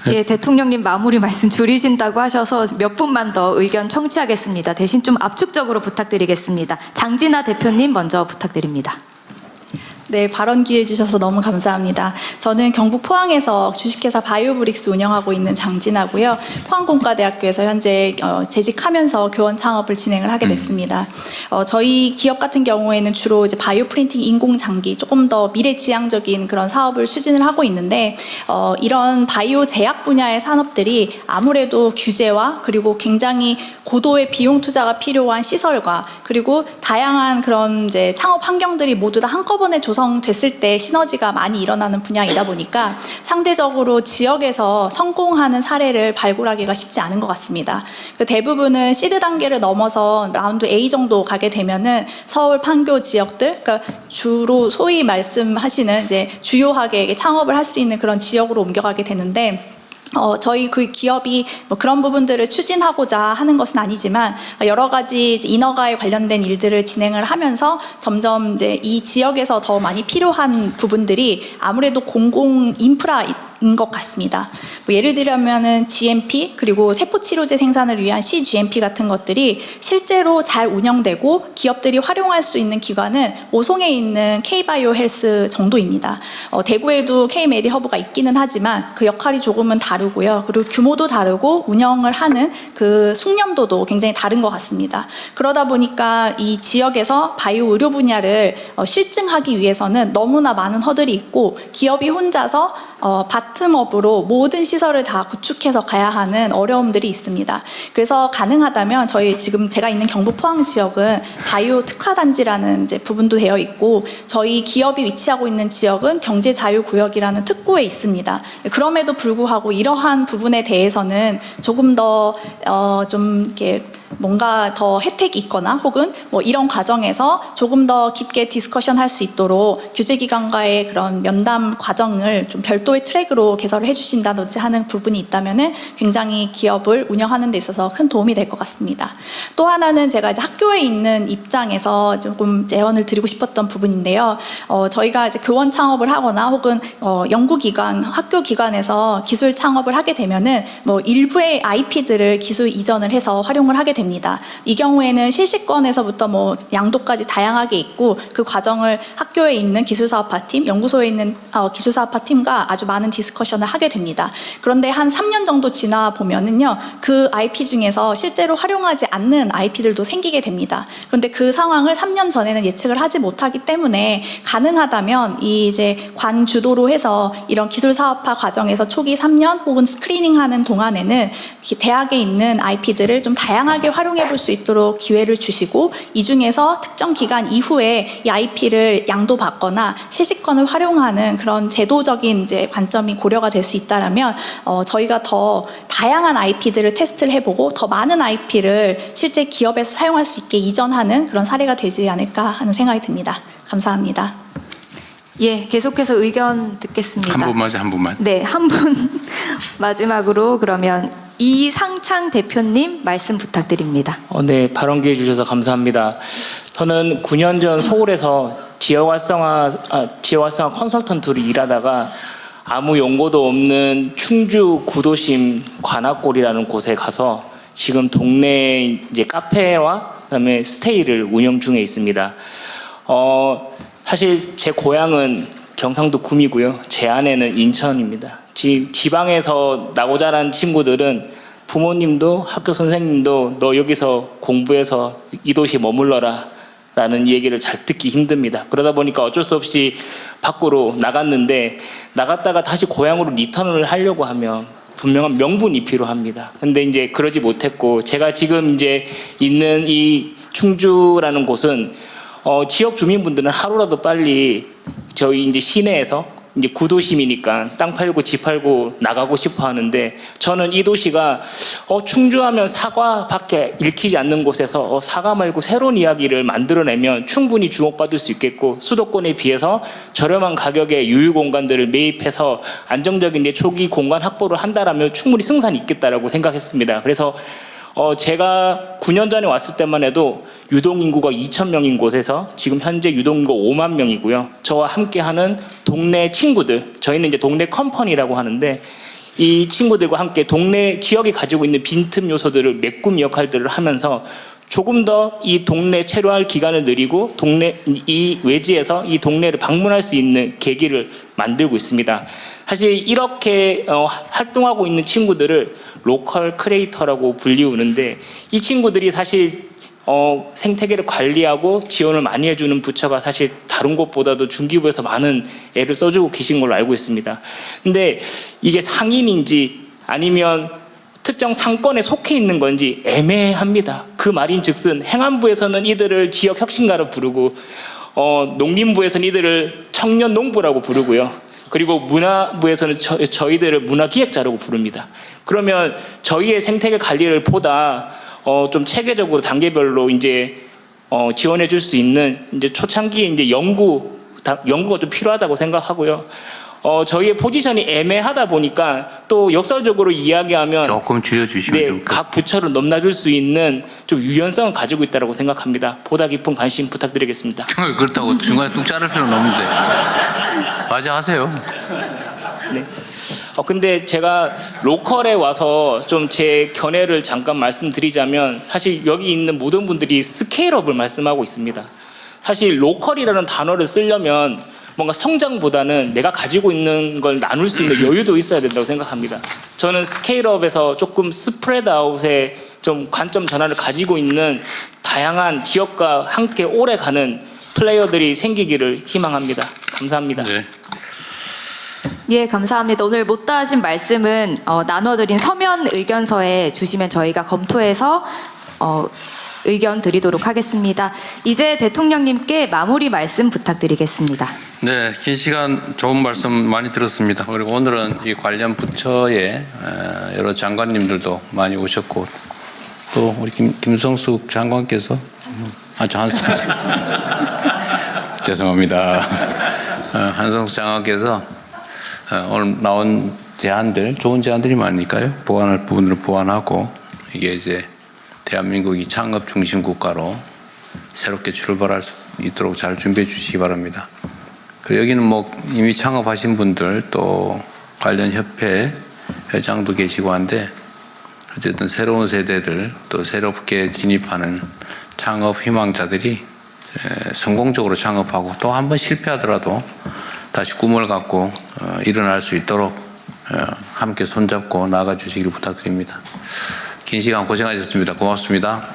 예, 대통령님 마무리 말씀 줄이신다고 하셔서 몇 분만 더 의견 청취하겠습니다. 대신 좀 압축적으로 부탁드리겠습니다. 장진아 대표님 먼저 부탁드립니다. 네, 발언 기회 주셔서 너무 감사합니다. 저는 경북 포항에서 주식회사 바이오브릭스 운영하고 있는 장진아고요. 포항공과대학교에서 현재 재직하면서 교원 창업을 진행을 하게 됐습니다. 저희 기업 같은 경우에는 주로 이제 바이오 프린팅 인공장기, 조금 더 미래지향적인 그런 사업을 추진을 하고 있는데, 이런 바이오 제약 분야의 산업들이 아무래도 규제와 그리고 굉장히 고도의 비용 투자가 필요한 시설과 그리고 다양한 그런 이제 창업 환경들이 모두 다 한꺼번에 조성됐을 때 시너지가 많이 일어나는 분야이다 보니까 상대적으로 지역에서 성공하는 사례를 발굴하기가 쉽지 않은 것 같습니다. 대부분은 시드 단계를 넘어서 라운드 A 정도 가게 되면은 서울 판교 지역들, 그러니까 주로 소위 말씀하시는 이제 주요하게 창업을 할 수 있는 그런 지역으로 옮겨가게 되는데, 저희 그 기업이 그런 부분들을 추진하고자 하는 것은 아니지만 여러 가지 이제 인허가에 관련된 일들을 진행을 하면서 점점 이제 이 지역에서 더 많이 필요한 부분들이 아무래도 공공 인프라인 것 같습니다. 예를 들면은 GMP 그리고 세포치료제 생산을 위한 CGMP 같은 것들이 실제로 잘 운영되고 기업들이 활용할 수 있는 기관은 오송에 있는 K바이오 헬스 정도입니다. 대구에도 K메디허브가 있기는 하지만 그 역할이 조금은 다르고요. 그리고 규모도 다르고 운영을 하는 그 숙련도도 굉장히 다른 것 같습니다. 그러다 보니까 이 지역에서 바이오 의료 분야를 실증하기 위해서는 너무나 많은 허들이 있고 기업이 혼자서 바텀업으로 모든 시설을 다 구축해서 가야 하는 어려움들이 있습니다. 그래서 가능하다면 저희 지금 제가 있는 경북 포항 지역은 바이오 특화단지라는 이제 부분도 되어 있고 저희 기업이 위치하고 있는 지역은 경제자유구역이라는 특구에 있습니다. 그럼에도 불구하고 이러한 부분에 대해서는 조금 더 좀 이렇게 뭔가 더 혜택이 있거나 혹은 뭐 이런 과정에서 조금 더 깊게 디스커션 할 수 있도록 규제기관과의 그런 면담 과정을 좀 별도의 트랙으로 개설을 해주신다든지 하는 부분이 있다면은 굉장히 기업을 운영하는 데 있어서 큰 도움이 될 것 같습니다. 또 하나는 제가 이제 학교에 있는 입장에서 조금 제언을 드리고 싶었던 부분인데요. 저희가 이제 교원 창업을 하거나 혹은 연구기관, 학교기관에서 기술 창업을 하게 되면은 뭐 일부의 IP들을 기술 이전을 해서 활용을 하게 됩니다. 이 경우에는 실시권에서부터 뭐 양도까지 다양하게 있고 그 과정을 학교에 있는 기술사업화팀, 연구소에 있는 기술사업화팀과 아주 많은 디스커션을 하게 됩니다. 그런데 한 3년 정도 지나 보면은요, 그 IP 중에서 실제로 활용하지 않는 IP들도 생기게 됩니다. 그런데 그 상황을 3년 전에는 예측을 하지 못하기 때문에 가능하다면 이 이제 관 주도로 해서 이런 기술사업화 과정에서 초기 3년 혹은 스크리닝하는 동안에는 대학에 있는 IP들을 좀 다양하게 활용해 볼 수 있도록 기회를 주시고 이 중에서 특정 기간 이후에 이 IP를 양도받거나 실시권을 활용하는 그런 제도적인 이제 관점이 고려가 될 수 있다라면 저희가 더 다양한 IP들을 테스트를 해보고 더 많은 IP를 실제 기업에서 사용할 수 있게 이전하는 그런 사례가 되지 않을까 하는 생각이 듭니다. 감사합니다. 예, 계속해서 의견 듣겠습니다. 한 분만 한 분만. 네, 한 분 마지막으로 그러면 이상창 대표님 말씀 부탁드립니다. 네, 발언 기회 주셔서 감사합니다. 저는 9년 전 서울에서 지역 활성화 컨설턴트로 일하다가 아무 연고도 없는 충주 구도심 관악골이라는 곳에 가서 지금 동네 이제 카페와 그다음에 스테이를 운영 중에 있습니다. 사실 제 고향은 경상도 구미고요. 제 아내는 인천입니다. 지방에서 나고 자란 친구들은 부모님도 학교 선생님도 너 여기서 공부해서 이 도시에 머물러라 라는 얘기를 잘 듣기 힘듭니다. 그러다 보니까 어쩔 수 없이 밖으로 나갔는데 나갔다가 다시 고향으로 리턴을 하려고 하면 분명한 명분이 필요합니다. 근데 이제 그러지 못했고 제가 지금 이제 있는 이 충주라는 곳은 지역 주민분들은 하루라도 빨리 저희 이제 시내에서 이제 구도심이니까 땅 팔고 집 팔고 나가고 싶어 하는데 저는 이 도시가 충주하면 사과밖에 읽히지 않는 곳에서 사과 말고 새로운 이야기를 만들어내면 충분히 주목받을 수 있겠고 수도권에 비해서 저렴한 가격에 유휴 공간들을 매입해서 안정적인 이제 초기 공간 확보를 한다라면 충분히 승산이 있겠다라고 생각했습니다. 그래서 제가 9년 전에 왔을 때만 해도 유동인구가 2,000명인 곳에서 지금 현재 유동인구가 5만 명이고요. 저와 함께하는 동네 친구들, 저희는 이제 동네 컴퍼니라고 하는데 이 친구들과 함께 동네 지역이 가지고 있는 빈틈 요소들을 메꾸는 역할들을 하면서 조금 더 이 동네 체류할 기간을 늘리고 이 외지에서 이 동네를 방문할 수 있는 계기를 만들고 있습니다. 사실 이렇게 활동하고 있는 친구들을 로컬 크리에이터라고 불리우는데 이 친구들이 사실 생태계를 관리하고 지원을 많이 해주는 부처가 사실 다른 곳보다도 중기부에서 많은 애를 써주고 계신 걸로 알고 있습니다. 근데 이게 상인인지 아니면 특정 상권에 속해 있는 건지 애매합니다. 그 말인즉슨 행안부에서는 이들을 지역 혁신가로 부르고 농림부에서는 이들을 청년 농부라고 부르고요. 그리고 문화부에서는 저희들을 문화기획자라고 부릅니다. 그러면 저희의 생태계 관리를 보다 좀 체계적으로 단계별로 이제 지원해 줄 수 있는 이제 초창기에 이제 연구가 좀 필요하다고 생각하고요. 저희의 포지션이 애매하다 보니까 또 역설적으로 이야기하면 조금 줄여주시면 좋을 것 같아요. 각 부처를 넘나들 수 있는 좀 유연성을 가지고 있다고 생각합니다. 보다 깊은 관심 부탁드리겠습니다. 그렇다고 중간에 뚝 자를 필요는 없는데. 맞아 하세요. 네. 근데 제가 로컬에 와서 좀 제 견해를 잠깐 말씀드리자면 사실 여기 있는 모든 분들이 스케일업을 말씀하고 있습니다. 사실 로컬이라는 단어를 쓰려면 뭔가 성장보다는 내가 가지고 있는 걸 나눌 수 있는 여유도 있어야 된다고 생각합니다. 저는 스케일업에서 조금 스프레드 아웃의 좀 관점 전환을 가지고 있는 다양한 지역과 함께 오래가는 플레이어들이 생기기를 희망합니다. 감사합니다. 네. 예, 감사합니다. 오늘 못다 하신 말씀은 나눠드린 서면 의견서에 주시면 저희가 검토해서 의견 드리도록 하겠습니다. 이제 대통령님께 마무리 말씀 부탁드리겠습니다. 네, 긴 시간 좋은 말씀 많이 들었습니다. 그리고 오늘은 이 관련 부처의 여러 장관님들도 많이 오셨고 또 우리 김성숙 장관께서 죄송합니다. 한성숙 장관께서 오늘 나온 제안들, 좋은 제안들이 많으니까요. 보완할 부분을 보완하고 이게 이제 대한민국이 창업 중심 국가로 새롭게 출발할 수 있도록 잘 준비해 주시기 바랍니다. 그리고 여기는 뭐 이미 창업하신 분들 또 관련 협회 회장도 계시고 한데 어쨌든 새로운 세대들 또 새롭게 진입하는 창업 희망자들이 성공적으로 창업하고 또 한 번 실패하더라도 다시 꿈을 갖고 일어날 수 있도록 함께 손잡고 나아가 주시기를 부탁드립니다. 긴 시간 고생하셨습니다. 고맙습니다.